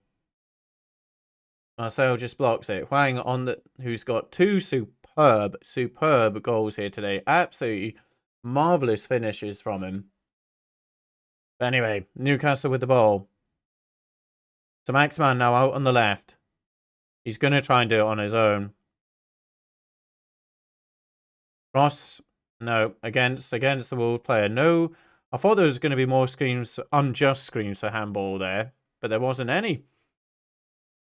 Marcel just blocks it. Huang who's got 2 superb goals here today. Absolutely marvellous finishes from him. But anyway, Newcastle with the ball. So Maximan now out on the left. He's going to try and do it on his own. Ross, no, against the Wolves player. No, I thought there was going to be more screams, unjust screams for handball there, but there wasn't any.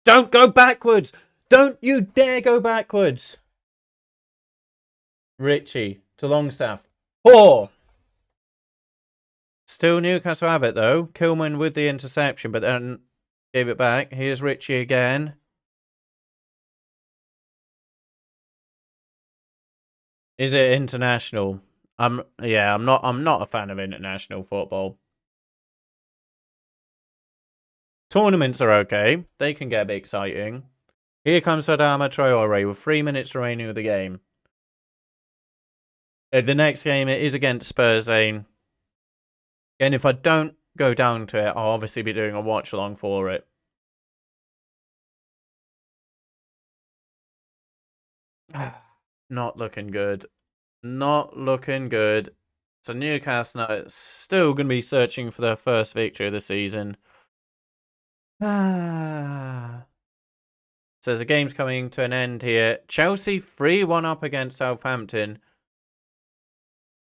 Don't go backwards! Don't you dare go backwards! Richie to Longstaff. 4! Still Newcastle have it though. Kilman with the interception, but then gave it back. Here's Richie again. Is it international? I'm not a fan of international football. Tournaments are okay. They can get a bit exciting. Here comes Adama Traore with 3 minutes remaining of the game. The next game it is against Spurs, Zane. And if I don't go down to it, I'll obviously be doing a watch along for it. Not looking good. Not looking good. So Newcastle now still going to be searching for their first victory of the season. So the game's coming to an end here. Chelsea 3-1 up against Southampton.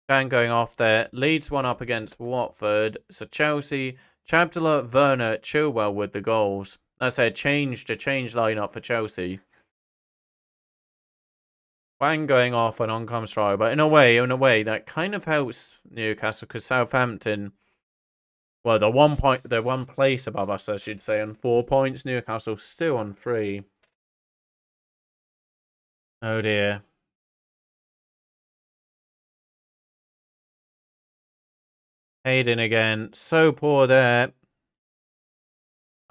Fan going off there. Leeds 1 up against Watford. So Chelsea, Chapdelaar, Werner, Chilwell with the goals. I said change lineup for Chelsea. Wang going off and on comes Troy, but in a way, that kind of helps Newcastle because Southampton, well, they're 1 place above us, I should say, on 4 points. Newcastle still on 3. Oh dear. Hayden again, so poor there.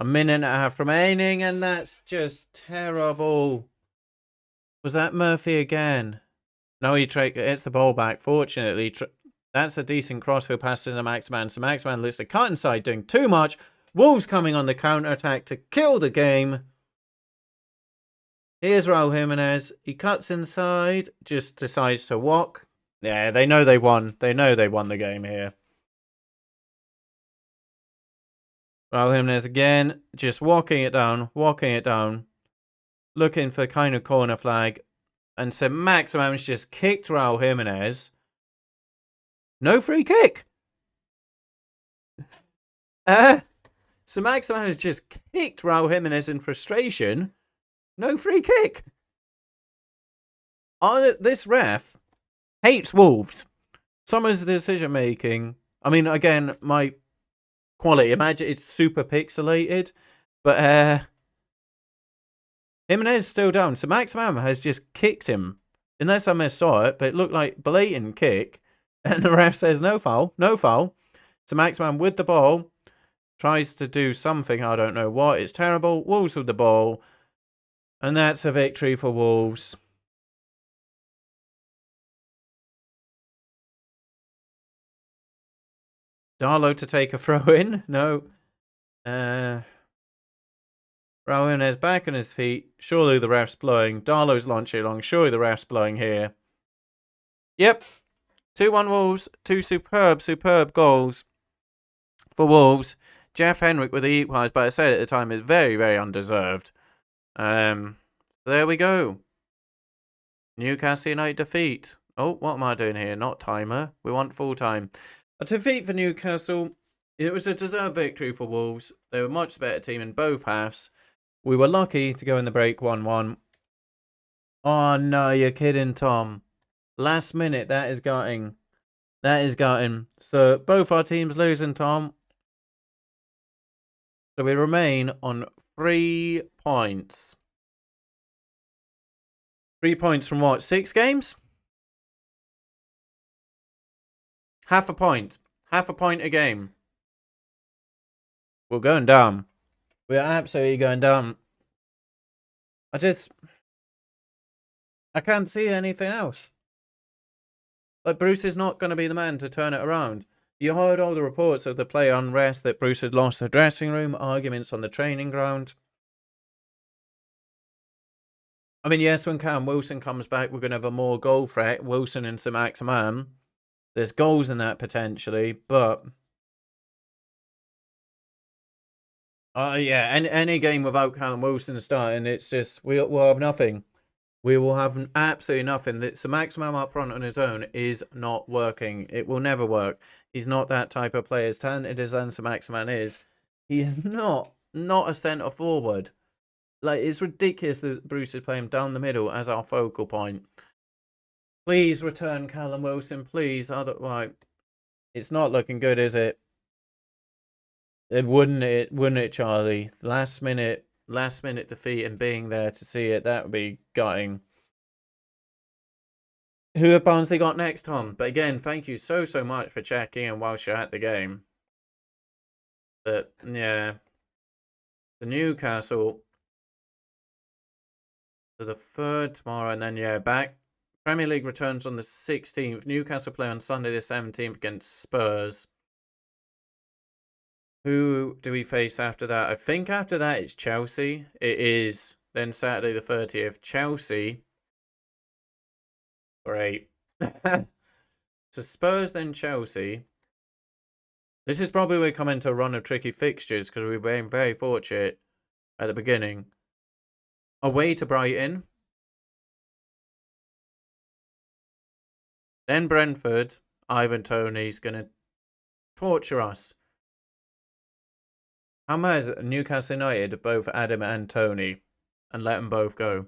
1.5 minutes remaining, and that's just terrible. Was that Murphy again? No, it's the ball back. Fortunately, that's a decent crossfield pass to the Maximan. So Maximan looks to cut inside, doing too much. Wolves coming on the counter-attack to kill the game. Here's Raul Jimenez. He cuts inside, just decides to walk. Yeah, they know they won. They know they won the game here. Raul Jimenez again, just walking it down. Looking for kind of corner flag. And so Maximan's just kicked Raul Jimenez. No free kick. So Maximan has just kicked Raul Jimenez in frustration. No free kick. This ref hates Wolves. Some of the decision making. I mean, again, my quality. Imagine it's super pixelated, but Jimenez is still down. So Maximan has just kicked him. Unless I missaw it, but it looked like blatant kick. And the ref says no foul. So Maximan with the ball tries to do something. I don't know what. It's terrible. Wolves with the ball. And that's a victory for Wolves. Darlow to take a throw in. No. Raul is back on his feet. Surely the ref's blowing. Darlow's launching along. Surely the ref's blowing here. Yep. 2-1 Wolves. 2 superb goals for Wolves. Jeff Henwick with the equaliser, but I said at the time, it's very, very undeserved. There we go. Newcastle United defeat. Oh, what am I doing here? Not timer. We want full time. A defeat for Newcastle. It was a deserved victory for Wolves. They were a much better team in both halves. We were lucky to go in the break 1-1. Oh no, you're kidding, Tom. Last minute, that is gutting. That is gutting. So both our teams losing, Tom. So we remain on 3 points. 3 points from what? 6 games? Half a point. Half a point a game. We're going down. We are absolutely going down. I can't see anything else. Like, Bruce is not going to be the man to turn it around. You heard all the reports of the player unrest, that Bruce had lost the dressing room, arguments on the training ground. I mean, yes, when Callum Wilson comes back, we're going to have a more goal threat. Wilson and Saint-Maximin. There's goals in that potentially, but... yeah, any game without Callum Wilson starting, it's just, we'll have nothing. We will have absolutely nothing. Saint-Maximin up front on his own is not working. It will never work. He's not that type of player. As talented as Saint-Maximin is, he is not a centre forward. Like, it's ridiculous that Bruce is playing down the middle as our focal point. Please return Callum Wilson, please. Otherwise, it's not looking good, is it? Wouldn't it, Charlie? Last minute defeat and being there to see it, that would be gutting. Who have Barnsley got next, Tom? But again, thank you so much for checking in whilst you're at the game. But yeah, the Newcastle to the 3rd tomorrow, and then yeah, back. Premier League returns on the 16th. Newcastle play on Sunday the 17th against Spurs. Who do we face after that? I think after that it's Chelsea. It is then Saturday the 30th. Chelsea. Great. So Spurs, then Chelsea. This is probably where we come into a run of tricky fixtures because we've been very fortunate at the beginning. Away to Brighton. Then Brentford. Ivan Toney's going to torture us. How mad is Newcastle United, both Adam and Tony, and let them both go.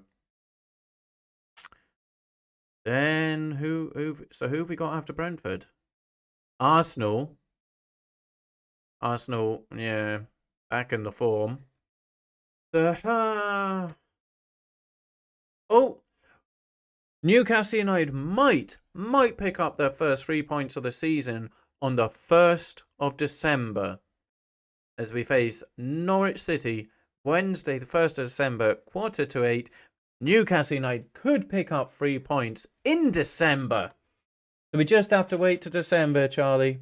Then who have we got after Brentford? Arsenal. Yeah, back in the form. Oh, Newcastle United might pick up their first 3 points of the season on the 1st of December. As we face Norwich City, Wednesday the 1st of December, 7:45. Newcastle United could pick up 3 points in December. So we just have to wait to December, Charlie.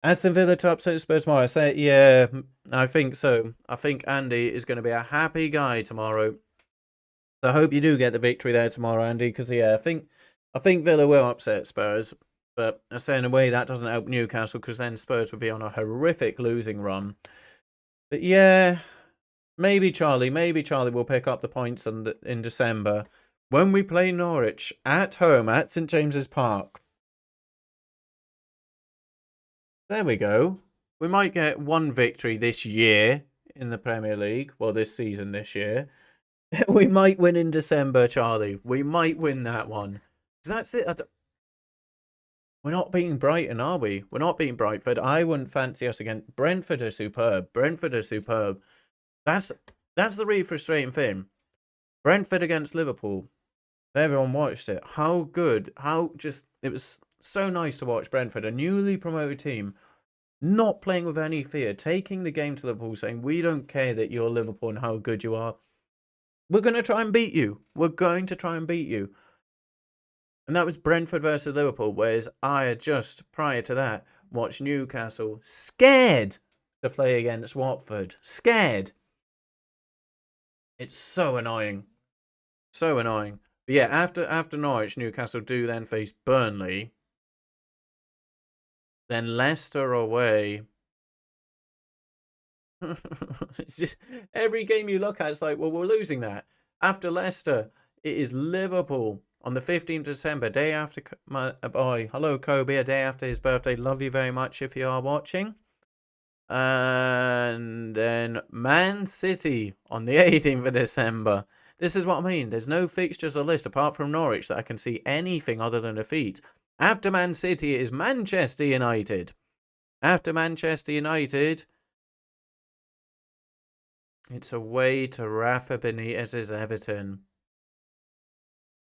Aston Villa to upset Spurs tomorrow. I say, yeah, I think so. I think Andy is going to be a happy guy tomorrow. So I hope you do get the victory there tomorrow, Andy, because yeah, I think Villa will upset Spurs. But I say in a way that doesn't help Newcastle because then Spurs would be on a horrific losing run. But yeah, maybe Charlie will pick up the points in December when we play Norwich at home at St James's Park. There we go. We might get one victory this year in the Premier League. Well, this season, this year. We might win in December, Charlie. We might win that one. That's it. We're not beating Brighton, are we? We're not beating Brentford. I wouldn't fancy us again. Brentford are superb. That's the really frustrating thing. Brentford against Liverpool. Everyone watched it. How good. It was so nice to watch Brentford, a newly promoted team, not playing with any fear, taking the game to Liverpool, saying, we don't care that you're Liverpool and how good you are. We're going to try and beat you. And that was Brentford versus Liverpool, whereas I had just, prior to that, watched Newcastle scared to play against Watford. Scared. It's so annoying. So annoying. But yeah, after Norwich, Newcastle do then face Burnley. Then Leicester away. It's just, every game you look at, it's like, well, we're losing that. After Leicester, it is Liverpool on the 15th of December, day after my boy. Hello, Kobe, a day after his birthday. Love you very much if you are watching. And then Man City on the 18th of December. This is what I mean. There's no fixtures or list apart from Norwich that I can see anything other than defeat. After Man City, it is Manchester United. After Manchester United, it's away to Rafa Benitez's Everton.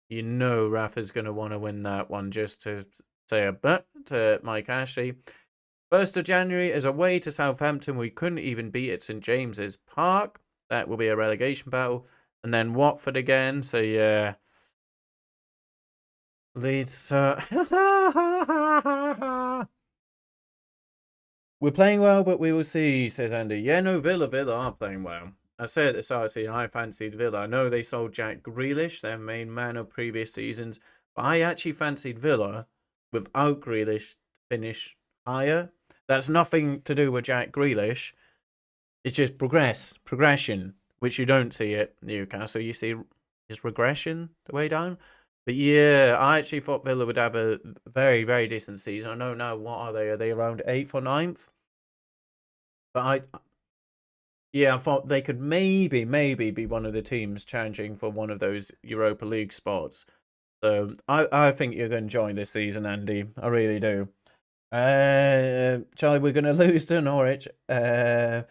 You know Rafa's going to want to win that one just to say a but to Mike Ashley. 1st of January is away to Southampton. We couldn't even beat at St James's Park. That will be a relegation battle. And then Watford again. So, yeah. Leeds. We're playing well, but we will see, says Andy. Yeah, no, Villa are playing well. I said at the start of the season, I fancied Villa. I know they sold Jack Grealish, their main man of previous seasons. But I actually fancied Villa without Grealish to finish higher. That's nothing to do with Jack Grealish. It's just progression, which you don't see at Newcastle. You see just regression the way down. But yeah, I actually thought Villa would have a very, very decent season. I don't know, what are they? Are they around 8th or 9th? But I thought they could maybe be one of the teams challenging for one of those Europa League spots. So I think you're going to join this season, Andy. I really do. Charlie, we're going to lose to Norwich. I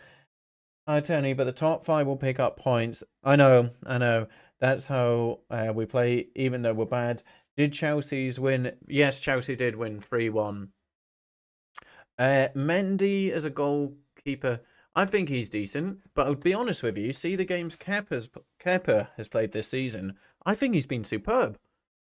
tell you, but the top 5 will pick up points. I know. That's how we play, even though we're bad. Did Chelsea's win? Yes, Chelsea did win 3-1. Mendy as a goalkeeper, I think he's decent. But I'll be honest with you, see the games Kepa has played this season. I think he's been superb.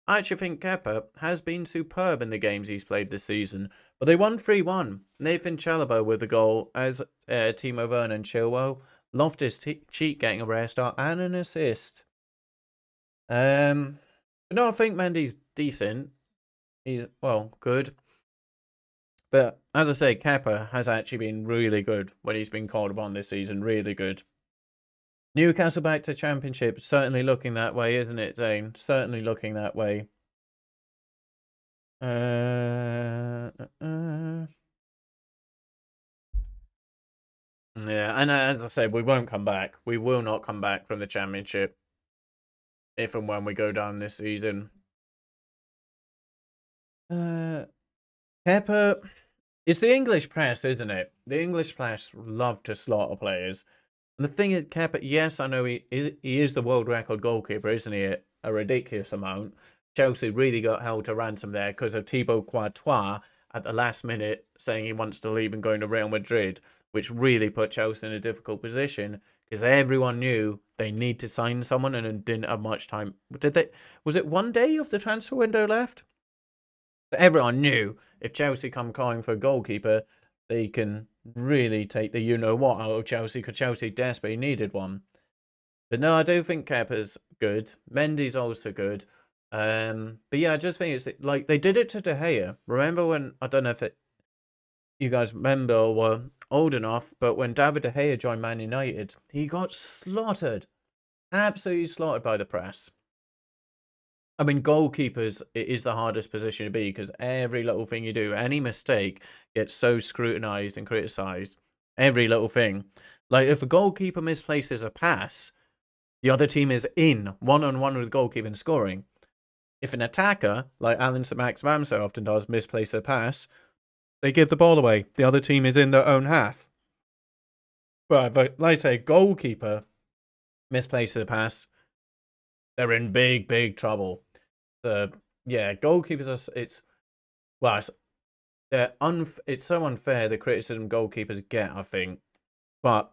I actually think Kepa has been superb in the games he's played this season. But they won 3-1. Nathan Chalobah with a goal as Timo Werner and Chilwell. Loftus-Cheek getting a rare start and an assist. But no, I think Mendy's decent. He's, well, good. But as I say, Kepa has actually been really good when he's been called upon this season. Really good. Newcastle back to Championship. Certainly looking that way, isn't it, Zane? Certainly looking that way. Yeah, and as I said, we won't come back. We will not come back from the Championship if and when we go down this season. Kepa, it's the English press, isn't it? The English press love to slaughter players. And the thing is, Kepa, yes, I know he is the world record goalkeeper, isn't he? A ridiculous amount. Chelsea really got held to ransom there because of Thibaut Courtois at the last minute saying he wants to leave and going to Real Madrid, which really put Chelsea in a difficult position because everyone knew they need to sign someone and didn't have much time. Was it one day of the transfer window left? But everyone knew if Chelsea come calling for a goalkeeper, they can really take the you-know-what out of Chelsea because Chelsea desperately needed one. But no, I do think Kepa's good. Mendy's also good. But yeah, I just think it's like they did it to De Gea. Remember when, I don't know if you guys remember or were old enough, but when David De Gea joined Man United, he got slaughtered. Absolutely slaughtered by the press. I mean, goalkeepers, it is the hardest position to be because every little thing you do, any mistake gets so scrutinised and criticised. Every little thing. Like, if a goalkeeper misplaces a pass, the other team is in one-on-one with the goalkeeper and scoring. If an attacker, like Alan Max-Ramsey often does, misplace a pass, they give the ball away. The other team is in their own half. But like I say, goalkeeper misplaces a pass, they're in big, big trouble. Yeah, goalkeepers it's so unfair the criticism goalkeepers get, I think. But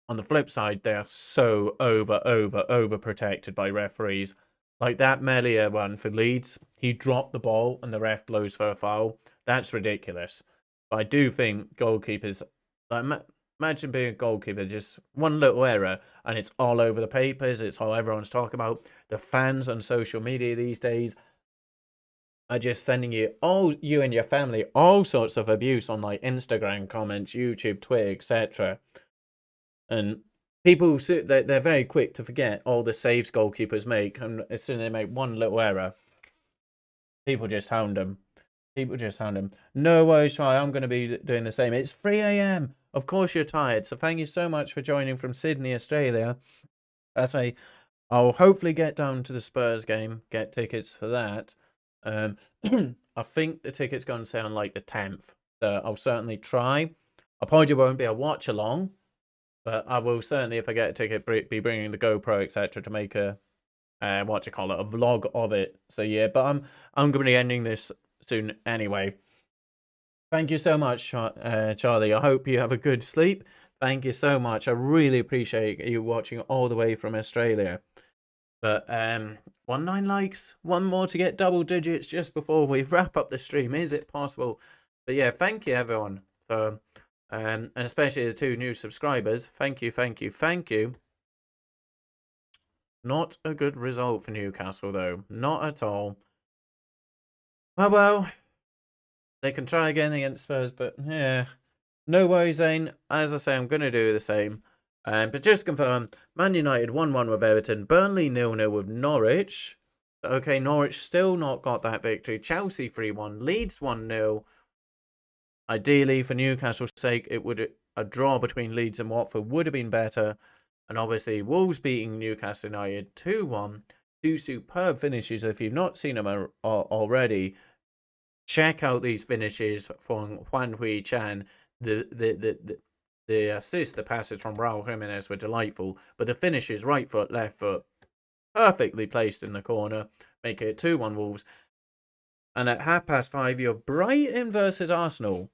on the flip side, they are so over protected by referees. Like that Melia one for Leeds, he dropped the ball and the ref blows for a foul. That's ridiculous. But I do think goalkeepers, like Imagine being a goalkeeper, just one little error, and it's all over the papers. It's all everyone's talking about. The fans on social media these days are just sending you and your family, all sorts of abuse on like Instagram comments, YouTube, Twitter, etc. And people, they're very quick to forget all the saves goalkeepers make, and as soon as they make one little error, people just hound them. People just hound them. No worries, Charlie. I'm going to be doing the same. It's 3 a.m. Of course you're tired. So thank you so much for joining from Sydney, Australia. I'll hopefully get down to the Spurs game, get tickets for that. I think the tickets go on sale on like the 10th. So I'll certainly try. I probably won't be a watch along, but I will certainly, if I get a ticket, be bringing the GoPro, etc., to make a a vlog of it. So yeah, but I'm going to be ending this soon anyway. Thank you so much, Charlie. I hope you have a good sleep. Thank you so much. I really appreciate you watching all the way from Australia. But 19 likes, one more to get double digits just before we wrap up the stream. Is it possible? But yeah, thank you everyone for and especially the 2 new subscribers. Thank you, thank you, thank you. Not a good result for Newcastle though. Not at all. Well, they can try again against Spurs, but yeah. No worries, Zane. As I say, I'm going to do the same. But just to confirm, Man United 1-1 with Everton. Burnley 0-0 with Norwich. Okay, Norwich still not got that victory. Chelsea 3-1. Leeds 1-0. Ideally, for Newcastle's sake, a draw between Leeds and Watford would have been better. And obviously, Wolves beating Newcastle United 2-1. 2 superb finishes. If you've not seen them already, check out these finishes from Juan Hui Chan. The assist, the passes from Raul Jimenez were delightful. But the finishes, right foot, left foot, perfectly placed in the corner, make it 2-1 Wolves. And at 5:30, you have Brighton versus Arsenal.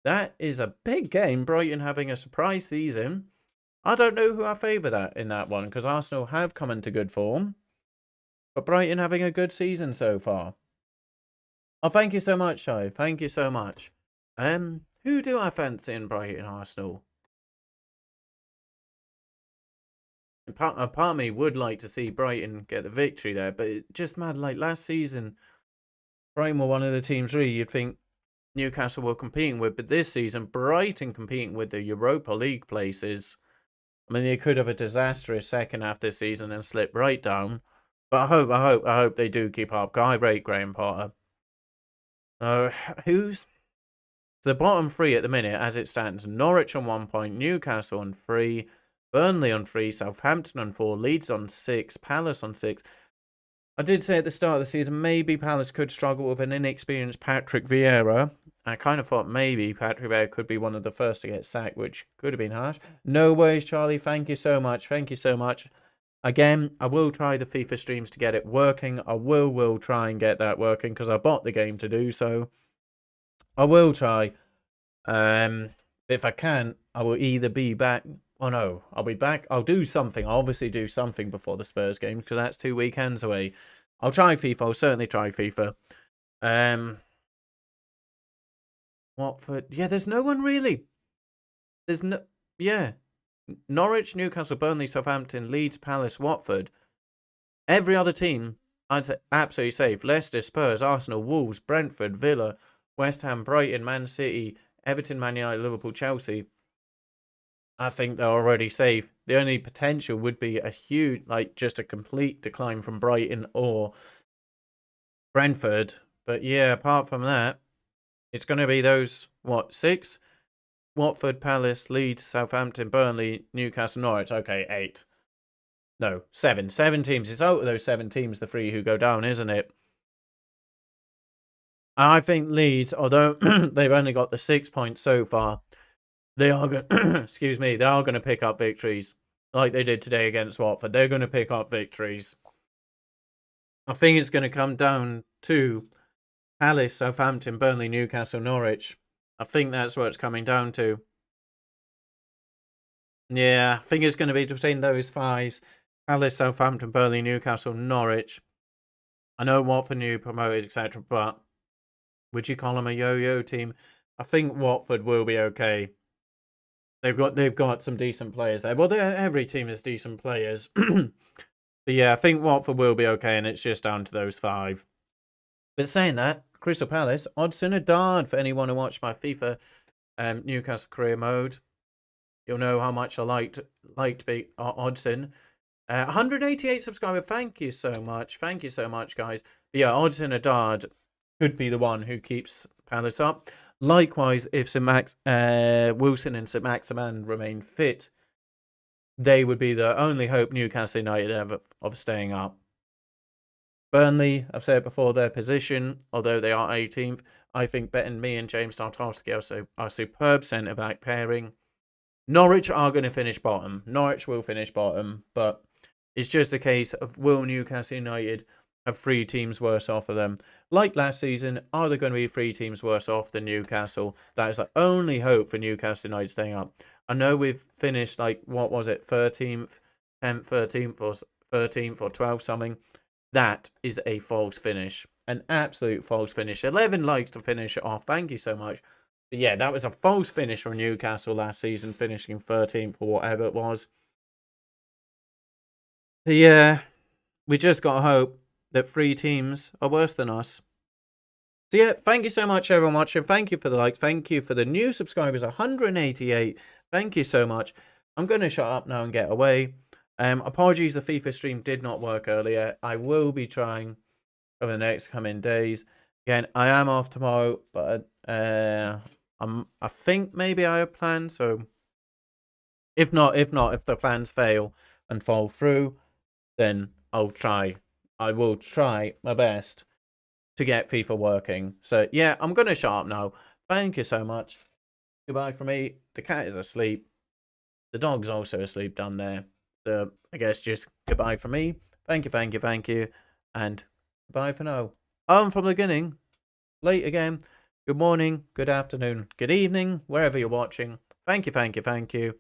That is a big game. Brighton having a surprise season. I don't know who I favour in that one, because Arsenal have come into good form. But Brighton having a good season so far. Oh, thank you so much, Shai. Thank you so much. Who do I fancy in Brighton Arsenal? Part of me would like to see Brighton get the victory there, but it's just mad. Like last season, Brighton were one of the teams really you'd think Newcastle were competing with, but this season, Brighton competing with the Europa League places. I mean, they could have a disastrous second half this season and slip right down. But I hope they do keep up. I rate Graham Potter. Who's the bottom 3 at the minute as it stands? Norwich on 1 point, Newcastle on 3, Burnley on 3, Southampton on 4, Leeds on 6, Palace on 6. I did say at the start of the season maybe Palace could struggle with an inexperienced Patrick Vieira. I kind of thought maybe Patrick Vieira could be one of the first to get sacked, which could have been harsh. No worries, Charlie. Thank you so much. Thank you so much. Again, I will try the FIFA streams to get it working. I will try and get that working because I bought the game to do so. I will try. If I can, I will either be back. Oh no, I'll be back. I'll do something. I'll obviously do something before the Spurs game because that's 2 weekends away. I'll try FIFA. I'll certainly try FIFA. Watford. Yeah, there's no one really. There's no. Yeah. Norwich, Newcastle, Burnley, Southampton, Leeds, Palace, Watford. Every other team, I'd say absolutely safe. Leicester, Spurs, Arsenal, Wolves, Brentford, Villa, West Ham, Brighton, Man City, Everton, Man United, Liverpool, Chelsea. I think they're already safe. The only potential would be a huge, like just a complete decline from Brighton or Brentford. But yeah, apart from that, it's going to be those, 6? Watford, Palace, Leeds, Southampton, Burnley, Newcastle, Norwich. Okay, 8. No, 7. 7 teams. It's out of those 7 teams, the 3 who go down, isn't it? I think Leeds, although they've only got the 6 points so far, they are going excuse me, they are going to pick up victories like they did today against Watford. They're going to pick up victories. I think it's going to come down to Palace, Southampton, Burnley, Newcastle, Norwich. I think that's what it's coming down to. Yeah, I think it's going to be between those 5. Palace, Southampton, Burnley, Newcastle, Norwich. I know Watford new promoted, etc., but would you call them a yo-yo team? I think Watford will be okay. they've got some decent players there. Well, every team has decent players. But yeah, I think Watford will be okay, and it's just down to those 5. But saying that, Crystal Palace, odds in a dard for anyone who watched my FIFA Newcastle career mode. You'll know how much I liked be odds in. 188 subscriber. Thank you so much. Thank you so much, guys. But yeah, odds in a dard could be the one who keeps Palace up. Likewise, if Wilson and St Maximin remain fit, they would be the only hope Newcastle United have of staying up. Burnley, I've said before, their position, although they are 18th, I think betting me and James Tarkowski are superb centre-back pairing. Norwich are going to finish bottom. Norwich will finish bottom, but it's just a case of will Newcastle United have 3 teams worse off of them? Like last season, are there going to be 3 teams worse off than Newcastle? That is the only hope for Newcastle United staying up. I know we've finished, like, what was it, 13th, 10th, 13th, or 13th, or 12th, something. That is a false finish. An absolute false finish. 11 likes to finish it off. Thank you so much. But yeah, that was a false finish from Newcastle last season, finishing 13th or whatever it was. But yeah, we just got to hope that 3 teams are worse than us. So yeah, thank you so much everyone watching. Thank you for the likes. Thank you for the new subscribers, 188. Thank you so much. I'm going to shut up now and get away. Apologies, the FIFA stream did not work earlier. I will be trying over the next coming days. Again, I am off tomorrow, but I think maybe I have plans. So if the plans fail and fall through, then I'll try. I will try my best to get FIFA working. So yeah, I'm going to shut up now. Thank you so much. Goodbye from me. The cat is asleep. The dog's also asleep down there. So I guess just goodbye from me. Thank you. And bye for now. From the beginning. Late again. Good morning, good afternoon, good evening, wherever you're watching. Thank you.